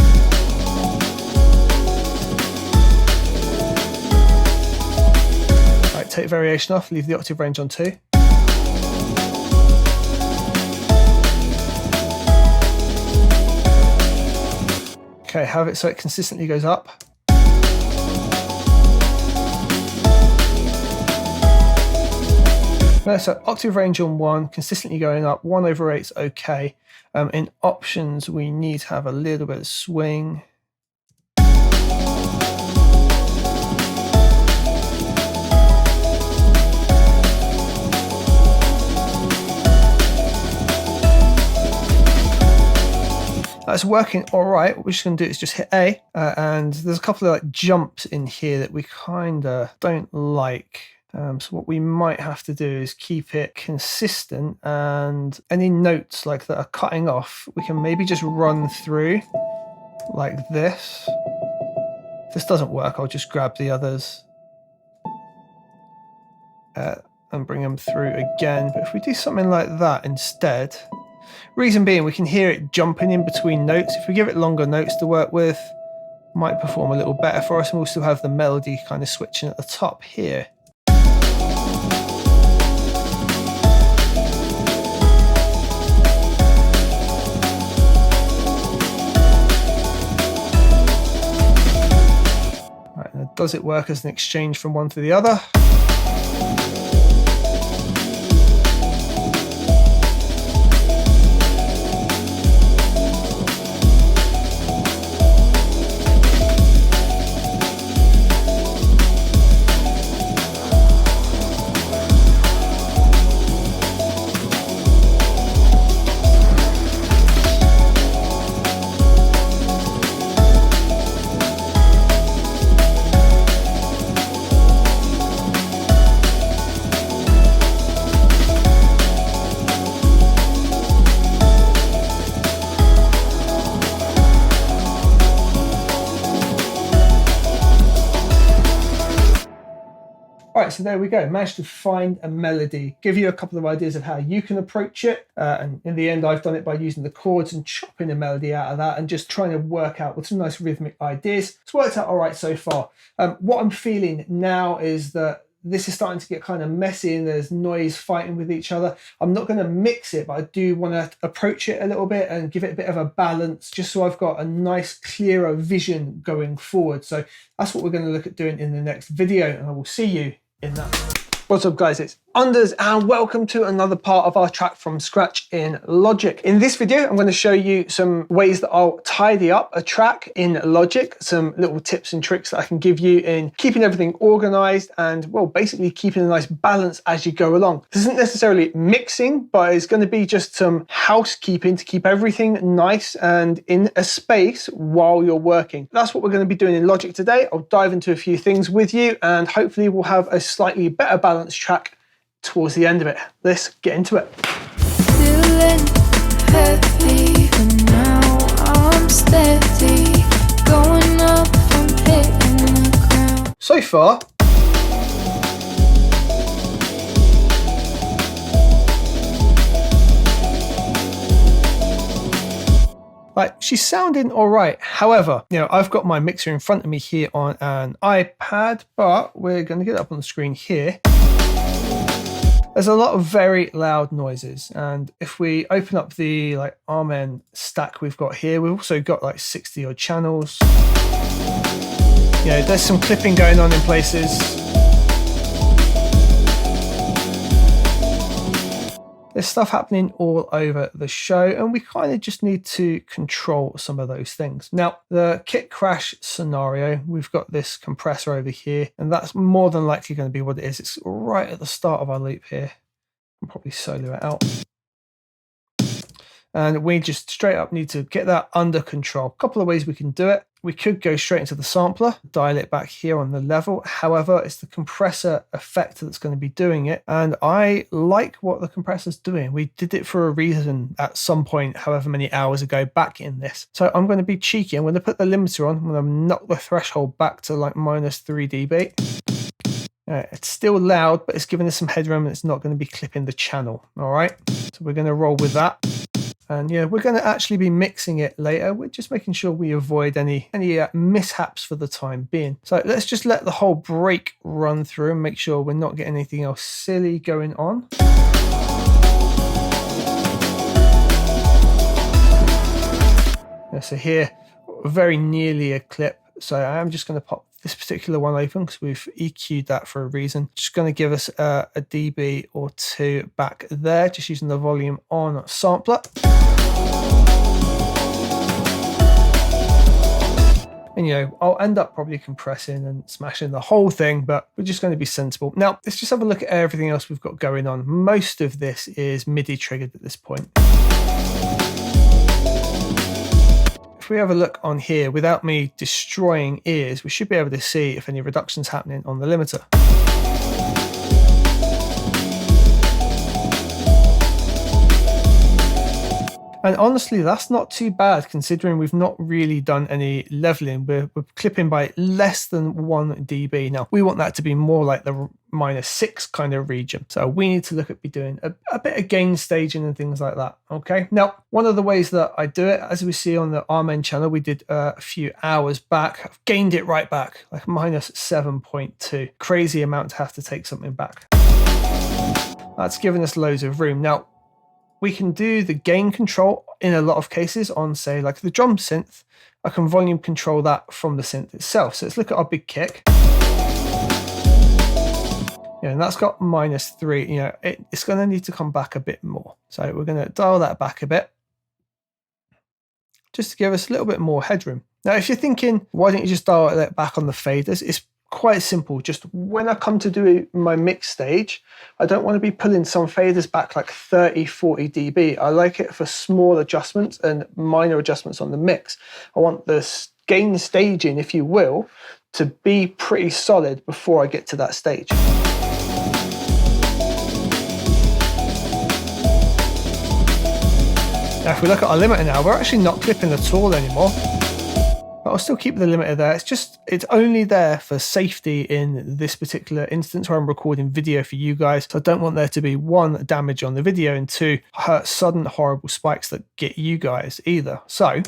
Right, take variation off, leave the octave range on 2. Okay, have it so it consistently goes up. No, so octave range on 1, consistently going up, 1/8 is okay. In options, we need to have a little bit of swing. That's working all right. What we're just going to do is just hit A, and there's a couple of like jumps in here that we kind of don't like. So what we might have to do is keep it consistent, and any notes like that are cutting off, we can maybe just run through like this. If this doesn't work, I'll just grab the others and bring them through again. But if we do something like that instead, reason being we can hear it jumping in between notes. If we give it longer notes to work with, might perform a little better for us, and we'll still have the melody kind of switching at the top here. Does it work as an exchange from one to the other? Alright, so there we go. Managed to find a melody, give you a couple of ideas of how you can approach it. And in the end, I've done it by using the chords and chopping a melody out of that and just trying to work out with some nice rhythmic ideas. It's worked out all right so far. What I'm feeling now is that this is starting to get kind of messy and there's noise fighting with each other. I'm not going to mix it, but I do want to approach it a little bit and give it a bit of a balance, just so I've got a nice, clearer vision going forward. So that's what we're going to look at doing in the next video, and I will see you in that. What's up guys, it's Unders and welcome to another part of our track from scratch in Logic. In this video, I'm going to show you some ways that I'll tidy up a track in Logic, some little tips and tricks that I can give you in keeping everything organized and, well, basically keeping a nice balance as you go along. This isn't necessarily mixing, but it's going to be just some housekeeping to keep everything nice and in a space while you're working. That's what we're going to be doing in Logic today. I'll dive into a few things with you and hopefully we'll have a slightly better balanced track towards the end of it. Let's get into it.
Feeling heavy, but now I'm steady. Going up, I'm hitting the ground.
So far, like, she's sounding all right. However, you know, I've got my mixer in front of me here on an iPad, but we're going to get it up on the screen here. There's a lot of very loud noises, and if we open up the like Amen stack we've got here, we've also got like 60 odd channels. You know, there's some clipping going on in places. There's stuff happening all over the show, and we kind of just need to control some of those things. Now, the kit crash scenario, we've got this compressor over here, and that's more than likely going to be what it is. It's right at the start of our loop here. I'll probably solo it out. And we just straight up need to get that under control. A couple of ways we can do it. We could go straight into the sampler, dial it back here on the level. However, it's the compressor effect that's going to be doing it. And I like what the compressor's doing. We did it for a reason at some point, however many hours ago back in this. So I'm going to be cheeky. I'm going to put the limiter on. I'm going to knock the threshold back to like -3 dB. It's still loud, but it's giving us some headroom and it's not going to be clipping the channel. All right. So we're going to roll with that. And yeah, we're going to actually be mixing it later. We're just making sure we avoid any mishaps for the time being. So let's just let the whole break run through and make sure we're not getting anything else silly going on. Yeah, so here, very nearly a clip. So I am just going to pop this particular one open because we've EQ'd that for a reason. Just going to give us a dB or two back there, just using the volume on sampler. And, you know, I'll end up probably compressing and smashing the whole thing, but we're just going to be sensible. Now, let's just have a look at everything else we've got going on. Most of this is MIDI triggered at this point. If we have a look on here, without me destroying ears, we should be able to see if any reduction's happening on the limiter. And honestly, that's not too bad considering we've not really done any leveling. We're clipping by less than 1 dB. Now, we want that to be more like the -6 kind of region. So we need to look at doing a bit of gain staging and things like that. Okay. Now, one of the ways that I do it, as we see on the Armen channel, we did a few hours back. I've gained it right back, like -7.2. Crazy amount to have to take something back. That's given us loads of room. Now, we can do the gain control in a lot of cases on, say, like the drum synth. I can volume control that from the synth itself. So let's look at our big kick. Yeah, and that's got -3. You know, it's going to need to come back a bit more. So we're going to dial that back a bit, just to give us a little bit more headroom. Now, if you're thinking, why don't you just dial it back on the faders? It's quite simple. Just when I come to do my mix stage, I don't want to be pulling some faders back like 30, 40 dB. I like it for small adjustments and minor adjustments on the mix. I want the gain staging, if you will, to be pretty solid before I get to that stage. Now, if we look at our limiter now, we're actually not clipping at all anymore. But I'll still keep the limiter there. It's only there for safety in this particular instance where I'm recording video for you guys. So I don't want there to be 1, damage on the video, and 2, sudden horrible spikes that get you guys either. So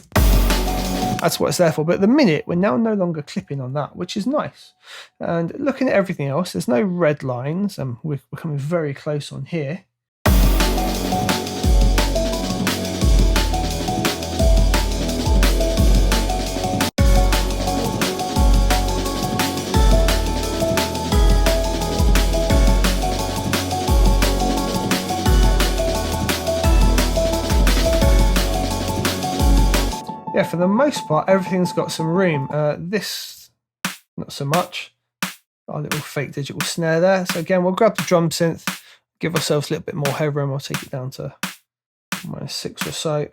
that's what it's there for. But at the minute, we're now no longer clipping on that, which is nice. And looking at everything else, there's no red lines, and we're coming very close on here. Yeah, for the most part, everything's got some room. This, not so much. Our little fake digital snare there. So again, we'll grab the drum synth, give ourselves a little bit more headroom. I'll take it down to -6 or so.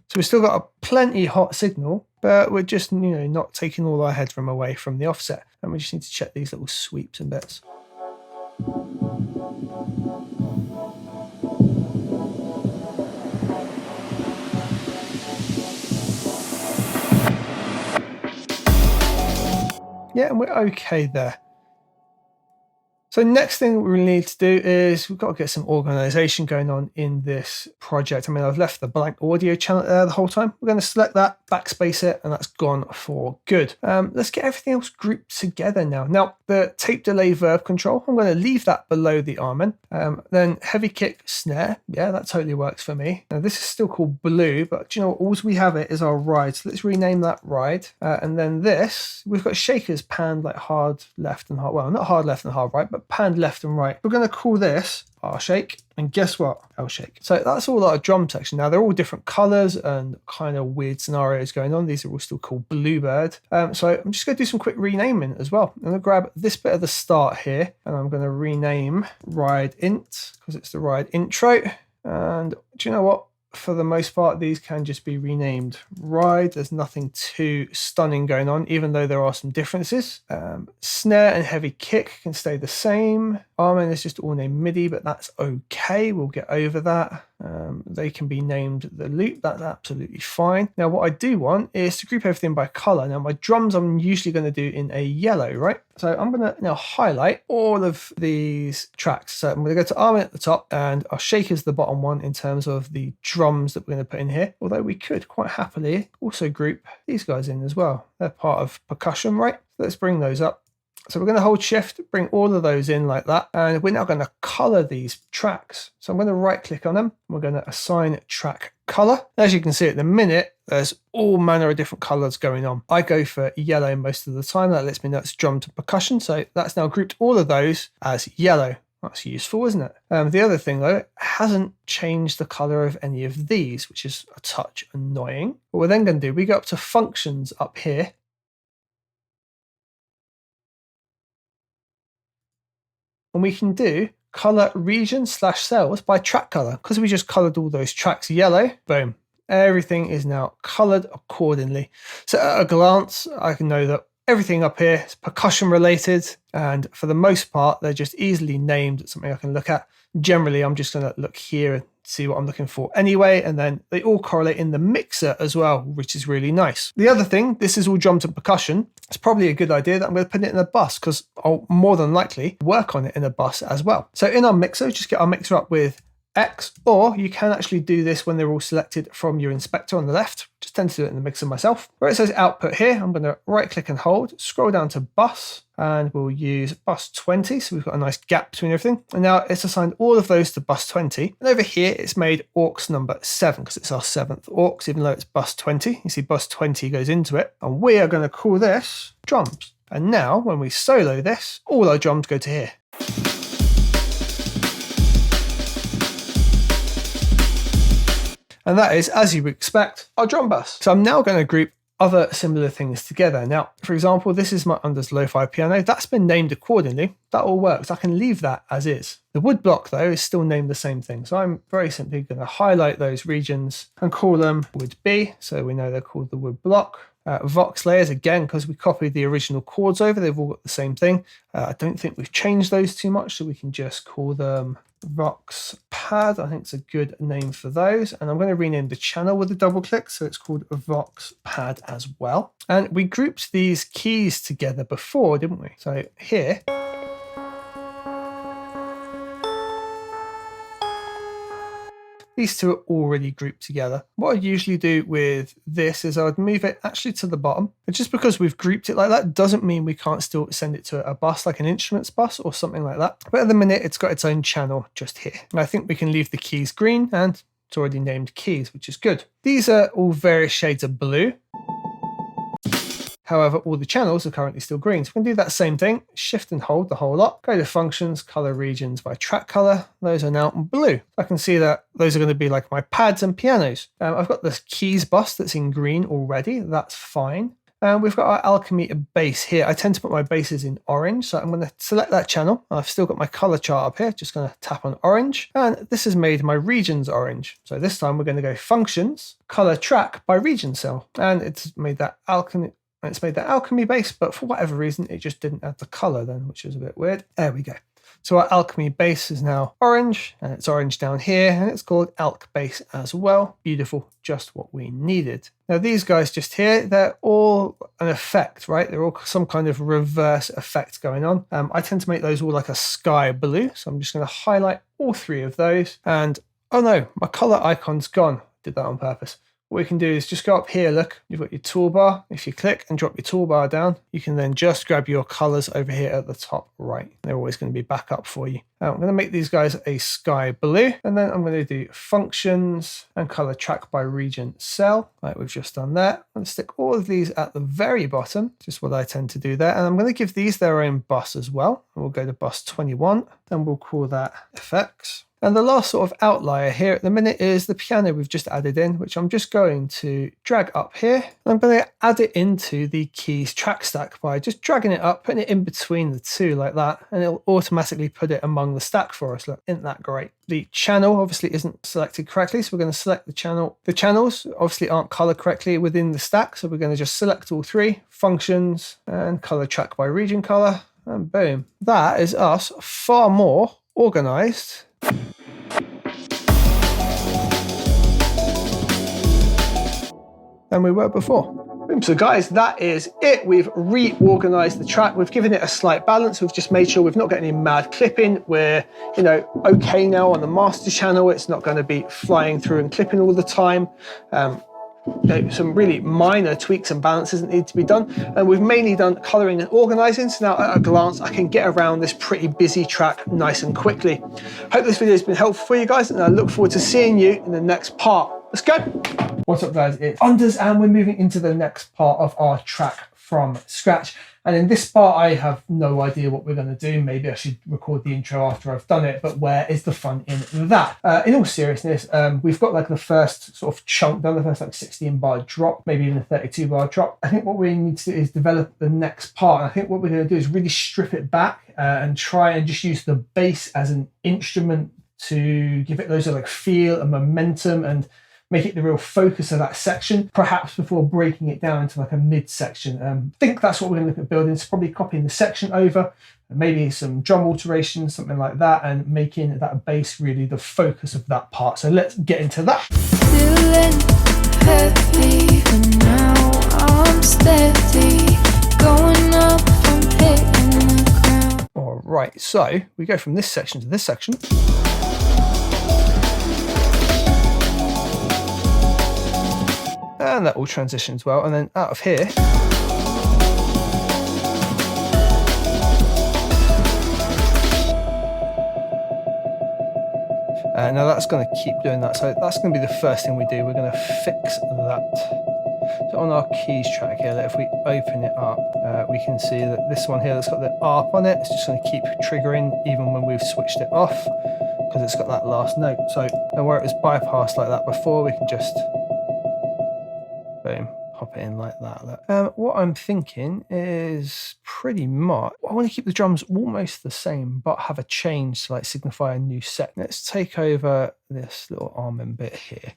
So we've still got a plenty hot signal, but we're just, you know, not taking all our headroom away from the offset. And we just need to check these little sweeps and bits. Yeah, and we're okay there. So next thing we need to do is we've got to get some organization going on in this project. I mean, I've left the blank audio channel there the whole time. We're going to select that, backspace it, and that's gone for good. Let's get everything else grouped together now. Now, the tape delay verb control, I'm going to leave that below the Armen. Then heavy kick snare. Yeah, that totally works for me. Now, this is still called blue, but do you know what? All we have it is our ride. So let's rename that ride. And then this, we've got shakers panned like hard left and hard, well, not hard left and hard right, but panned left and right. We're going to call this R shake, and guess what? L shake. So that's all our drum section. Now they're all different colors and kind of weird scenarios going on. These are all still called Bluebird. So I'm just going to do some quick renaming as well. I'm going to grab this bit at the start here, and I'm going to rename ride int because it's the ride intro. And do you know what? For the most part, these can just be renamed ride. There's nothing too stunning going on, even though there are some differences. Snare and heavy kick can stay the same. Arming is just all named MIDI, but that's okay. We'll get over that. They can be named the loop. That's absolutely fine. Now, what I do want is to group everything by color. Now, my drums I'm usually going to do in a yellow, right? So I'm going to now highlight all of these tracks. So I'm going to go to arming at the top, and our shake is the bottom one in terms of the drums that we're going to put in here. Although we could quite happily also group these guys in as well. They're part of percussion, right? So let's bring those up. So we're going to hold shift, bring all of those in like that. And we're now going to color these tracks. So I'm going to right click on them. We're going to assign track color. As you can see at the minute, there's all manner of different colors going on. I go for yellow most of the time. That lets me know it's drum to percussion. So that's now grouped all of those as yellow. That's useful, isn't it? The other thing though, it hasn't changed the color of any of these, which is a touch annoying. What we're then going to do, we go up to functions up here. And we can do color region / cells by track color. Because we just colored all those tracks yellow, boom. Everything is now colored accordingly. So at a glance, I can know that everything up here is percussion related. And for the most part, they're just easily named. It's something I can look at. Generally, I'm just going to look here and see what I'm looking for anyway. And then they all correlate in the mixer as well, which is really nice. The other thing, this is all drums and percussion. It's probably a good idea that I'm going to put it in a bus because I'll more than likely work on it in a bus as well. So in our mixer, just get our mixer up with X, or you can actually do this when they're all selected from your inspector on the left. Just tend to do it in the mixer myself. Where it says output here, I'm going to right click and hold, scroll down to bus, and we'll use bus 20. So we've got a nice gap between everything. And now it's assigned all of those to bus 20. And over here, it's made aux number 7 because it's our 7th aux, even though it's bus 20. You see bus 20 goes into it. And we are going to call this drums. And now when we solo this, all our drums go to here. And that is, as you would expect, our drum bus. So I'm now going to group other similar things together. Now, for example, this is my Unders Lo-Fi piano. That's been named accordingly. That all works. I can leave that as is. The wood block, though, is still named the same thing. So I'm very simply going to highlight those regions and call them wood B. So we know they're called the wood block. Vox layers, again, because we copied the original chords over, they've all got the same thing. I don't think we've changed those too much, so we can just call them Vox Pad. I think it's a good name for those. And I'm going to rename the channel with a double click, so it's called Vox Pad as well. And we grouped these keys together before, didn't we? So here, these two are already grouped together. What I usually do with this is I would move it actually to the bottom. And just because we've grouped it like that doesn't mean we can't still send it to a bus, like an instruments bus or something like that. But at the minute, it's got its own channel just here. And I think we can leave the keys green, and it's already named keys, which is good. These are all various shades of blue. However, all the channels are currently still green. So we can do that same thing, shift and hold the whole lot, go to functions, color regions by track color. Those are now blue. I can see that those are going to be like my pads and pianos. I've got this keys bus that's in green already. That's fine. We've got our alchemy bass here. I tend to put my basses in orange, so I'm going to select that channel. I've still got my color chart up here, just going to tap on orange, and this has made my regions orange. So this time we're going to go functions, color track by region cell, and it's made that alchemy bass, but for whatever reason, it just didn't add the color then, which is a bit weird. There we go. So our alchemy bass is now orange, and it's orange down here, and it's called alch bass as well. Beautiful, just what we needed. Now these guys just here, they're all an effect, right? They're all some kind of reverse effect going on. I tend to make those all like a sky blue, so I'm just going to highlight all three of those. And oh no, my color icon's gone. Did that on purpose. what we can do is just go up here, look, you've got your toolbar. If you click and drop your toolbar down, you can then just grab your colors over here at the top right. They're always going to be back up for you. Now, I'm going to make these guys a sky blue, and then I'm going to do functions and color track by region cell, like we've just done that. I'm going to stick all of these at the very bottom, just what I tend to do there. And I'm going to give these their own bus as well. And we'll go to bus 21, then we'll call that effects. And the last sort of outlier here at the minute is the piano we've just added in, which I'm just going to drag up here. And I'm going to add it into the keys track stack by just dragging it up, putting it in between the two like that, and it'll automatically put it among the stack for us. Look, isn't that great? The channel obviously isn't selected correctly, so we're going to select the channel. The channels obviously aren't colored correctly within the stack, so we're going to just select all three, functions, and color track by region color, and boom. That is us far more organized than we were before. Boom. So guys, that is it. We've reorganized the track. We've given it a slight balance. We've just made sure we've not got any mad clipping. We're, okay now on the master channel. It's not going to be flying through and clipping all the time. Some really minor tweaks and balances that need to be done, and we've mainly done coloring and organizing, so now at a glance I can get around this pretty busy track nice and quickly. Hope this video has been helpful for you guys, and I look forward to seeing you in the next part. Let's go. What's up guys, it's Unders, and we're moving into the next part of our track from scratch. And in this part, I have no idea what we're going to do. Maybe I should record the intro after I've done it, but where is the fun in that? In all seriousness, we've got like the first sort of chunk done, the first like 16 bar drop, maybe even a 32 bar drop. I think what we need to do is develop the next part. And I think what we're going to do is really strip it back and try and just use the bass as an instrument to give it loads of like feel and momentum and make it the real focus of that section, perhaps before breaking it down into like a mid section. I think that's what we're going to look at building. So probably copying the section over, maybe some drum alterations, something like that, and making that bass really the focus of that part. So let's get into that.
Feeling heavy, but now I'm steady. Going up, I'm hitting the ground.
All right, so we go from this section to this section. And that all transitions well, and then out of here now that's going to keep doing that, so that's going to be the first thing we do. We're going to fix that. So on our keys track here, if we open it up, we can see that this one here that's got the ARP on it, it's just going to keep triggering even when we've switched it off, because it's got that last note. So and where it was bypassed like that before, we can just boom, pop it in like that. What I'm thinking is pretty much, I want to keep the drums almost the same, but have a change to like signify a new set. Let's take over this little arming bit here.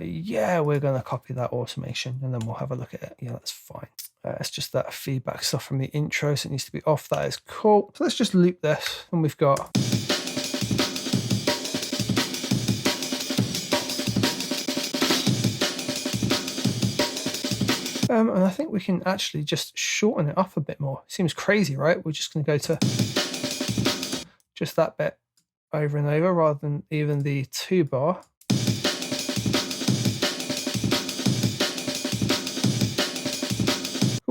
Yeah, we're going to copy that automation and then we'll have a look at it. Yeah, that's fine. It's just that feedback stuff from the intro, so it needs to be off. That is cool. So let's just loop this, and we've got and I think we can actually just shorten it up a bit more. Seems crazy, right? We're just going to go to just that bit over and over rather than even the 2 bar.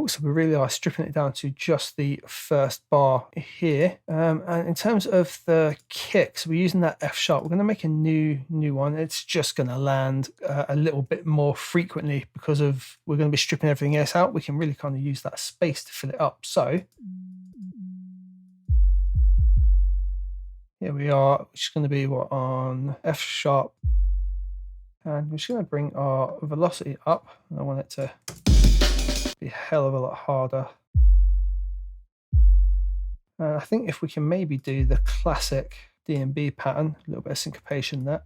So we really are stripping it down to just the first bar here. And in terms of the kicks, we're using that F sharp. We're going to make a new one. It's just going to land a little bit more frequently because of we're going to be stripping everything else out. We can really kind of use that space to fill it up. So here we are, which is going to be on F sharp. And we're just going to bring our velocity up. And I want it to be a hell of a lot harder. I think if we can maybe do the classic D&B pattern, a little bit of syncopation there.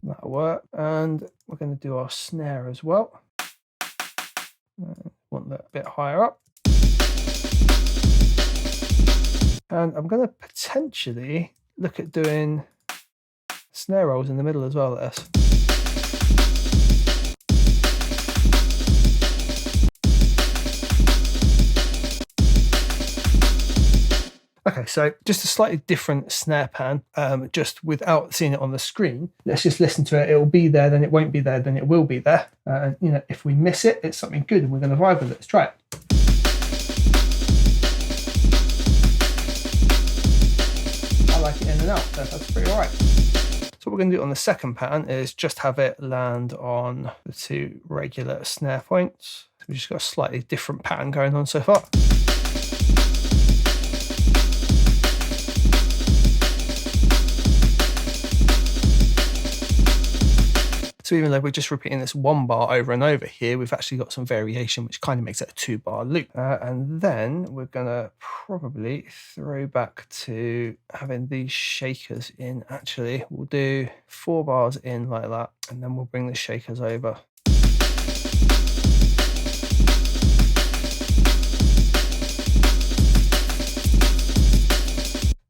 That'll work. And we're going to do our snare as well. Want that a bit higher up. And I'm going to potentially look at doing snare rolls in the middle as well. This. Okay, so just a slightly different snare pan, just without seeing it on the screen. Let's just listen to it. It will be there, then it won't be there, then it will be there. And if we miss it, it's something good and we're going to vibe with it. Let's try it. I like it in and out, so that's pretty all right. So what we're going to do on the second pattern is just have it land on the 2 regular snare points. So we've just got a slightly different pattern going on so far. So even though we're just repeating this 1 bar over and over here, we've actually got some variation, which kind of makes it a 2-bar loop. And then we're going to probably throw back to having these shakers in. Actually, we'll do 4 bars in like that, and then we'll bring the shakers over.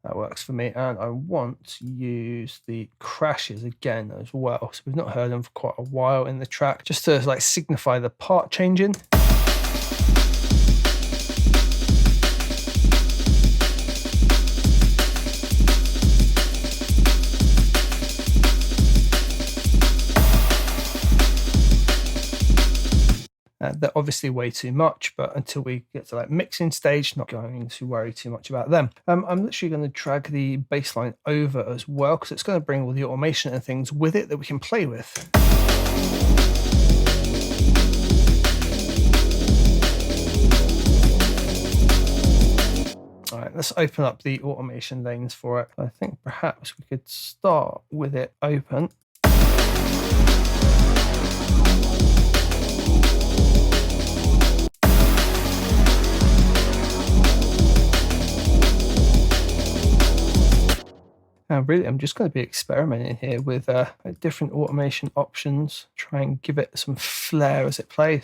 That works for me, and I want to use the crashes again as well. So we've not heard them for quite a while in the track, just to like signify the part changing. They're obviously way too much, but until we get to like mixing stage, not going to worry too much about them. I'm literally going to drag the bass line over as well, because it's going to bring all the automation and things with it that we can play with. All right, let's open up the automation lanes for it. I think perhaps we could start with it open. And really, I'm just going to be experimenting here with different automation options, try and give it some flair as it plays.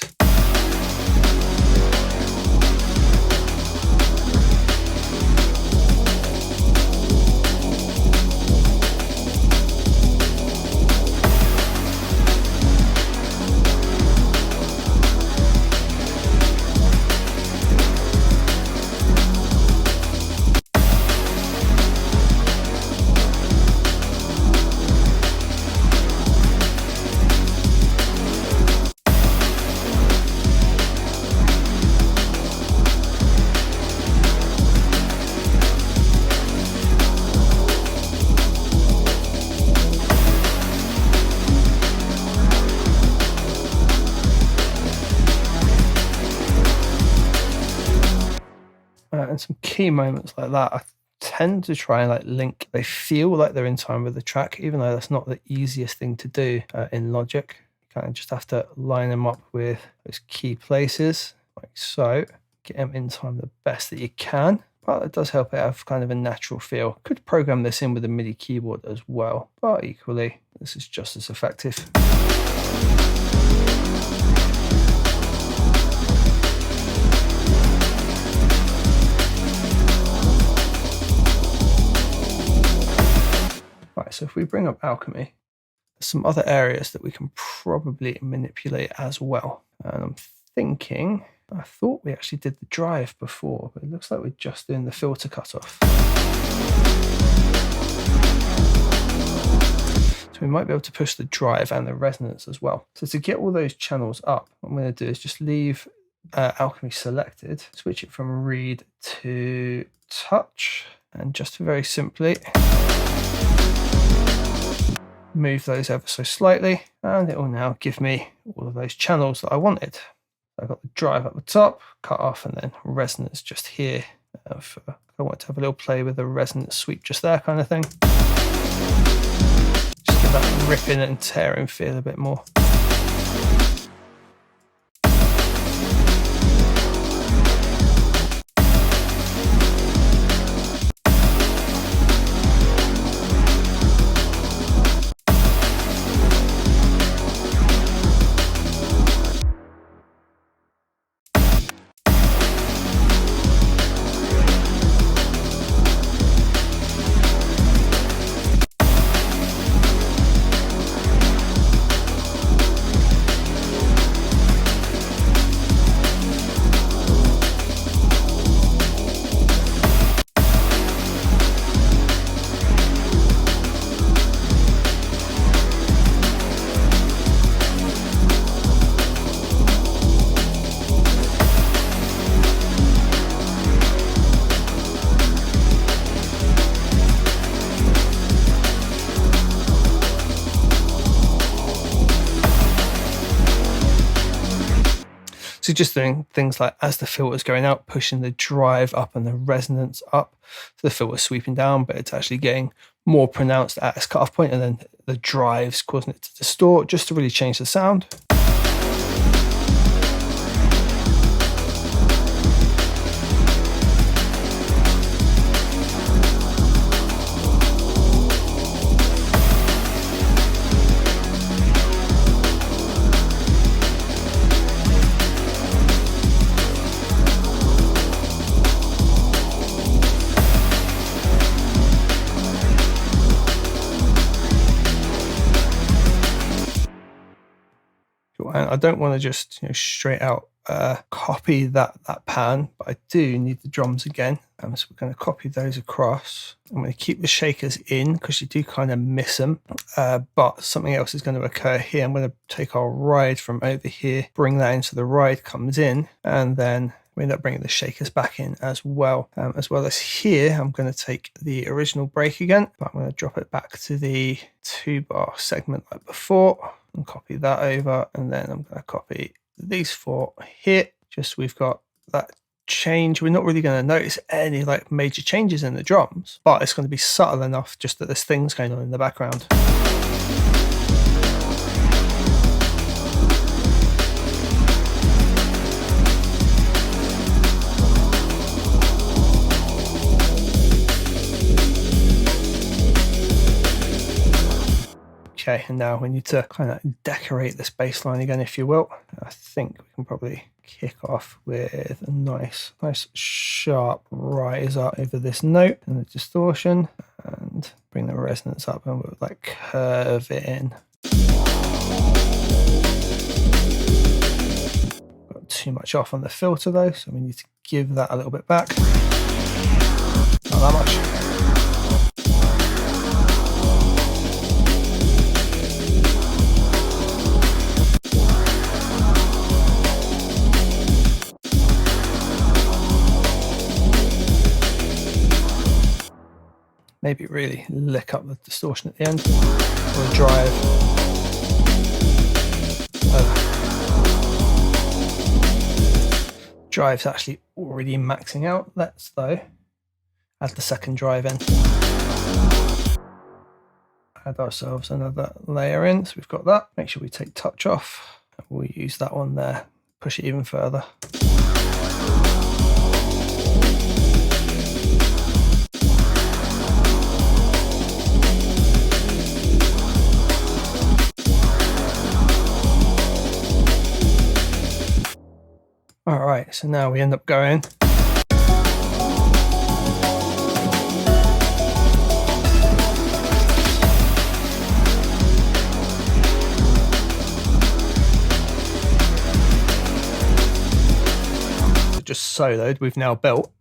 And some key moments like that, I tend to try and like link. They feel like they're in time with the track, even though that's not the easiest thing to do in Logic. You kind of just have to line them up with those key places, like so. Get them in time the best that you can. But it does help it have kind of a natural feel. Could program this in with a MIDI keyboard as well, but equally, this is just as effective. Right, so if we bring up Alchemy, there's some other areas that we can probably manipulate as well. And I'm thinking, I thought we actually did the drive before, but it looks like we're just doing the filter cutoff. So we might be able to push the drive and the resonance as well. So to get all those channels up, what I'm going to do is just leave Alchemy selected, switch it from read to touch, and just very simply move those ever so slightly, and it will now give me all of those channels that I wanted. I've got the drive at the top, cut off, and then resonance just here. I want to have a little play with the resonance sweep just there kind of thing. Just give that ripping and tearing feel a bit more. So just doing things like as the filter's going out, pushing the drive up and the resonance up. So the filter's sweeping down, but it's actually getting more pronounced at its cutoff point, and then the drive's causing it to distort just to really change the sound. And I don't want to just straight out copy that pan, but I do need the drums again. So we're going to copy those across. I'm going to keep the shakers in because you do kind of miss them, but something else is going to occur here. I'm going to take our ride from over here, bring that into the ride comes in, and then we end up bringing the shakers back in as well. As well as here, I'm going to take the original break again, but I'm going to drop it back to the 2-bar segment like before and copy that over. And then I'm going to copy these 4 here. Just we've got that change. We're not really going to notice any like major changes in the drums, but it's going to be subtle enough just that there's things going on in the background. Okay, and now we need to kind of decorate this bass line again, if you will. I think we can probably kick off with a nice sharp riser over this note and the distortion, and bring the resonance up, and we'll like curve it in. Got too much off on the filter though, so we need to give that a little bit back. Not that much. Maybe really lick up the distortion at the end, or the drive. Drive's actually already maxing out. Let's though add the second drive in. Add ourselves another layer in, so we've got that. Make sure we take touch off. We'll use that one there, push it even further. All right, so now we end up going. Just soloed, we've now built.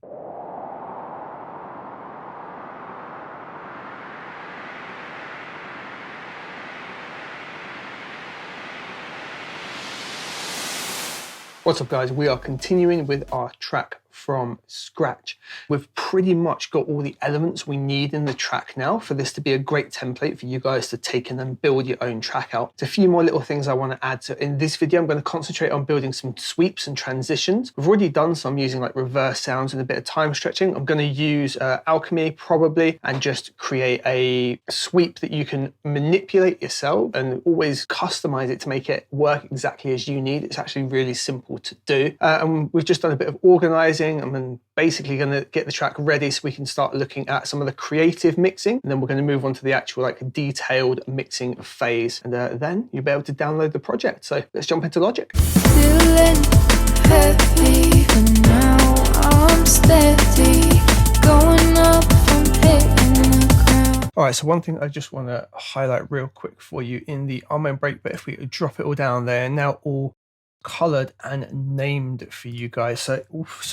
What's up guys, we are continuing with our track from scratch. We've pretty much got all the elements we need in the track now for this to be a great template for you guys to take in and build your own track out. There's a few more little things I want to add. So in this video, I'm going to concentrate on building some sweeps and transitions. We've already done some using like reverse sounds and a bit of time stretching. I'm going to use Alchemy probably and just create a sweep that you can manipulate yourself and always customize it to make it work exactly as you need. It's actually really simple to do. And we've just done a bit of organizing. I'm basically going to get the track ready so we can start looking at some of the creative mixing, and then we're going to move on to the actual like detailed mixing phase, and then you'll be able to download the project. So let's jump into Logic.
Feeling heavy, but now I'm steady, going up from hitting the ground.
All right, so one thing I just want to highlight real quick for you in the arm and break, but if we drop it all down, they're now all colored and named for you guys. So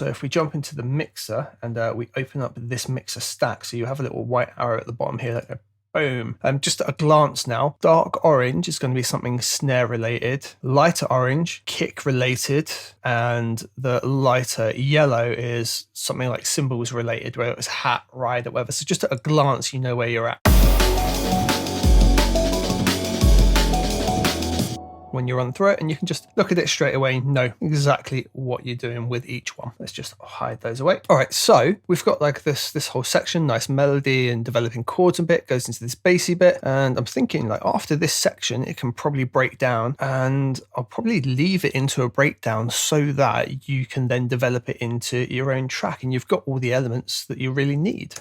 if we jump into the mixer and we open up this mixer stack, so you have a little white arrow at the bottom here, like boom. Just at a glance now, dark orange is going to be something snare related, lighter orange kick related, and the lighter yellow is something like cymbals related, whether it's hat, ride, or whatever. So just at a glance, you know where you're at. when you run through it, and you can just look at it straight away and know exactly what you're doing with each one. Let's just hide those away. All right, so we've got like this whole section, nice melody and developing chords and bit, goes into this bassy bit, and I'm thinking like after this section it can probably break down, and I'll probably leave it into a breakdown so that you can then develop it into your own track and you've got all the elements that you really need.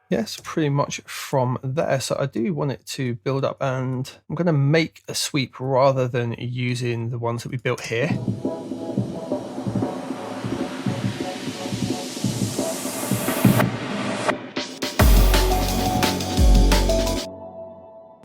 Yes, pretty much from there. So I do want it to build up, and I'm going to make a sweep rather than using the ones that we built here.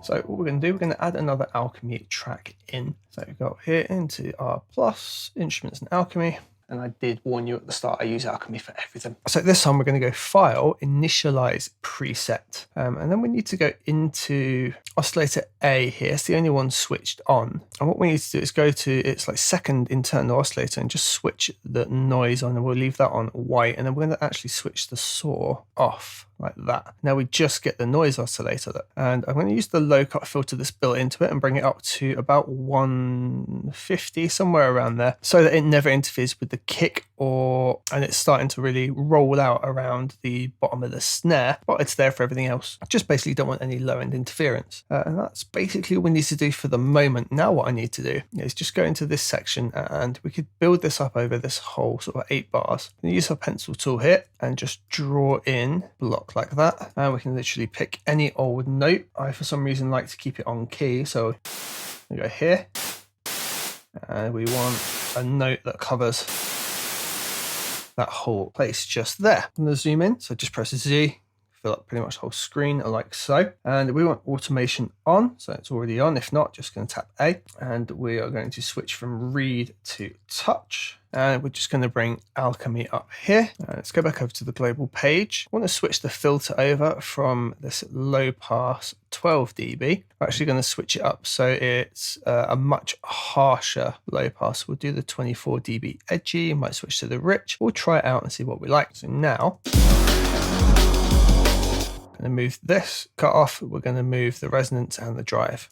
So what we're going to do, we're going to add another alchemy track in. So we go here into our plus, instruments and alchemy. And I did warn you at the start, I use alchemy for everything. So this time we're going to go File, Initialize Preset. And then we need to go into oscillator A here. It's the only one switched on. And what we need to do is go to its like second internal oscillator and just switch the noise on, and we'll leave that on white. And then we're going to actually switch the saw off like that. Now we just get the noise oscillator. And I'm going to use the low cut filter that's built into it and bring it up to about 150, somewhere around there, so that it never interferes with the kick and it's starting to really roll out around the bottom of the snare, but it's there for everything else. I just basically don't want any low end interference. And that's basically all we need to do for the moment. Now what I need to do is just go into this section, and we could build this up over this whole sort of 8 bars. We use our pencil tool here and just draw in block like that. And we can literally pick any old note. I, for some reason, like to keep it on key. So we go here, and we want a note that covers that whole place just there. I'm going to zoom in, so just press Z, fill up pretty much the whole screen like so. And we want automation on, so it's already on. If not, just going to tap A, and we are going to switch from read to touch. And we're just going to bring alchemy up here. Let's go back over to the global page. I want to switch the filter over from this low pass 12 dB. We're actually going to switch it up so it's a much harsher low pass. We'll do the 24 dB edgy, might switch to the rich. We'll try it out and see what we like. So now, I'm going to move this cut off. We're going to move the resonance and the drive.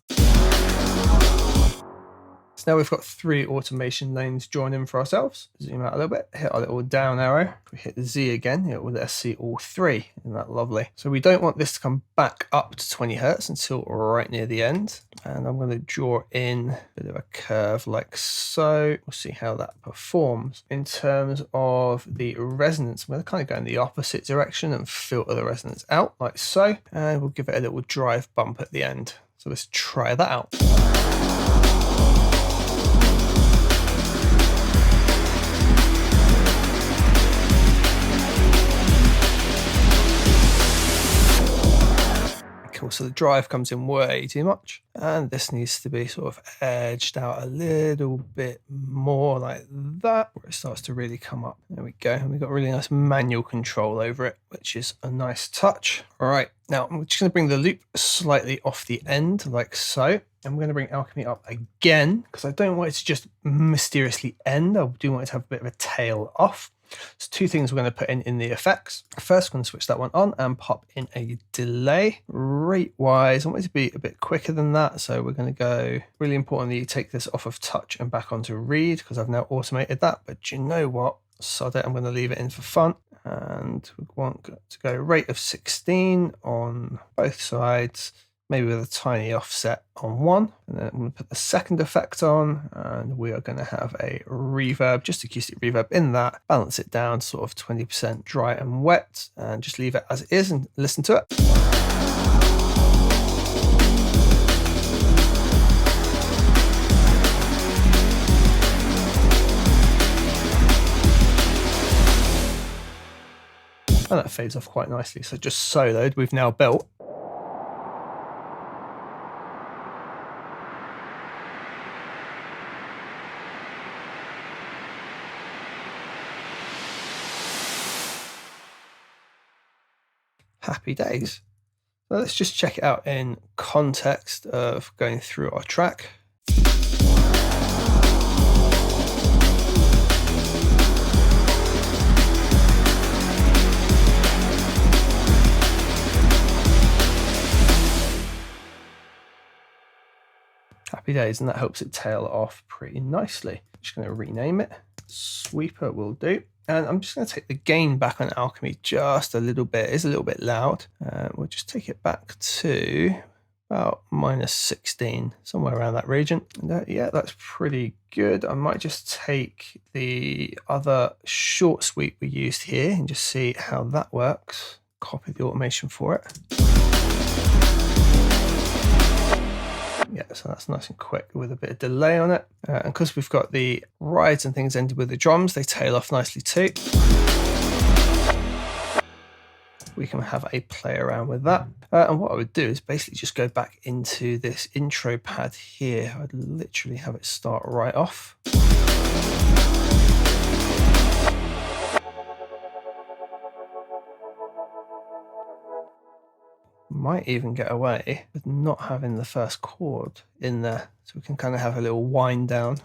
So now we've got 3 automation lanes drawn in for ourselves. Zoom out a little bit, hit our little down arrow. If we hit the Z again, it will let us see all 3. Isn't that lovely? So we don't want this to come back up to 20 Hertz until right near the end. And I'm going to draw in a bit of a curve like so. We'll see how that performs. In terms of the resonance, I'm going to kind of go in the opposite direction and filter the resonance out like so. And we'll give it a little drive bump at the end. So let's try that out. Cool, so the drive comes in way too much, and this needs to be sort of edged out a little bit more like that, where it starts to really come up. There we go, and we've got really nice manual control over it, which is a nice touch. All right, now I'm just going to bring the loop slightly off the end like so. I'm going to bring alchemy up again because I don't want it to just mysteriously end. I do want it to have a bit of a tail off. So 2 things we're going to put in the effects. First, we're going to switch that one on and pop in a delay. Rate wise, I want it to be a bit quicker than that. So we're going to go, really importantly, take this off of touch and back onto read because I've now automated that. But you know what? Sod it, I'm going to leave it in for fun. And we want to go rate of 16 on both sides, maybe with a tiny offset on one. And then I'm going to put the second effect on, and we are going to have a reverb, just acoustic reverb in that, balance it down sort of 20% dry and wet, and just leave it as it is and listen to it. And that fades off quite nicely. So just soloed, we've now built happy days. So let's just check it out in context of going through our track. happy days, and that helps it tail off pretty nicely. I'm just going to rename it. Sweeper will do. And I'm just going to take the gain back on Alchemy just a little bit. It's a little bit loud. We'll just take it back to about -16, somewhere around that region. And yeah, that's pretty good. I might just take the other short sweep we used here and just see how that works. Copy the automation for it. Yeah, so that's nice and quick with a bit of delay on it. And because we've got the rides and things ended with the drums, they tail off nicely too. We can have a play around with that. And what I would do is basically just go back into this intro pad here. I'd literally have it start right off. Might even get away with not having the first chord in there, so we can kind of have a little wind down.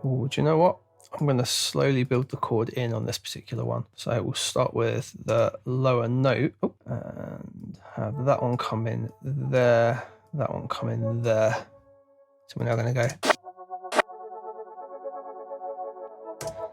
Oh, do you know what? I'm going to slowly build the chord in on this particular one. So we'll start with the lower note and have that one come in there, that one come in there. So we're now going to go.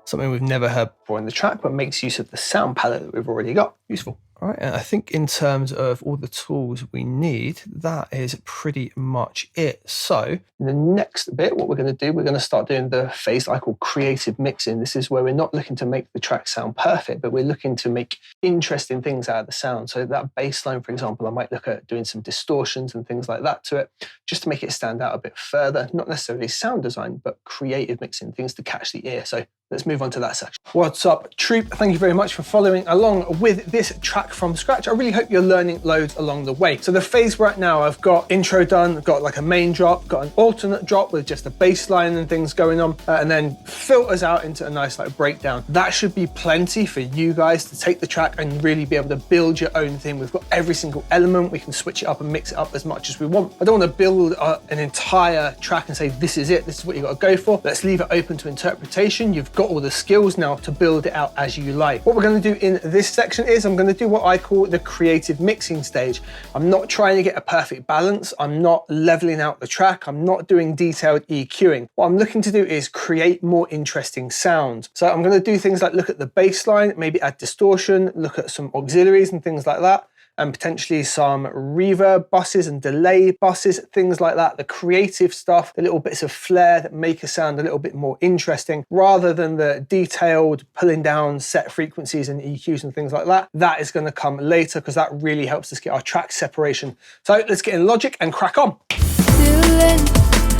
Something we've never heard before in the track, but makes use of the sound palette that we've already got. Useful. All right, and I think in terms of all the tools we need, that is pretty much it. So in the next bit, what we're going to do, we're going to start doing the phase I call creative mixing. This is where we're not looking to make the track sound perfect, but we're looking to make interesting things out of the sound. So that bass line, for example, I might look at doing some distortions and things like that to it, just to make it stand out a bit further. Not necessarily sound design, but creative mixing, things to catch the ear. So let's move on to that section. What's up, troop? Thank you very much for following along with this track from scratch. I really hope you're learning loads along the way. So the phase right now, I've got intro done, I've got like a main drop, got an alternate drop with just a bass line and things going on, and then filters out into a nice like breakdown. That should be plenty for you guys to take the track and really be able to build your own thing. We've got every single element. We can switch it up and mix it up as much as we want. I don't want to build an entire track and say, this is it, this is what you got to go for. Let's leave it open to interpretation. You've got all the skills now to build it out as you like. What we're going to do in this section is I'm going to do what I call the creative mixing stage. I'm not trying to get a perfect balance. I'm not leveling out the track. I'm not doing detailed EQing. What I'm looking to do is create more interesting sounds. So I'm going to do things like look at the bass line, maybe add distortion, look at some auxiliaries and things like that, and potentially some reverb buses and delay buses, things like that. The creative stuff, the little bits of flair that make a sound a little bit more interesting, rather than the detailed pulling down set frequencies and EQs and things like that. That is going to come later because that really helps us get our track separation. So let's get in Logic and crack on.
Feeling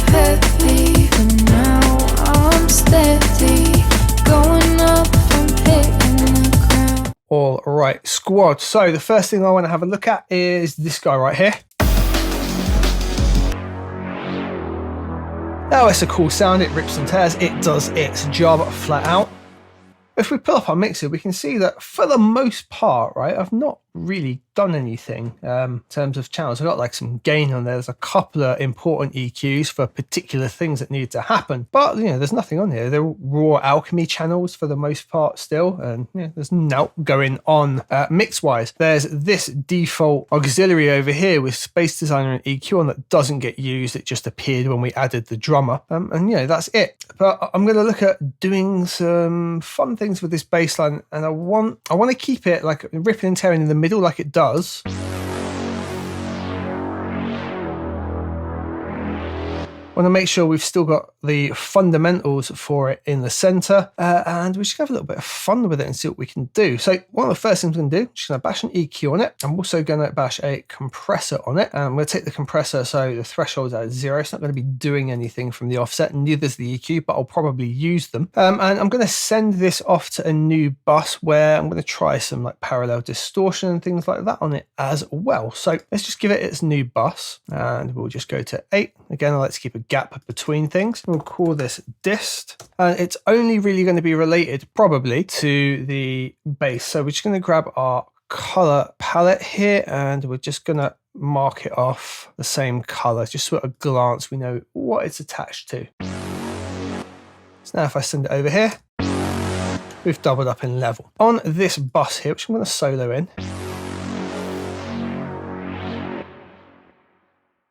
heavy, but now I'm steady, going up from hitting the ground.
All right, squad. So the first thing I want to have a look at is this guy right here. Now it's a cool sound, it rips and tears, it does its job flat out. If we pull up our mixer, we can see that for the most part, right, I've not really done anything in terms of channels. I've got like some gain on there. There's a couple of important EQs for particular things that need to happen. But, you know, there's nothing on here. They're raw Alchemy channels for the most part still. And yeah, there's no going on mix-wise. There's this default auxiliary over here with Space Designer and EQ on that doesn't get used. It just appeared when we added the drummer. And yeah, that's it. But I'm going to look at doing some fun things with this bass line. And I want to keep it like ripping and tearing in the middle like it does. Want to make sure we've still got the fundamentals for it in the center, and we're just gonna have a little bit of fun with it and see what we can do. So one of the first things I'm gonna do, just gonna bash an EQ on it. I'm also gonna bash a compressor on it. I'm gonna take the compressor so the threshold's at 0. It's not gonna be doing anything from the offset, and neither is the EQ, but I'll probably use them. And I'm gonna send this off to a new bus where I'm gonna try some like parallel distortion and things like that on it as well. So let's just give it its new bus, and we'll just go to 8. Again, let's keep a gap between things. We'll call this dist, and it's only really going to be related probably to the bass. So we're just going to grab our color palette here, and we're just going to mark it off the same color, just so at a glance we know what it's attached to. So now if I send it over here, we've doubled up in level. On this bus here, which I'm going to solo in,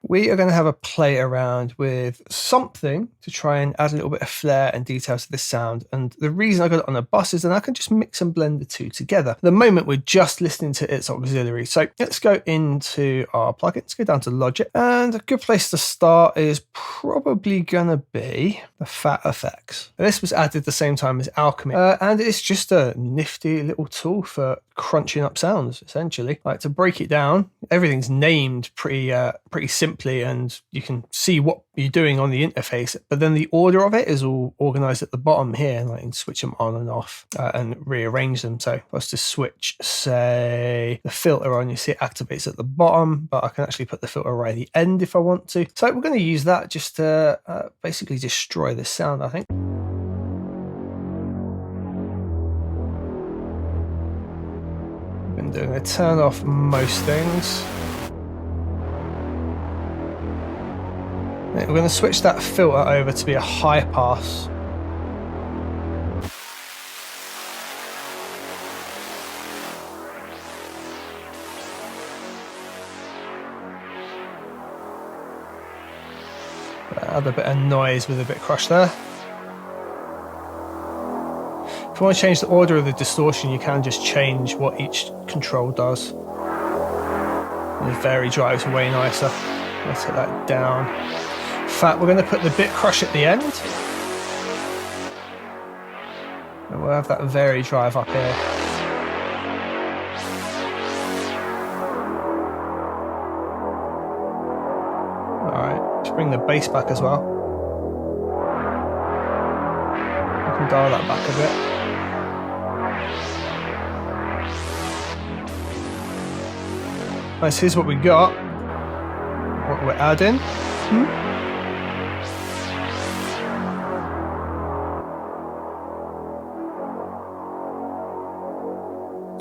we are going to have a play around with something to try and add a little bit of flair and detail to this sound. And the reason I got it on a bus is that I can just mix and blend the two together. At the moment, we're just listening to its auxiliary. So let's go into our plugins, go down to Logic. And a good place to start is probably going to be the Fat Effects. Now, this was added at the same time as Alchemy. And it's just a nifty little tool for crunching up sounds, essentially. Like, to break it down, everything's named pretty simply, and you can see what you're doing on the interface, but then the order of it is all organized at the bottom here, and I can switch them on and off and rearrange them. So if I was to switch, say, the filter on, you see it activates at the bottom, but I can actually put the filter right at the end if I want to. So we're going to use that just to basically destroy this sound, I think. Been doing a turn off most things. We're going to switch that filter over to be a high pass. Add a bit of noise with a bit of crush there. If you want to change the order of the distortion, you can just change what each control does. And the vary drive's way nicer. Let's take that down. In fact, we're going to put the bit crush at the end. And we'll have that vary drive up here. Alright, let's bring the bass back as well. I can dial that back a bit. Nice, here's what we got. What we're adding.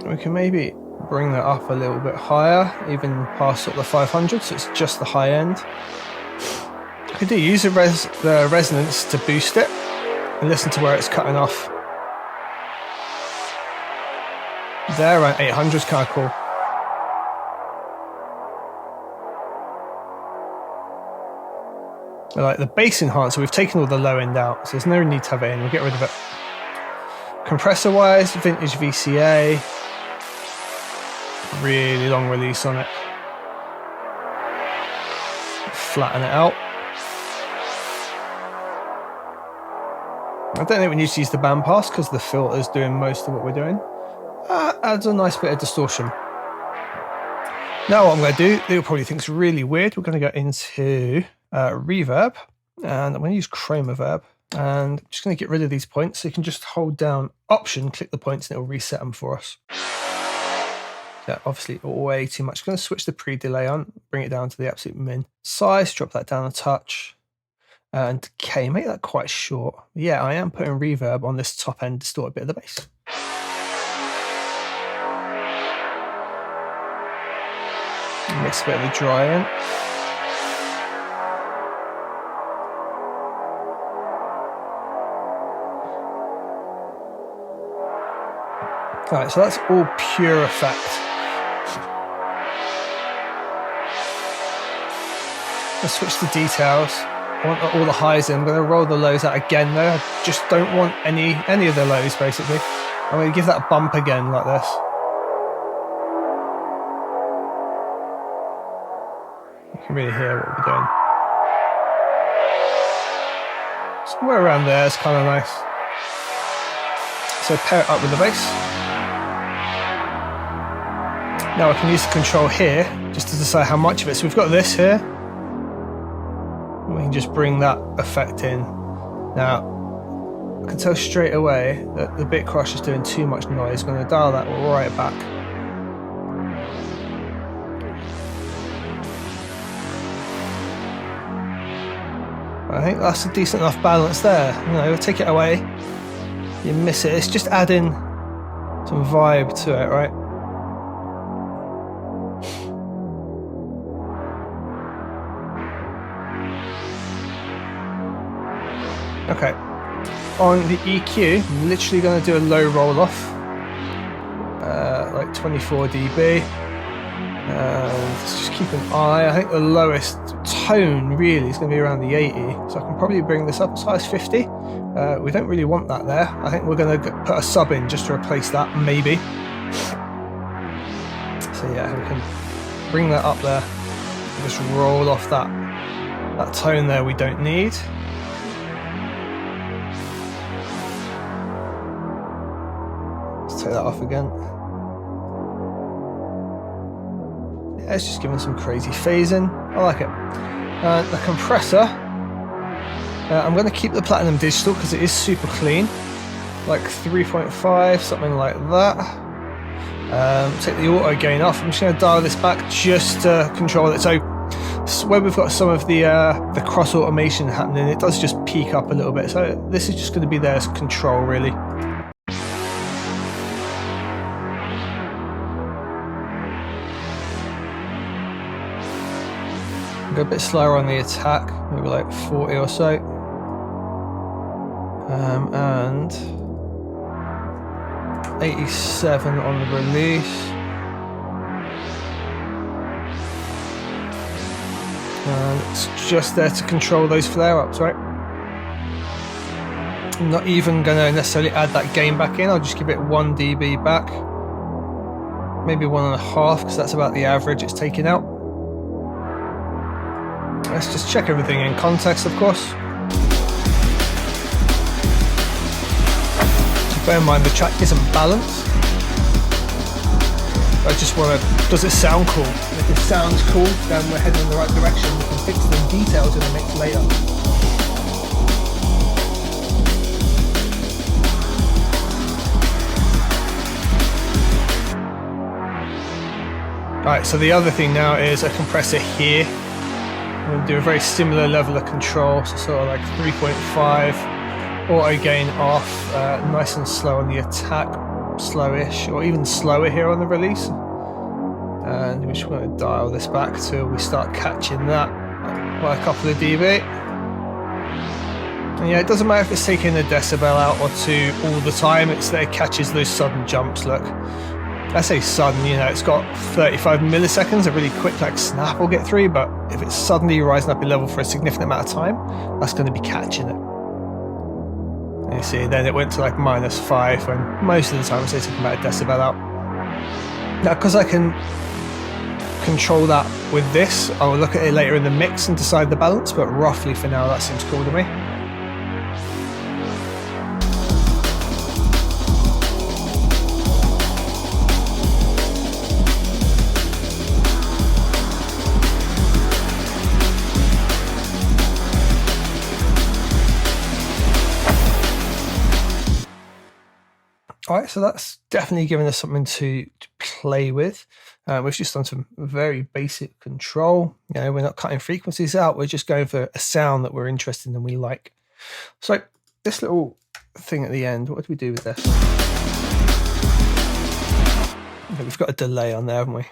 We can maybe bring that up a little bit higher, even past sort of the 500, so it's just the high end. I could use the resonance to boost it and listen to where it's cutting off. There, around 800 is kind of cool. Like the bass enhancer, we've taken all the low end out, so there's no need to have it in. We'll get rid of it. Compressor wise, vintage VCA. Really long release on it. Flatten it out. I don't think we need to use the bandpass because the filter is doing most of what we're doing. Adds a nice bit of distortion. Now what I'm going to do, you'll probably think it's really weird. We're going to go into reverb, and I'm going to use chroma verb, and I'm just going to get rid of these points. So you can just hold down Option, click the points, and it'll reset them for us. Yeah, obviously way too much. I'm going to switch the pre-delay on, bring it down to the absolute min. Size, drop that down a touch. And decay, make that quite short. Yeah, I am putting reverb on this top end, distort a bit of the bass. Mix a bit of the dry in. Alright, so that's all pure effect. Let's switch the details. I want all the highs in. I'm going to roll the lows out again though. I just don't want any of the lows basically. I'm going to give that a bump again like this. You can really hear what we're doing. Somewhere around there is kind of nice. So pair it up with the bass. Now I can use the control here just to decide how much of it. So we've got this here. We can just bring that effect in. Now, I can tell straight away that the bit crush is doing too much noise. I'm going to dial that right back. I think that's a decent enough balance there. You know, take it away, you miss it. It's just adding some vibe to it, right? Okay, on the EQ, I'm literally going to do a low roll off, like 24 dB. And let's just keep an eye. I think the lowest tone really is going to be around the 80, so I can probably bring this up as high as 50. We don't really want that there. I think we're going to put a sub in just to replace that, maybe. So yeah, we can bring that up there. Just roll off that tone there we don't need. Let's take that off again. Yeah, it's just giving some crazy phasing. I like it. The compressor, I'm going to keep the platinum digital because it is super clean, like 3.5, something like that. Take the auto gain off. I'm just going to dial this back just to control it. So where we've got some of the cross automation happening, it does just peak up a little bit. So this is just going to be there as control, really. Go a bit slower on the attack, maybe like 40 or so. And 87 on the release. And it's just there to control those flare-ups, right? I'm not even going to necessarily add that gain back in. I'll just give it 1 dB back. Maybe 1.5, because that's about the average it's taking out. Let's just check everything in context, of course. So bear in mind the track isn't balanced. I just want to, does it sound cool? If it sounds cool, then we're heading in the right direction. We can fix the details in the mix later. Alright, so the other thing now is a compressor here. I'm going to do a very similar level of control, so sort of like 3.5, auto gain off, nice and slow on the attack, slowish, or even slower here on the release. And we're just going to dial this back till we start catching that by a couple of dB. And yeah, it doesn't matter if it's taking a decibel out or two all the time, it's that it catches those sudden jumps. Look, I say sudden, you know, it's got 35 milliseconds, a really quick like snap will get through, but if it's suddenly rising up in level for a significant amount of time, that's going to be catching it. And you see, then it went to like -5 when most of the time it's taking about a decibel out. Now, because I can control that with this, I'll look at it later in the mix and decide the balance, but roughly for now that seems cool to me. Alright, so that's definitely given us something to play with. We've just done some very basic control. You know, we're not cutting frequencies out, we're just going for a sound that we're interested in and we like. So this little thing at the end, what do we do with this? Okay, we've got a delay on there, haven't we?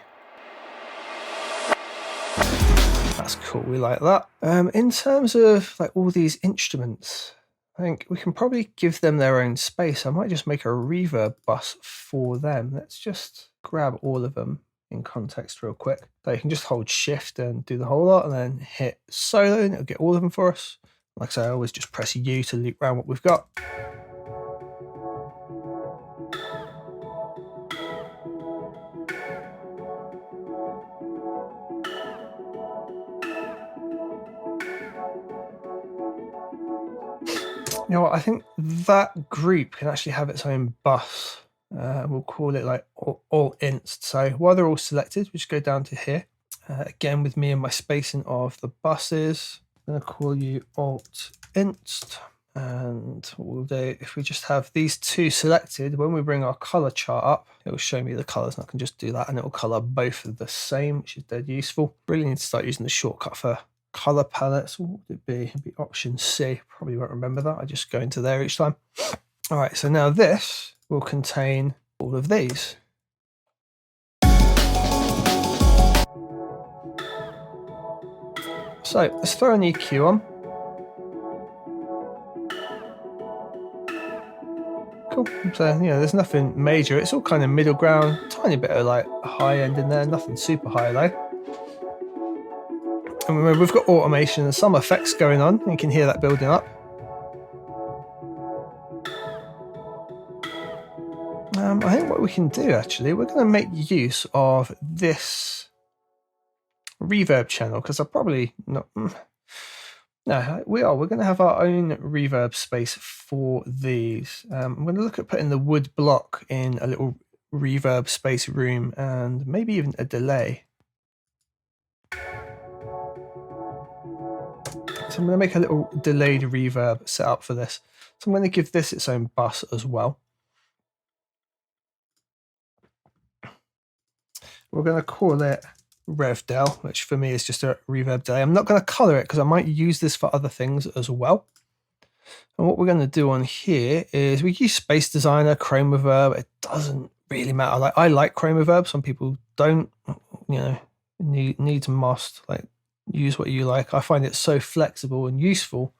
That's cool, we like that. In terms of like all these instruments, I think we can probably give them their own space. I might just make a reverb bus for them. Let's just grab all of them in context real quick. So you can just hold shift and do the whole lot and then hit solo and it'll get all of them for us. Like I say, I always just press U to loop around what we've got. You know what, I think that group can actually have its own bus. We'll call it like all inst. So while they're all selected, we just go down to here. Again, with me and my spacing of the buses, I'm going to call you alt inst. And what we'll do, if we just have these two selected, when we bring our color chart up, it will show me the colors. And I can just do that and it will color both of the same, which is dead useful. Really need to start using the shortcut for color palettes. What would it be? It'd be option C. Probably won't remember that. I just go into there each time. All right, so now this will contain all of these. So let's throw an EQ on. Cool. So, you know, there's nothing major. It's all kind of middle ground, tiny bit of like high end in there, nothing super high though. And remember, we've got automation and some effects going on. You can hear that building up. I think what we can do actually, we're going to make use of this reverb channel because I probably not. No, we are. We're going to have our own reverb space for these. I'm going to look at putting the wood block in a little reverb space room and maybe even a delay. So I'm going to make a little delayed reverb setup for this. So I'm going to give this its own bus as well. We're going to call it Rev Del, which for me is just a reverb delay. I'm not going to color it because I might use this for other things as well. And what we're going to do on here is we use Space Designer, Chrome Reverb. It doesn't really matter. Like I like Chrome Reverb. Some people don't. You know, needs must. Like use what you like. I find it so flexible and useful.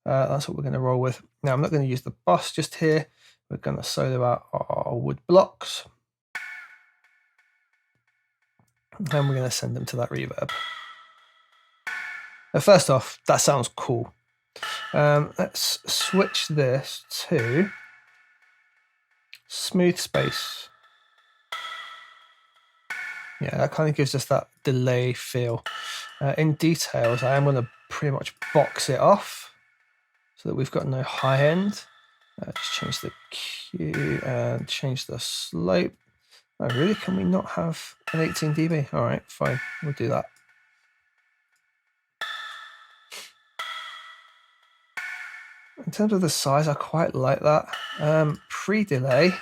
That's what we're going to roll with. Now I'm not going to use the bus just here. We're going to solo out our wood blocks. And we're going to send them to that reverb. Now, first off, that sounds cool. Let's switch this to smooth space. Yeah, that kind of gives us that delay feel. In details, I am going to pretty much box it off so that we've got no high end. Just change the Q and change the slope. Oh, really? Can we not have an 18 dB? All right, fine. We'll do that. In terms of the size, I quite like that. Pre-delay, I'm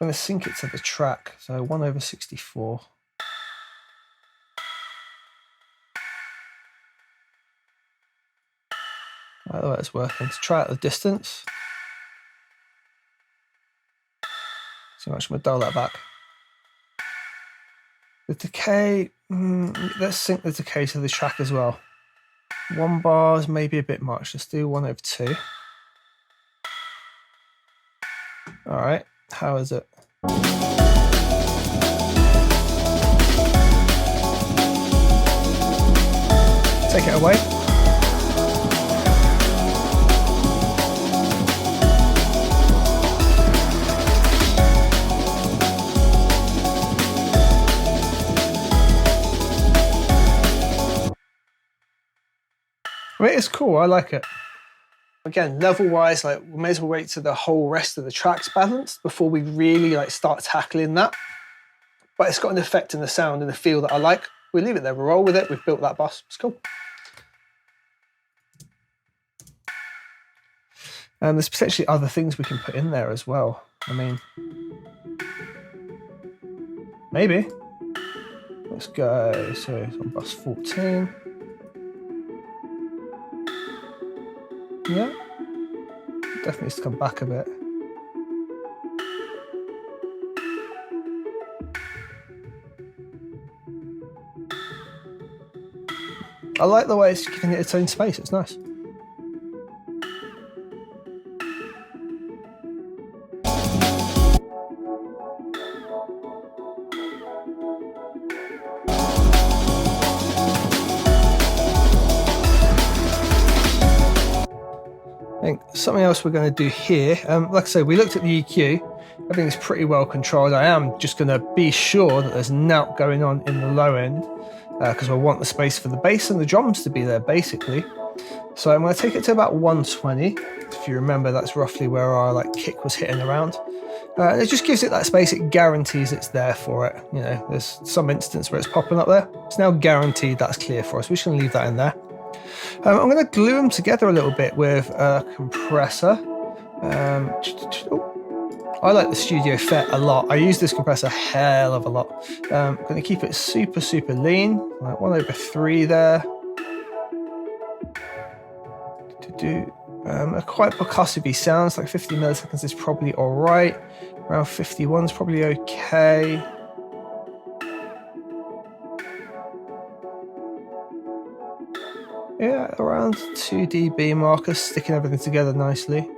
going to sync it to the track. So 1/64. I like the way it's working. Let's try out the distance. So much I'm going to dial that back. The decay, let's sync the decay to the track as well. 1 bar is maybe a bit much. Let's do 1/2. All right, how is it? Take it away. I mean, it's cool. I like it. Again, level-wise, like we may as well wait till the whole rest of the track's balanced before we really like start tackling that. But it's got an effect in the sound and the feel that I like. We leave it there. We'll roll with it. We've built that bus. It's cool. And there's potentially other things we can put in there as well. I mean, maybe. Let's go. So it's on bus 14. Yeah, definitely needs to come back a bit. I like the way it's giving it its own space. It's nice. I think something else we're going to do here, like I said, we looked at the EQ. Everything's pretty well controlled. I am just going to be sure that there's nout going on in the low end because I want the space for the bass and the drums to be there basically. So I'm going to take it to about 120. If you remember, that's roughly where our like kick was hitting around. And it just gives it that space. It guarantees it's there for it. You know, there's some instance where it's popping up there. It's now guaranteed that's clear for us. We're just going to leave that in there. I'm going to glue them together a little bit with a compressor. I like the Studio FET a lot. I use this compressor a hell of a lot. I'm going to keep it super, super lean, like 1/3 there. Quite percussive sounds, like 50 milliseconds is probably all right. Around 51 is probably okay. Yeah, around 2 dB markers, sticking everything together nicely.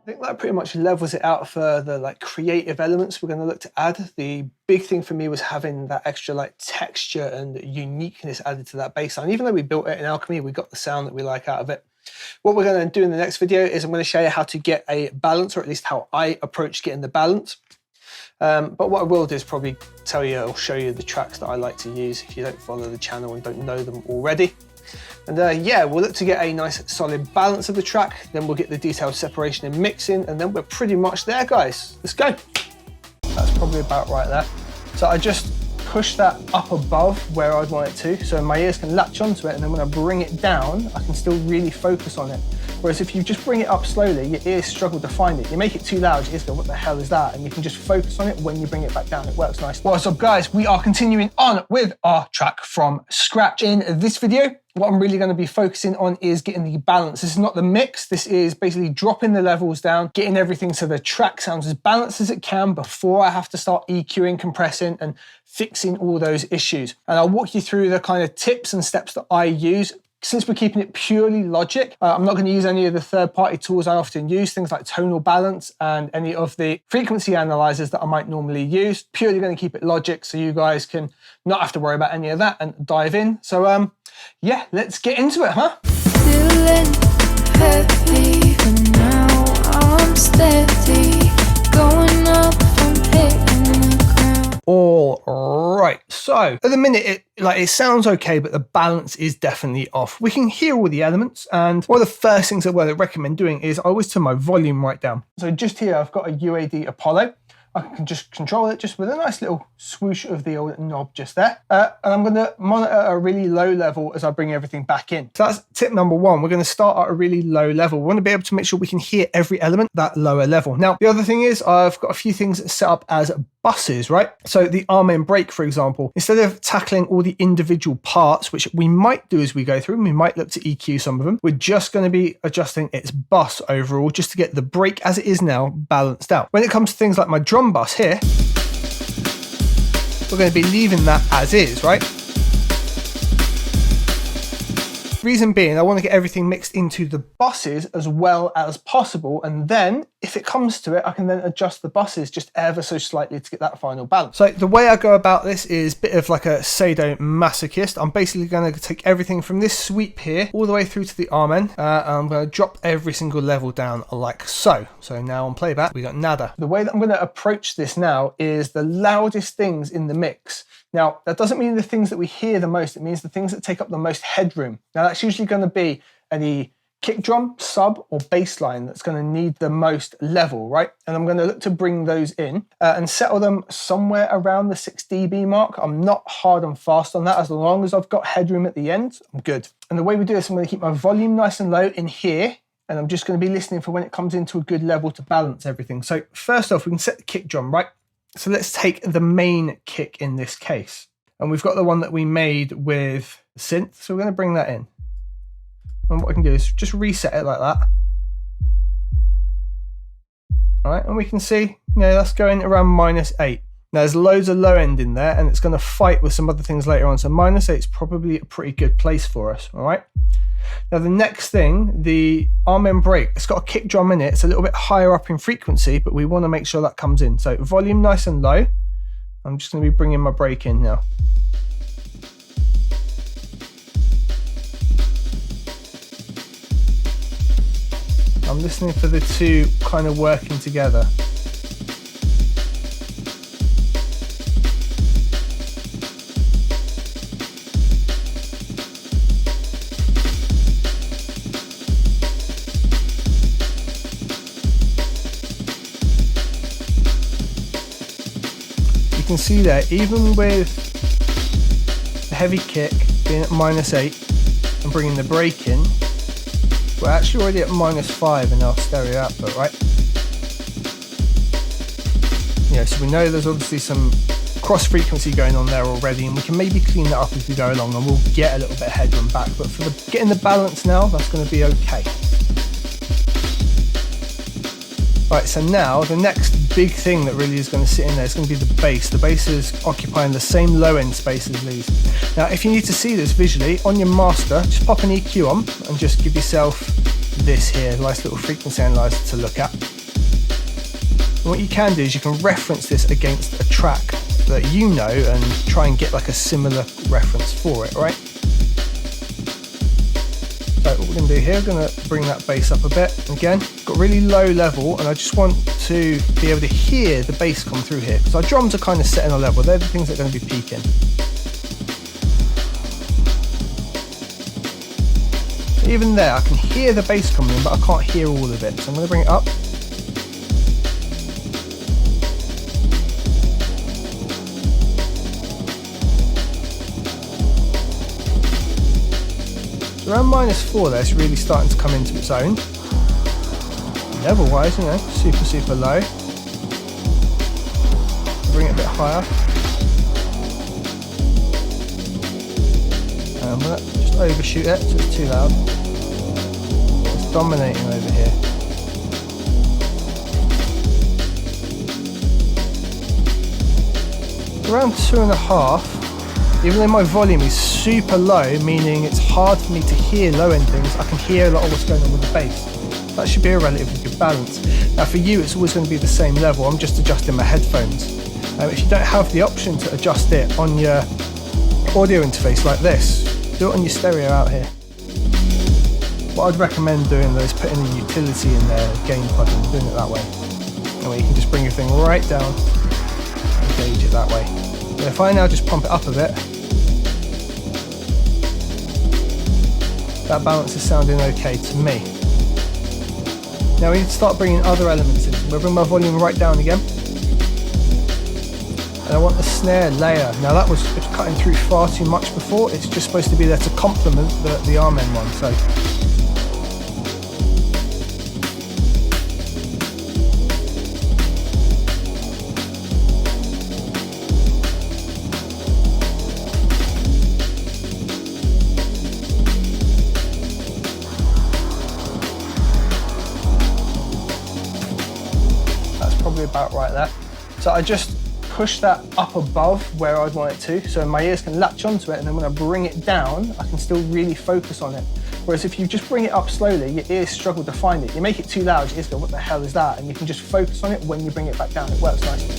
I think that pretty much levels it out for the like creative elements we're going to look to add. The big thing for me was having that extra like texture and uniqueness added to that bass line. Even though we built it in Alchemy, we got the sound that we like out of it. What we're going to do in the next video is I'm going to show you how to get a balance, or at least how I approach getting the balance. But what I will do is probably tell you or show you the tracks that I like to use if you don't follow the channel and don't know them already. And yeah, we'll look to get a nice solid balance of the track, then we'll get the detailed separation and mixing, and then we're pretty much there, guys. Let's go. That's probably about right there. So I just push that up above where I'd want it to, so my ears can latch onto it, and then when I bring it down, I can still really focus on it. Whereas if you just bring it up slowly, your ears struggle to find it. You make it too loud, your ears go, what the hell is that? And you can just focus on it when you bring it back down. It works nice. What's up, guys? We are continuing on with our track from scratch. In this video, what I'm really going to be focusing on is getting the balance. This is not the mix. This is basically dropping the levels down, getting everything so the track sounds as balanced as it can before I have to start EQing, compressing, and fixing all those issues. And I'll walk you through the kind of tips and steps that I use. Since we're keeping it purely Logic, I'm not going to use any of the third-party tools I often use, things like tonal balance and any of the frequency analyzers that I might normally use. Purely going to keep it Logic so you guys can not have to worry about any of that and dive in. So yeah, let's get into it, huh?
Feeling heavy, but now I'm steady. Going up, I'm hitting the ground.
All right, so at the minute it sounds okay, but the balance is definitely off. We can hear all the elements, and one of the first things I would recommend doing is I always turn my volume right down. So just here I've got a UAD Apollo. I can just control it just with a nice little swoosh of the old knob just there. And I'm going to monitor at a really low level as I bring everything back in. So that's tip number one. We're going to start at a really low level. We want to be able to make sure we can hear every element at that lower level. Now, the other thing is I've got a few things set up as buses, right? So the arm and brake, for example, instead of tackling all the individual parts, which we might do as we go through, and we might look to EQ some of them, we're just going to be adjusting its bus overall just to get the brake as it is now balanced out. When it comes to things like my drum bus here, we're going to be leaving that as is, right? Reason being, I want to get everything mixed into the buses as well as possible, and then if it comes to it, I can then adjust the buses just ever so slightly to get that final balance. So the way I go about this is a bit of like a sadomasochist. I'm basically going to take everything from this sweep here all the way through to the arm end, and I'm going to drop every single level down like so. So now on playback, we got nada. The way that I'm going to approach this now is the loudest things in the mix. Now, that doesn't mean the things that we hear the most, it means the things that take up the most headroom. Now, that's usually going to be any kick drum, sub, or bass line that's going to need the most level, right? And I'm going to look to bring those in and settle them somewhere around the 6 dB mark. I'm not hard and fast on that. As long as I've got headroom at the end, I'm good. And the way we do this, I'm going to keep my volume nice and low in here, and I'm just going to be listening for when it comes into a good level to balance everything. So first off, we can set the kick drum, right? So let's take the main kick in this case. And we've got the one that we made with synth. So we're going to bring that in. And what I can do is just reset it like that. All right, and we can see, that's going around -8. Now there's loads of low end in there, and it's going to fight with some other things later on. So -8 is probably a pretty good place for us, all right? Now the next thing, the arm and brake, it's got a kick drum in it. It's a little bit higher up in frequency, but we want to make sure that comes in. So volume nice and low. I'm just going to be bringing my brake in now. I'm listening for the two kind of working together. You can see there, even with the heavy kick being at -8 and bringing the brake in, we're actually already at -5 in our stereo output, right? Yeah, so we know there's obviously some cross frequency going on there already, and we can maybe clean that up as we go along, and we'll get a little bit of headroom back. But for getting the balance now, that's going to be okay. Right, so now the next big thing that really is going to sit in there is going to be the bass. The bass is occupying the same low end space as these. Now, if you need to see this visually, on your master, just pop an EQ on and just give yourself this here, nice little frequency analyzer to look at. And what you can do is you can reference this against a track that you know and try and get like a similar reference for it, right? So what we're going to do here, we're going to bring that bass up a bit. Again, got really low level, and I just want to be able to hear the bass come through here, because our drums are kind of set in a level. They're the things that are going to be peaking. Even there, I can hear the bass coming in, but I can't hear all of it. So I'm going to bring it up. Around -4 there, it's really starting to come into its own. Level wise, you know, super low. Bring it a bit higher. And I'm gonna just overshoot it so it's too loud. It's dominating over here. Around 2.5. Even though my volume is super low, meaning it's hard for me to hear low end things, I can hear a lot of what's going on with the bass. That should be a relatively good balance. Now for you, it's always going to be the same level. I'm just adjusting my headphones. If you don't have the option to adjust it on your audio interface like this, do it on your stereo out here. What I'd recommend doing though is putting a utility in there, gain plugin, doing it that way. That way you can just bring your thing right down and gauge it that way. But if I now just pump it up a bit, that balance is sounding okay to me. Now we need to start bringing other elements in. We'll bring my volume right down again. And I want the snare layer. Now that was cutting through far too much before. It's just supposed to be there to complement the Amen one. So about right there. So I just push that up above where I'd want it to, so my ears can latch onto it, and then when I bring it down, I can still really focus on it. Whereas if you just bring it up slowly, your ears struggle to find it. You make it too loud, your ears go, what the hell is that? And you can just focus on it when you bring it back down. It works nicely.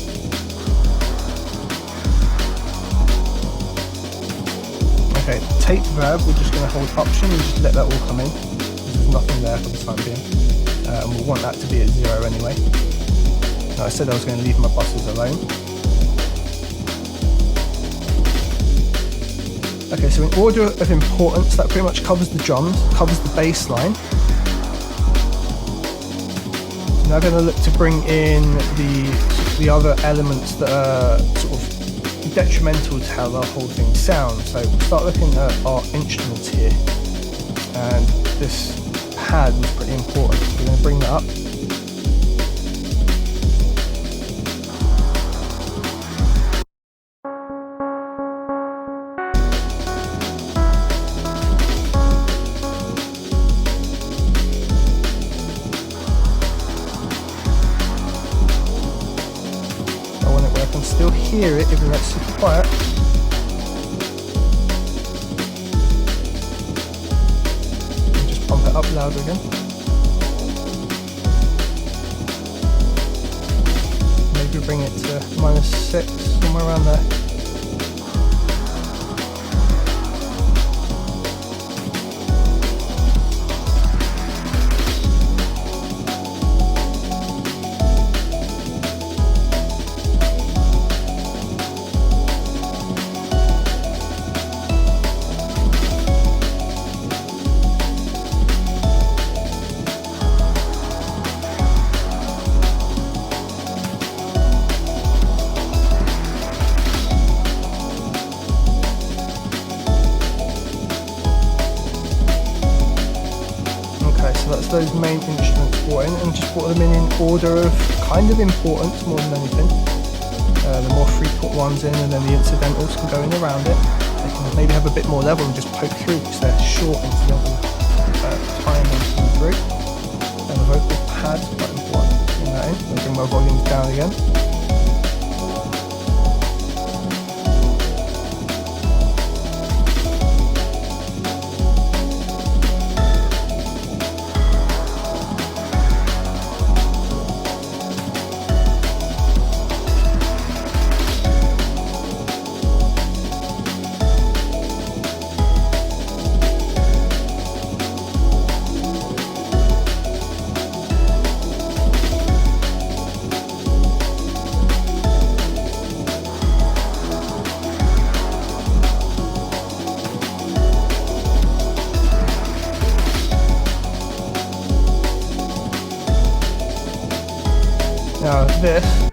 Okay, tape verb, we're just going to hold option and just let that all come in. There's nothing there for the time being. And we'll want that to be at 0 anyway. I said I was going to leave my buses alone. Okay, so in order of importance, that pretty much covers the drums, covers the bass line. Now I'm going to look to bring in the other elements that are sort of detrimental to how the whole thing sounds. So we'll start looking at our instruments here. And this pad was pretty important. So we're going to bring that up. Hear it even though it's super quiet. And just pump it up louder again. Maybe bring it to -6, somewhere around there. Those main instruments brought in, and just brought them in order of kind of importance more than anything. The more frequent ones in, and then the incidentals can go in around it. They can maybe have a bit more level and just poke through because they're short incidental time and come through. And the vocal pad's quite important. Bring that in. I'll bring my volumes down again. Now this is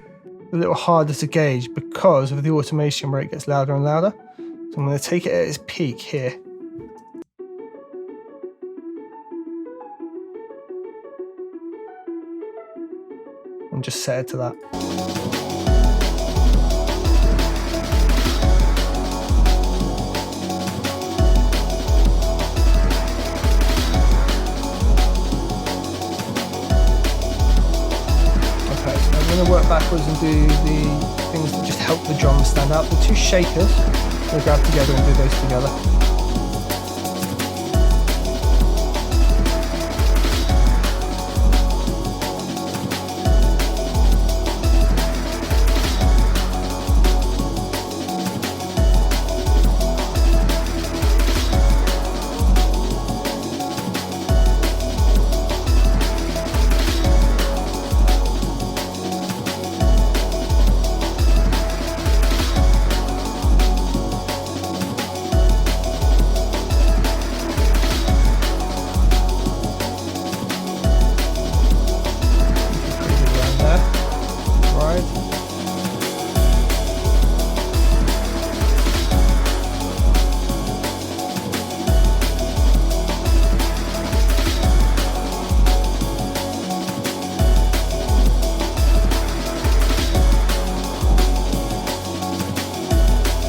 a little harder to gauge because of the automation where it gets louder and louder. So I'm going to take it at its peak here. And just set it to that. Okay, so I'm going to work backwards and do the things that just help the drums stand out. The two shakers, we'll grab together and do those together.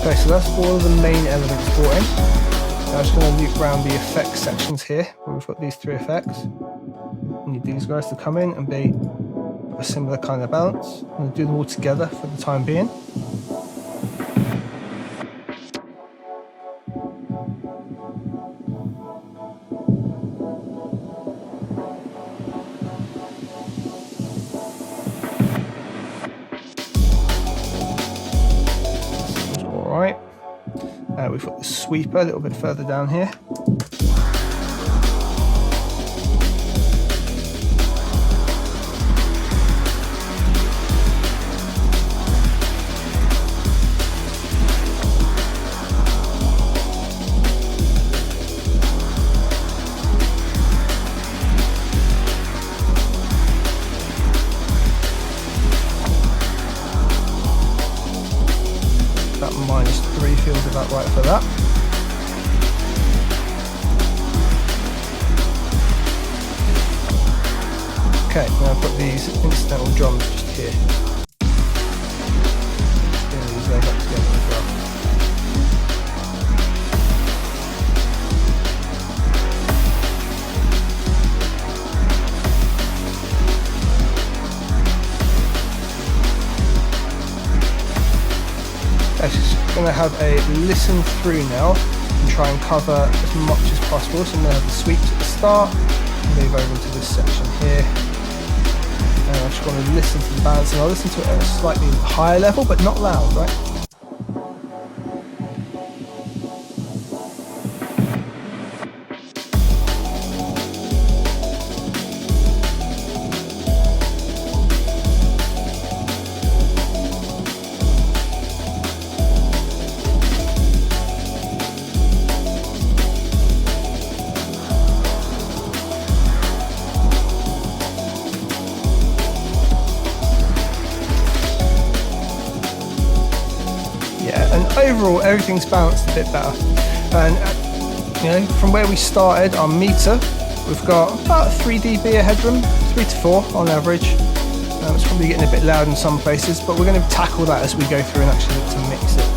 Okay, so that's all of the main elements brought in. Now I'm just going to loop around the effects sections here, where we've got these three effects. I need these guys to come in and be a similar kind of balance. I'm going to do them all together for the time being. Alright, we've got the sweeper a little bit further down here. That -3 feels about right for that. Okay, now I've got these incidental drums just here. Bring these guys up together as well. I'm just going to have a listen through now and try and cover as much as possible. So I'm going to have the sweeps at the start, move over into this section here. And I just want to listen to the balance, and I'll listen to it at a slightly higher level, but not loud, right? Overall, everything's balanced a bit better, and you know, from where we started, our meter, we've got about 3 dB of headroom, 3 to 4 on average. It's probably getting a bit loud in some places, but we're going to tackle that as we go through and actually look to mix it.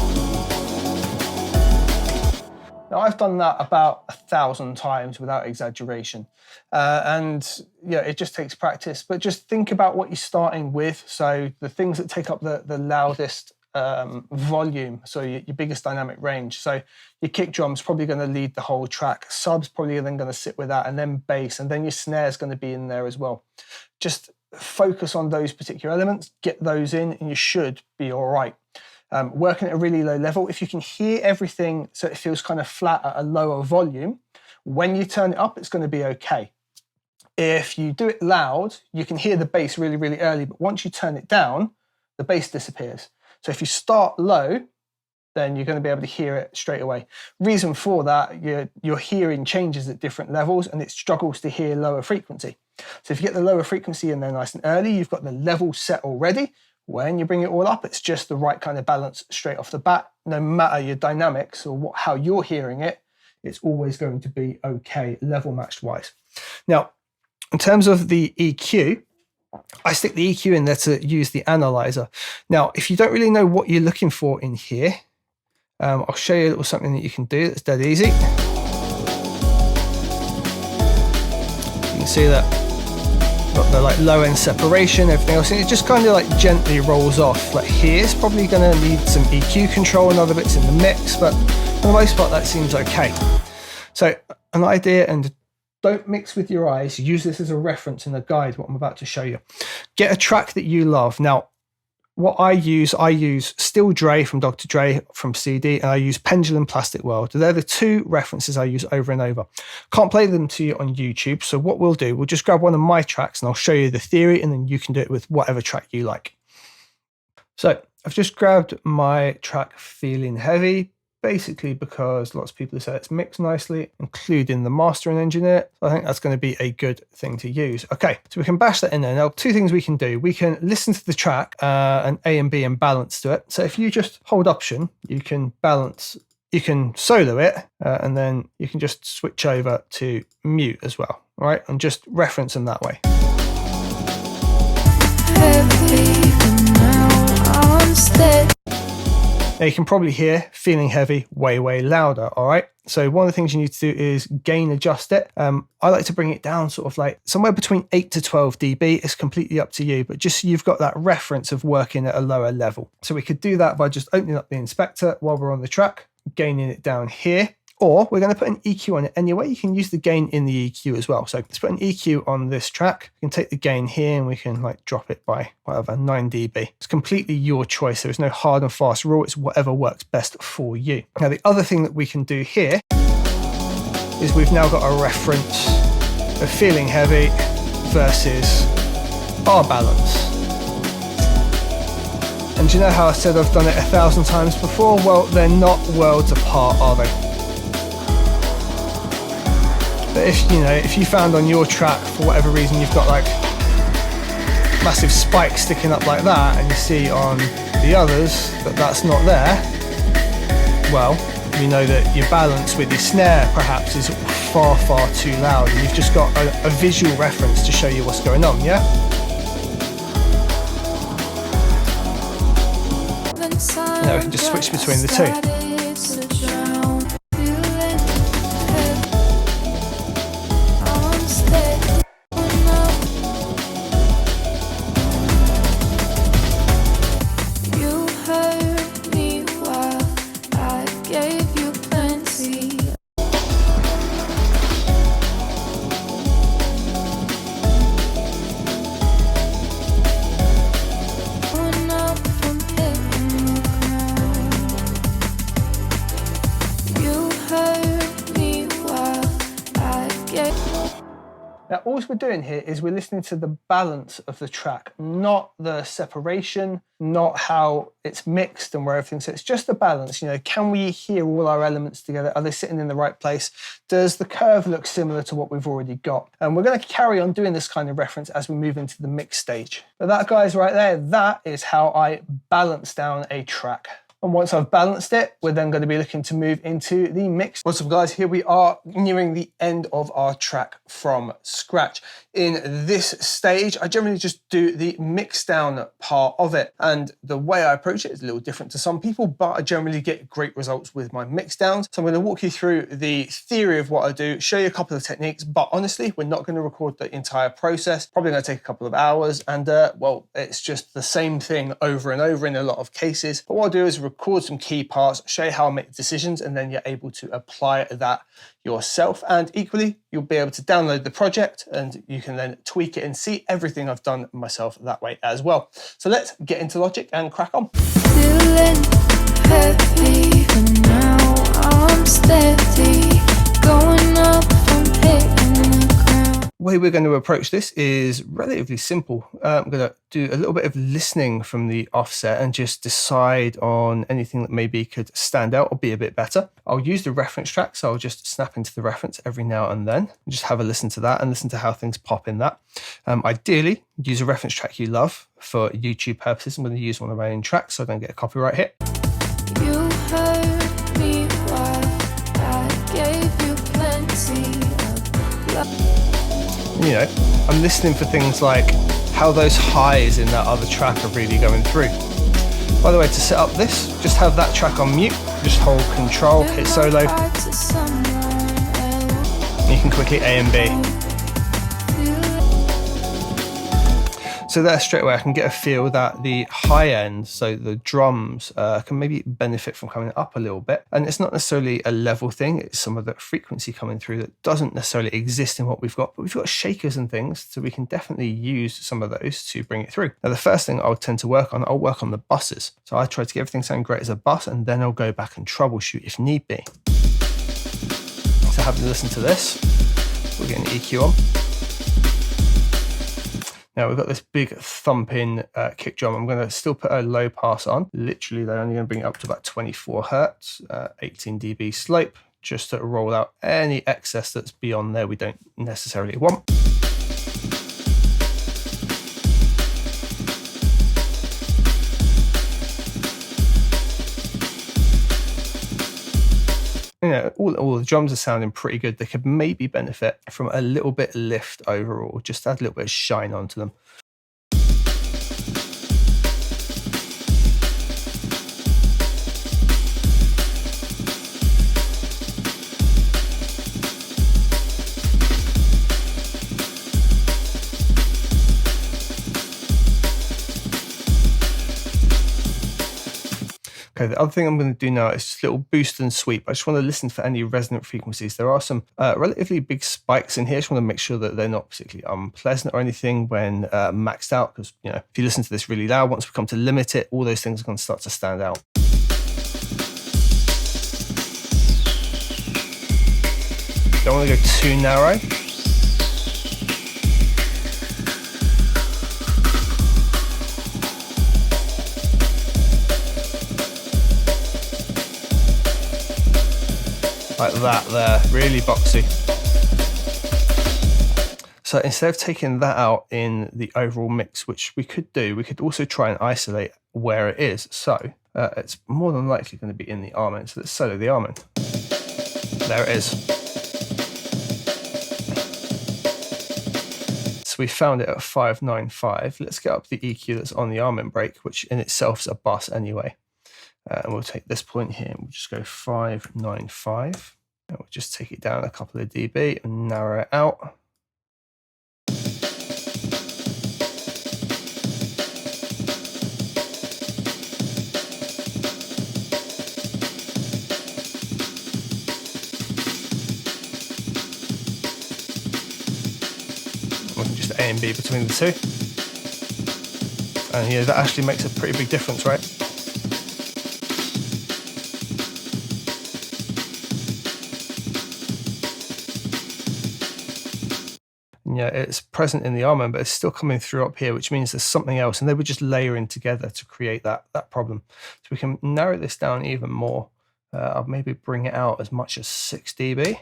Now, I've done that about 1,000 times without exaggeration, and yeah, it just takes practice. But just think about what you're starting with. So the things that take up the loudest volume, so your biggest dynamic range. So your kick drum's probably going to lead the whole track, sub's probably then going to sit with that, and then bass, and then your snare's going to be in there as well. Just focus on those particular elements, get those in, and you should be all right. Working at a really low level, if you can hear everything so it feels kind of flat at a lower volume, when you turn it up, it's going to be okay. If you do it loud, you can hear the bass really, really early, but once you turn it down, the bass disappears. So if you start low, then you're going to be able to hear it straight away. Reason for that, your hearing changes at different levels, and it struggles to hear lower frequency. So if you get the lower frequency in there nice and early, you've got the level set already. When you bring it all up, it's just the right kind of balance straight off the bat. No matter your dynamics or how you're hearing it, it's always going to be okay, level matched wise. Now, in terms of the EQ, I stick the EQ in there to use the analyzer. Now, if you don't really know what you're looking for in here, I'll show you a little something that you can do that's dead easy. You can see that got the like low end separation, everything else, and it just kind of like gently rolls off. Like here's probably going to need some EQ control and other bits in the mix, but for the most part that seems okay. So an idea, and don't mix with your eyes, use this as a reference and a guide, what I'm about to show you. Get a track that you love. Now, what I use Still Dre from Dr. Dre from CD, and I use Pendulum Plastic World. They're the two references I use over and over. Can't play them to you on YouTube, so what we'll do, we'll just grab one of my tracks and I'll show you the theory, and then you can do it with whatever track you like. So I've just grabbed my track Feeling Heavy, basically because lots of people say it's mixed nicely, including the mastering engineer. So I think that's going to be a good thing to use. Okay, so we can bash that in there. Now, two things we can do. We can listen to the track and A and B and balance to it. So if you just hold Option, you can balance, you can solo it, and then you can just switch over to mute as well, all right? And just reference them that way. Now you can probably hear Feeling Heavy way, way louder, all right? So one of the things you need to do is gain adjust it. I like to bring it down sort of like somewhere between 8 to 12 dB. It's completely up to you, but just so you've got that reference of working at a lower level. So we could do that by just opening up the inspector while we're on the track, gaining it down here. Or we're going to put an EQ on it anyway. You can use the gain in the EQ as well. So let's put an EQ on this track. You can take the gain here and we can like drop it by whatever, 9 dB. It's completely your choice. There's no hard and fast rule. It's whatever works best for you. Now, the other thing that we can do here is we've now got a reference of Feeling Heavy versus our balance. And do you know how I said I've done it 1,000 times before? Well, they're not worlds apart, are they? But if you found on your track, for whatever reason, you've got like massive spikes sticking up like that, and you see on the others that that's not there, well, you know that your balance with your snare perhaps is far, far too loud, and you've just got a visual reference to show you what's going on, yeah? Now we can just switch between the two. Now, all we're doing here is we're listening to the balance of the track, not the separation, not how it's mixed and where everything sits. It's just the balance. You know, can we hear all our elements together? Are they sitting in the right place? Does the curve look similar to what we've already got? And we're going to carry on doing this kind of reference as we move into the mix stage. But that, guys, right there, that is how I balance down a track. And once I've balanced it, we're then going to be looking to move into the mix. What's up, guys? Here we are nearing the end of our track from scratch. In this stage, I generally just do the mix down part of it. And the way I approach it is a little different to some people, but I generally get great results with my mix downs. So I'm going to walk you through the theory of what I do, show you a couple of techniques, but honestly, we're not going to record the entire process. Probably going to take a couple of hours. And well, it's just the same thing over and over in a lot of cases. But what I'll do is record some key parts, show you how I make decisions, and then you're able to apply that yourself. And equally, you'll be able to download the project and you can then tweak it and see everything I've done myself that way as well. So let's get into Logic and crack on.
Feeling heavy, but now I'm steady, going up from hitting the ground.
way we're going to approach this is relatively simple. I'm going to do a little bit of listening from the offset and just decide on anything that maybe could stand out or be a bit better. I'll use the reference track, so I'll just snap into the reference every now and then and just have a listen to that and listen to how things pop in that. Ideally, use a reference track you love. For YouTube purposes, I'm going to use one of my own tracks so I don't get a copyright hit.
You heard me while I gave you plenty of love.
You know, I'm listening for things like how those highs in that other track are really going through. By the way, to set up this, just have that track on mute, just hold Control, hit solo, and you can quickly A and B. So there straight away I can get a feel that the high end, so the drums, can maybe benefit from coming up a little bit. And it's not necessarily a level thing, it's some of the frequency coming through that doesn't necessarily exist in what we've got, but we've got shakers and things, so we can definitely use some of those to bring it through. Now the first thing I'll tend to work on, I'll work on the buses. So I try to get everything sound great as a bus, and then I'll go back and troubleshoot if need be. So having listened to this, we'll get an EQ on. Now we've got this big thumping kick drum. I'm going to still put a low pass on. Literally, they're only going to bring it up to about 24 hertz, 18 dB slope, just to roll out any excess that's beyond there we don't necessarily want. You know, all the drums are sounding pretty good. They could maybe benefit from a little bit lift overall, just add a little bit of shine onto them. Okay, the other thing I'm going to do now is just a little boost and sweep. I just want to listen for any resonant frequencies. There are some relatively big spikes in here. I just want to make sure that they're not particularly unpleasant or anything when maxed out, because you know, if you listen to this really loud, once we come to limit it, all those things are going to start to stand out. Don't want to go too narrow. Like that there, really boxy. So instead of taking that out in the overall mix, which we could do, we could also try and isolate where it is. So it's more than likely going to be in the arm end. So let's solo the arm end. There it is. So we found it at 595. Let's get up the EQ that's on the arm end break, which in itself is a bus anyway. And we'll take this point here and we'll just go 595. And we'll just take it down a couple of dB and narrow it out. We can just A and B between the two. And yeah, that actually makes a pretty big difference, right? Yeah, it's present in the arm end, but it's still coming through up here, which means there's something else, and they were just layering together to create that problem. So we can narrow this down even more. I'll maybe bring it out as much as 6 dB.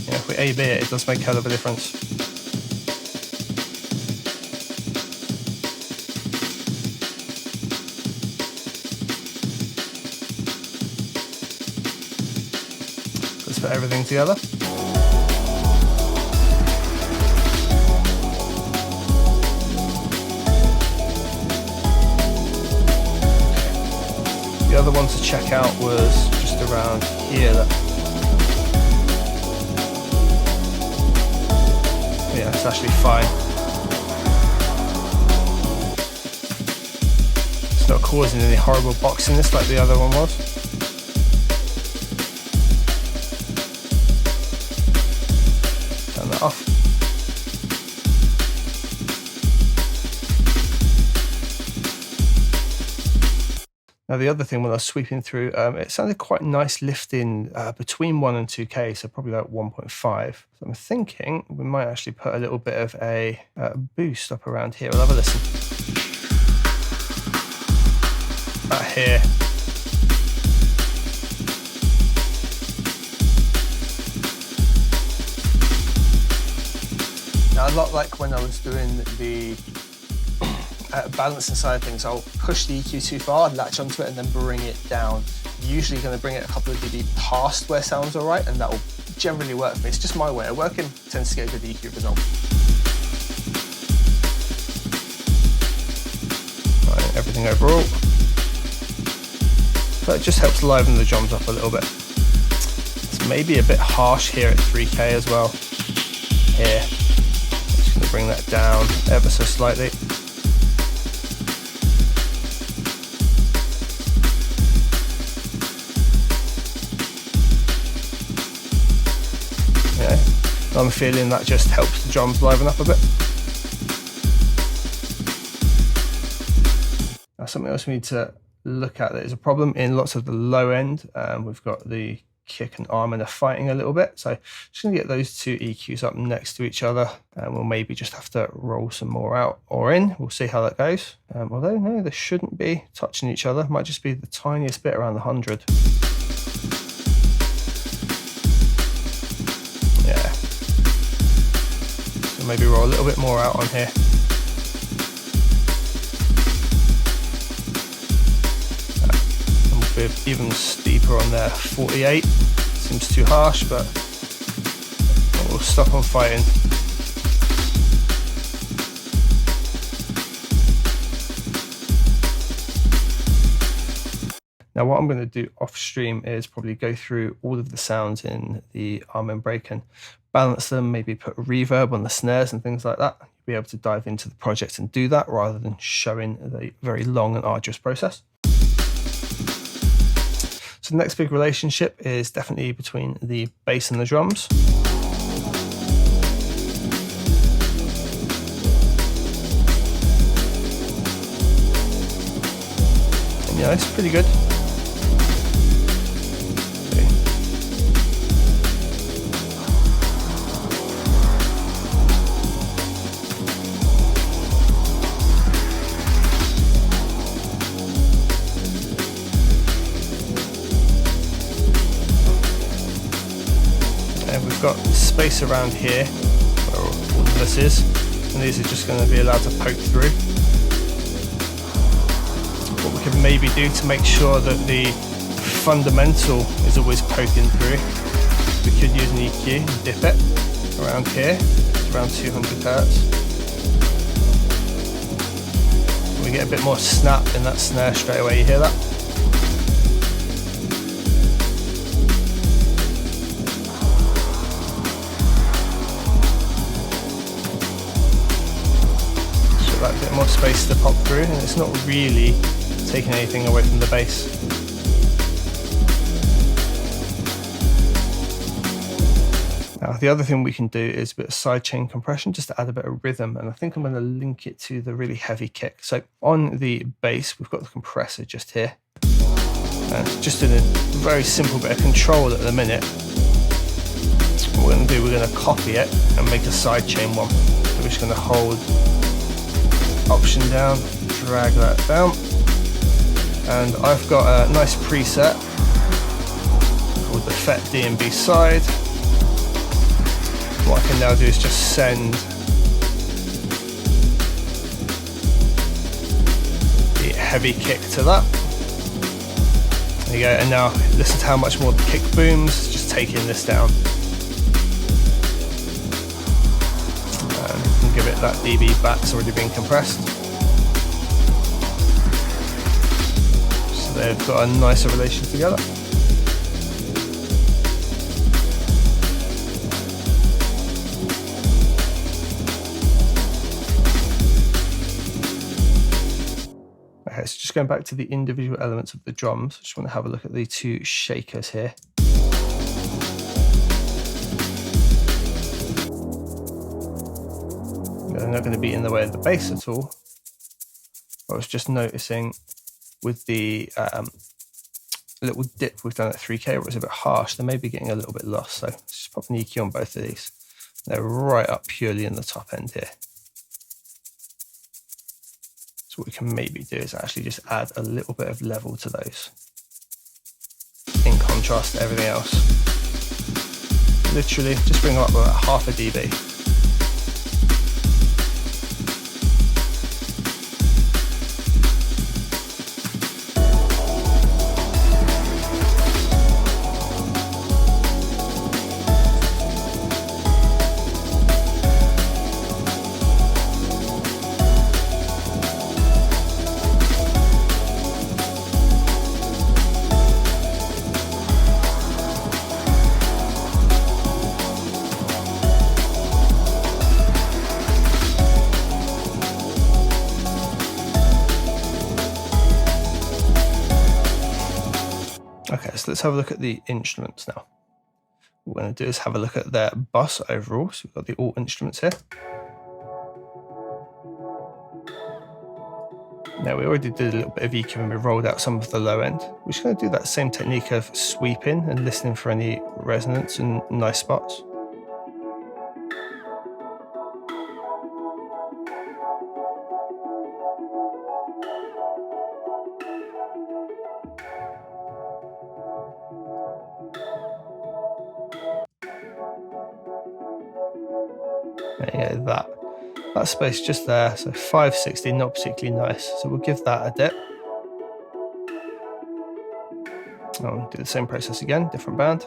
Yeah, if we A-B it, it does make a hell of a difference. Put everything together. The other one to check out was just around here. Yeah, it's actually fine. It's not causing any horrible boxiness like the other one was. Off. Now, the other thing when I was sweeping through, it sounded quite nice lifting between 1 and 2K, so probably like 1.5. So I'm thinking we might actually put a little bit of a boost up around here. We'll have a listen. About here. Now, a lot like when I was doing the balancing side of things, I'll push the EQ too far, latch onto it, and then bring it down. Usually going to bring it a couple of dB past where sounds all right, and that will generally work for me. It's just my way of working, tends to get a good EQ result. Right, everything overall. But it just helps liven the drums up a little bit. It's maybe a bit harsh here at 3K as well. Here. Just going to bring that down ever so slightly. I'm feeling that just helps the drums liven up a bit. Now, something else we need to look at that is a problem in lots of the low end. We've got the kick and arm and are fighting a little bit. So just gonna get those two EQs up next to each other, and we'll maybe just have to roll some more out or in. We'll see how that goes. Although no, they shouldn't be touching each other. Might just be the tiniest bit around the 100. Yeah. So maybe roll a little bit more out on here. And we're even steeper on there. 48 seems too harsh, but we'll stop on fighting. Now what I'm going to do off stream is probably go through all of the sounds in the arm and break and balance them, maybe put reverb on the snares and things like that. You'll be able to dive into the project and do that rather than showing the very long and arduous process. So the next big relationship is definitely between the bass and the drums. And yeah, it's pretty good. Got space around here where all of this is, and these are just going to be allowed to poke through. What we can maybe do to make sure that the fundamental is always poking through, we could use an EQ and dip it around here, it's around 200 hertz. We get a bit more snap in that snare straight away, you hear that? That bit more space to pop through, and it's not really taking anything away from the bass. Now the other thing we can do is a bit of sidechain compression just to add a bit of rhythm, and I think I'm going to link it to the really heavy kick. So on the bass we've got the compressor just here, and just doing a very simple bit of control at the minute. What we're going to do, we're going to copy it and make a sidechain one. So we're just going to hold Option down, drag that down, and I've got a nice preset called the FET D&B side. What I can now do is just send the heavy kick to that. There you go, and now listen to how much more the kick booms, just taking this down. Give it that dB back, it's already been compressed. So they've got a nicer relation together. Okay, so just going back to the individual elements of the drums, I just want to have a look at the two shakers here. They're not going to be in the way of the bass at all. I was just noticing with the little dip we've done at 3K where it's a bit harsh, they may be getting a little bit lost. So just pop an EQ on both of these. They're right up purely in the top end here. So what we can maybe do is actually just add a little bit of level to those in contrast to everything else. Literally just bring them up about half a dB. Okay, so let's have a look at the instruments now. What we're going to do is have a look at their bus overall. So we've got the alt instruments here. Now we already did a little bit of EQ when we rolled out some of the low end. We're just going to do that same technique of sweeping and listening for any resonance and nice spots. There you go, that space just there, so 560, not particularly nice. So we'll give that a dip. I'll do the same process again, different band.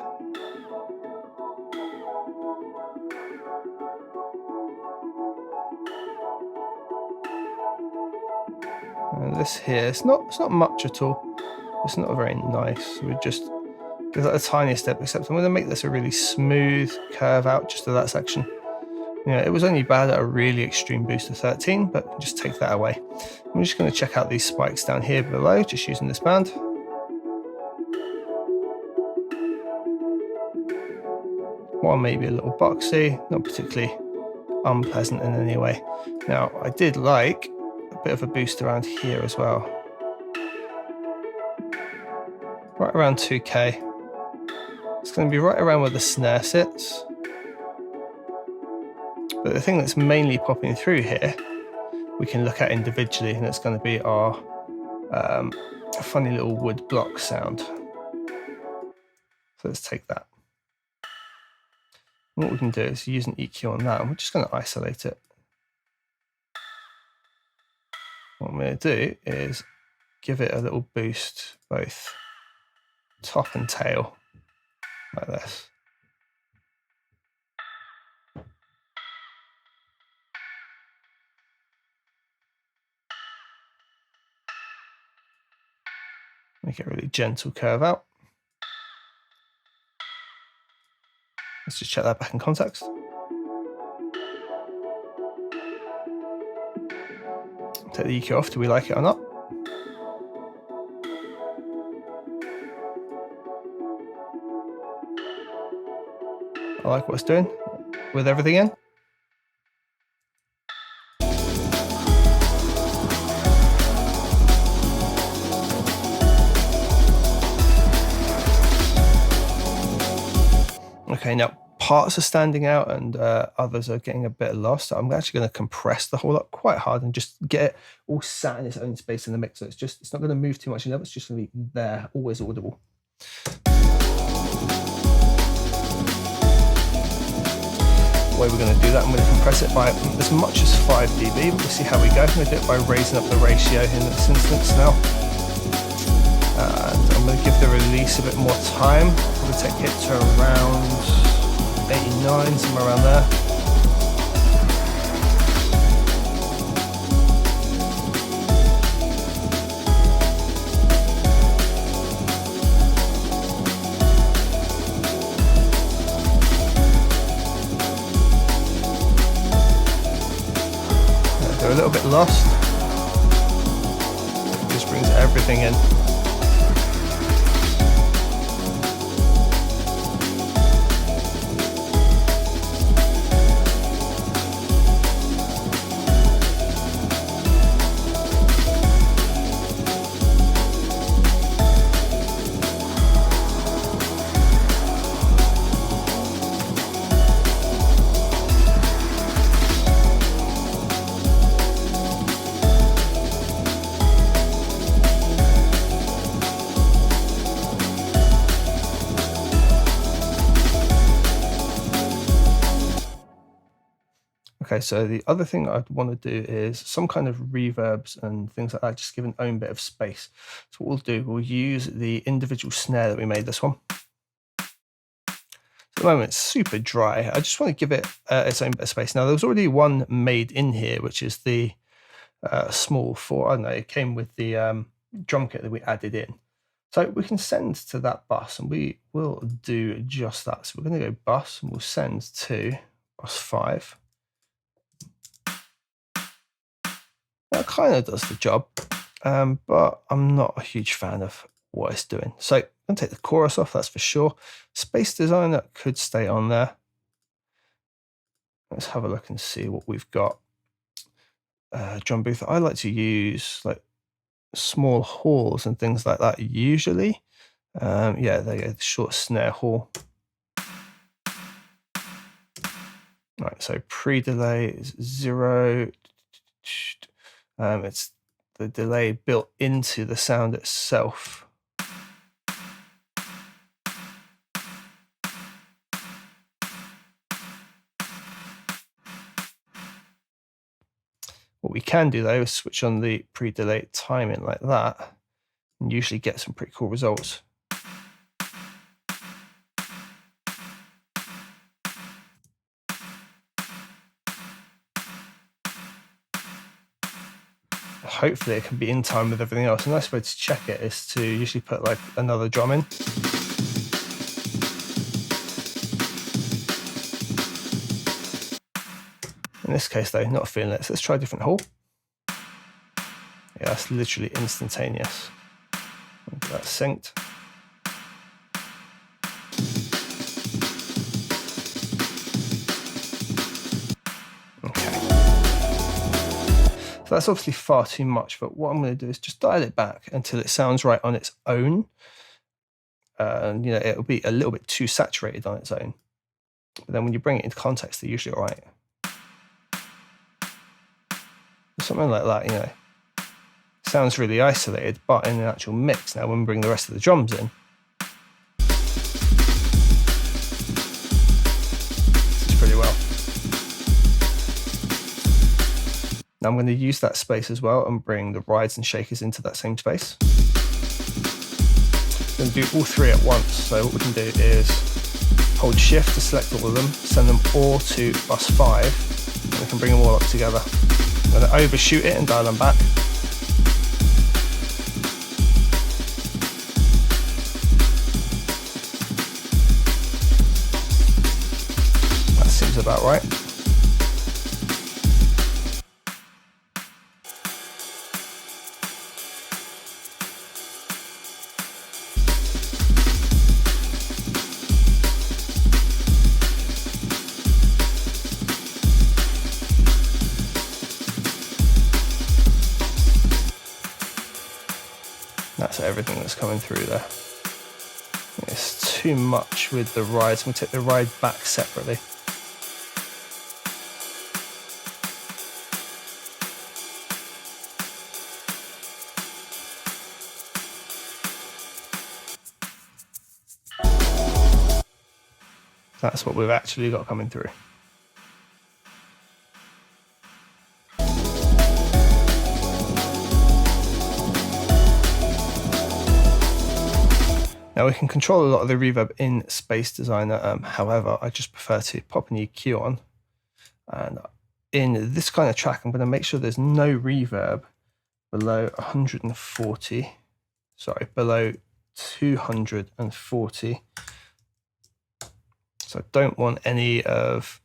And this here, it's not much at all. It's not very nice. So we just give that a tiny step, except I'm going to make this a really smooth curve out just to that section. Yeah, it was only bad at a really extreme boost of 13, but just take that away. I'm just going to check out these spikes down here below, just using this band. One maybe a little boxy, not particularly unpleasant in any way. Now, I did like a bit of a boost around here as well. Right around 2K. It's going to be right around where the snare sits. But the thing that's mainly popping through here, we can look at individually, and it's going to be our funny little wood block sound. So let's take that. And what we can do is use an EQ on that, and we're just going to isolate it. What I'm going to do is give it a little boost, both top and tail, like this. Make it a really gentle curve out. Let's just check that back in context. Take the EQ off. Do we like it or not? I like what it's doing with everything in. Okay, now parts are standing out and others are getting a bit lost. So I'm actually going to compress the whole up quite hard and just get it all sat in its own space in the mix. So it's not going to move too much in there, it's just going to be there, always audible. The way we're going to do that, I'm going to compress it by as much as 5 dB, but we'll see how we go. I'm going to do it by raising up the ratio in this instance now. And I'm going to give the release a bit more time. I'm going to take it to around 89, somewhere around there. They're a little bit lost. It just brings everything in. Okay, so the other thing I'd want to do is some kind of reverbs and things like that, just give an own bit of space. So what we'll do, we'll use the individual snare that we made this one. So at the moment it's super dry. I just want to give it its own bit of space. Now there was already one made in here, which is the small 4, I don't know, it came with the drum kit that we added in. So we can send to that bus, and we will do just that. So we're going to go bus, and we'll send to bus 5. That kind of does the job, but I'm not a huge fan of what it's doing. So I'm going to take the chorus off, that's for sure. Space Designer could stay on there. Let's have a look and see what we've got. Drum booth, I like to use like small halls and things like that usually. Yeah, there you go, the short snare hall. Right, so pre-delay is 0. It's the delay built into the sound itself. What we can do though is switch on the pre-delay timing like that, and usually get some pretty cool results. Hopefully it can be in time with everything else. A nice way to check it is to usually put like another drum in. In this case though, not feeling it, so let's try a different hall. Yeah, that's literally instantaneous. That's synced. Okay. So that's obviously far too much, but what I'm going to do is just dial it back until it sounds right on its own. And, you know, it'll be a little bit too saturated on its own. But then when you bring it into context, they're usually all right. Something like that, you know, sounds really isolated, but in an actual mix now, when we bring the rest of the drums in, it's pretty well. Now I'm going to use that space as well and bring the rides and shakers into that same space. I'm going to do all 3 at once. So what we can do is hold shift to select all of them, send them all to bus 5, and we can bring them all up together. I'm going to overshoot it and dial them back. That seems about right. That's everything that's coming through there. It's too much with the rides. I'm going to take the ride back separately. That's what we've actually got coming through. Now we can control a lot of the reverb in Space Designer, however, I just prefer to pop an EQ on. And in this kind of track, I'm going to make sure there's no reverb below 140, sorry, below 240. So I don't want any of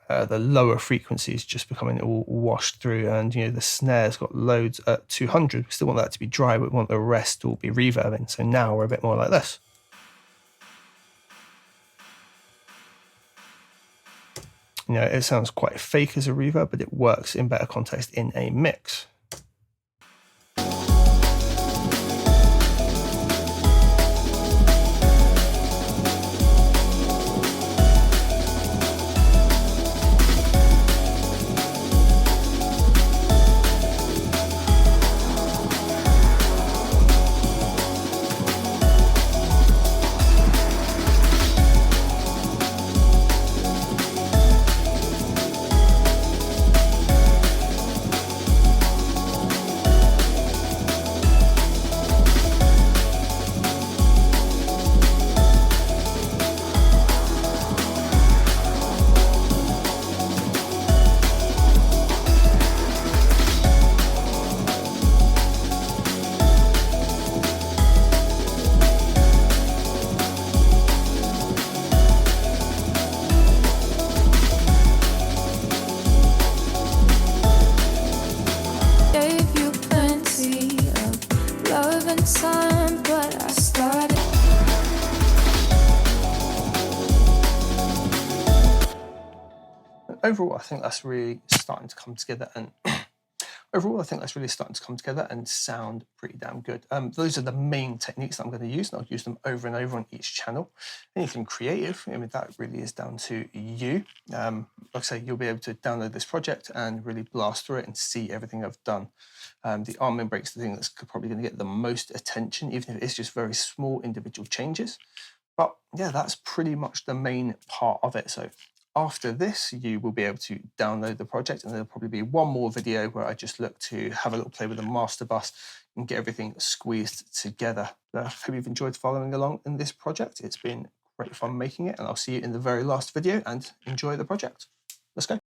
the lower frequencies just becoming all washed through, and you know the snare's got loads at 200. We still want that to be dry, but we want the rest to all be reverbing. So now we're a bit more like this. You know, it sounds quite fake as a reverb, but it works in better context in a mix. overall, I think that's really starting to come together, and sound pretty damn good. Those are the main techniques that I'm going to use, and I'll use them over and over on each channel. Anything creative, I mean, that really is down to you. Like I say, you'll be able to download this project and really blast through it and see everything I've done. The arm in break's the thing that's probably going to get the most attention, even if it's just very small individual changes. But yeah, that's pretty much the main part of it. So after this, you will be able to download the project, and there'll probably be one more video where I just look to have a little play with the master bus and get everything squeezed together. I hope you've enjoyed following along in this project. It's been great fun making it, and I'll see you in the very last video, and enjoy the project. Let's go.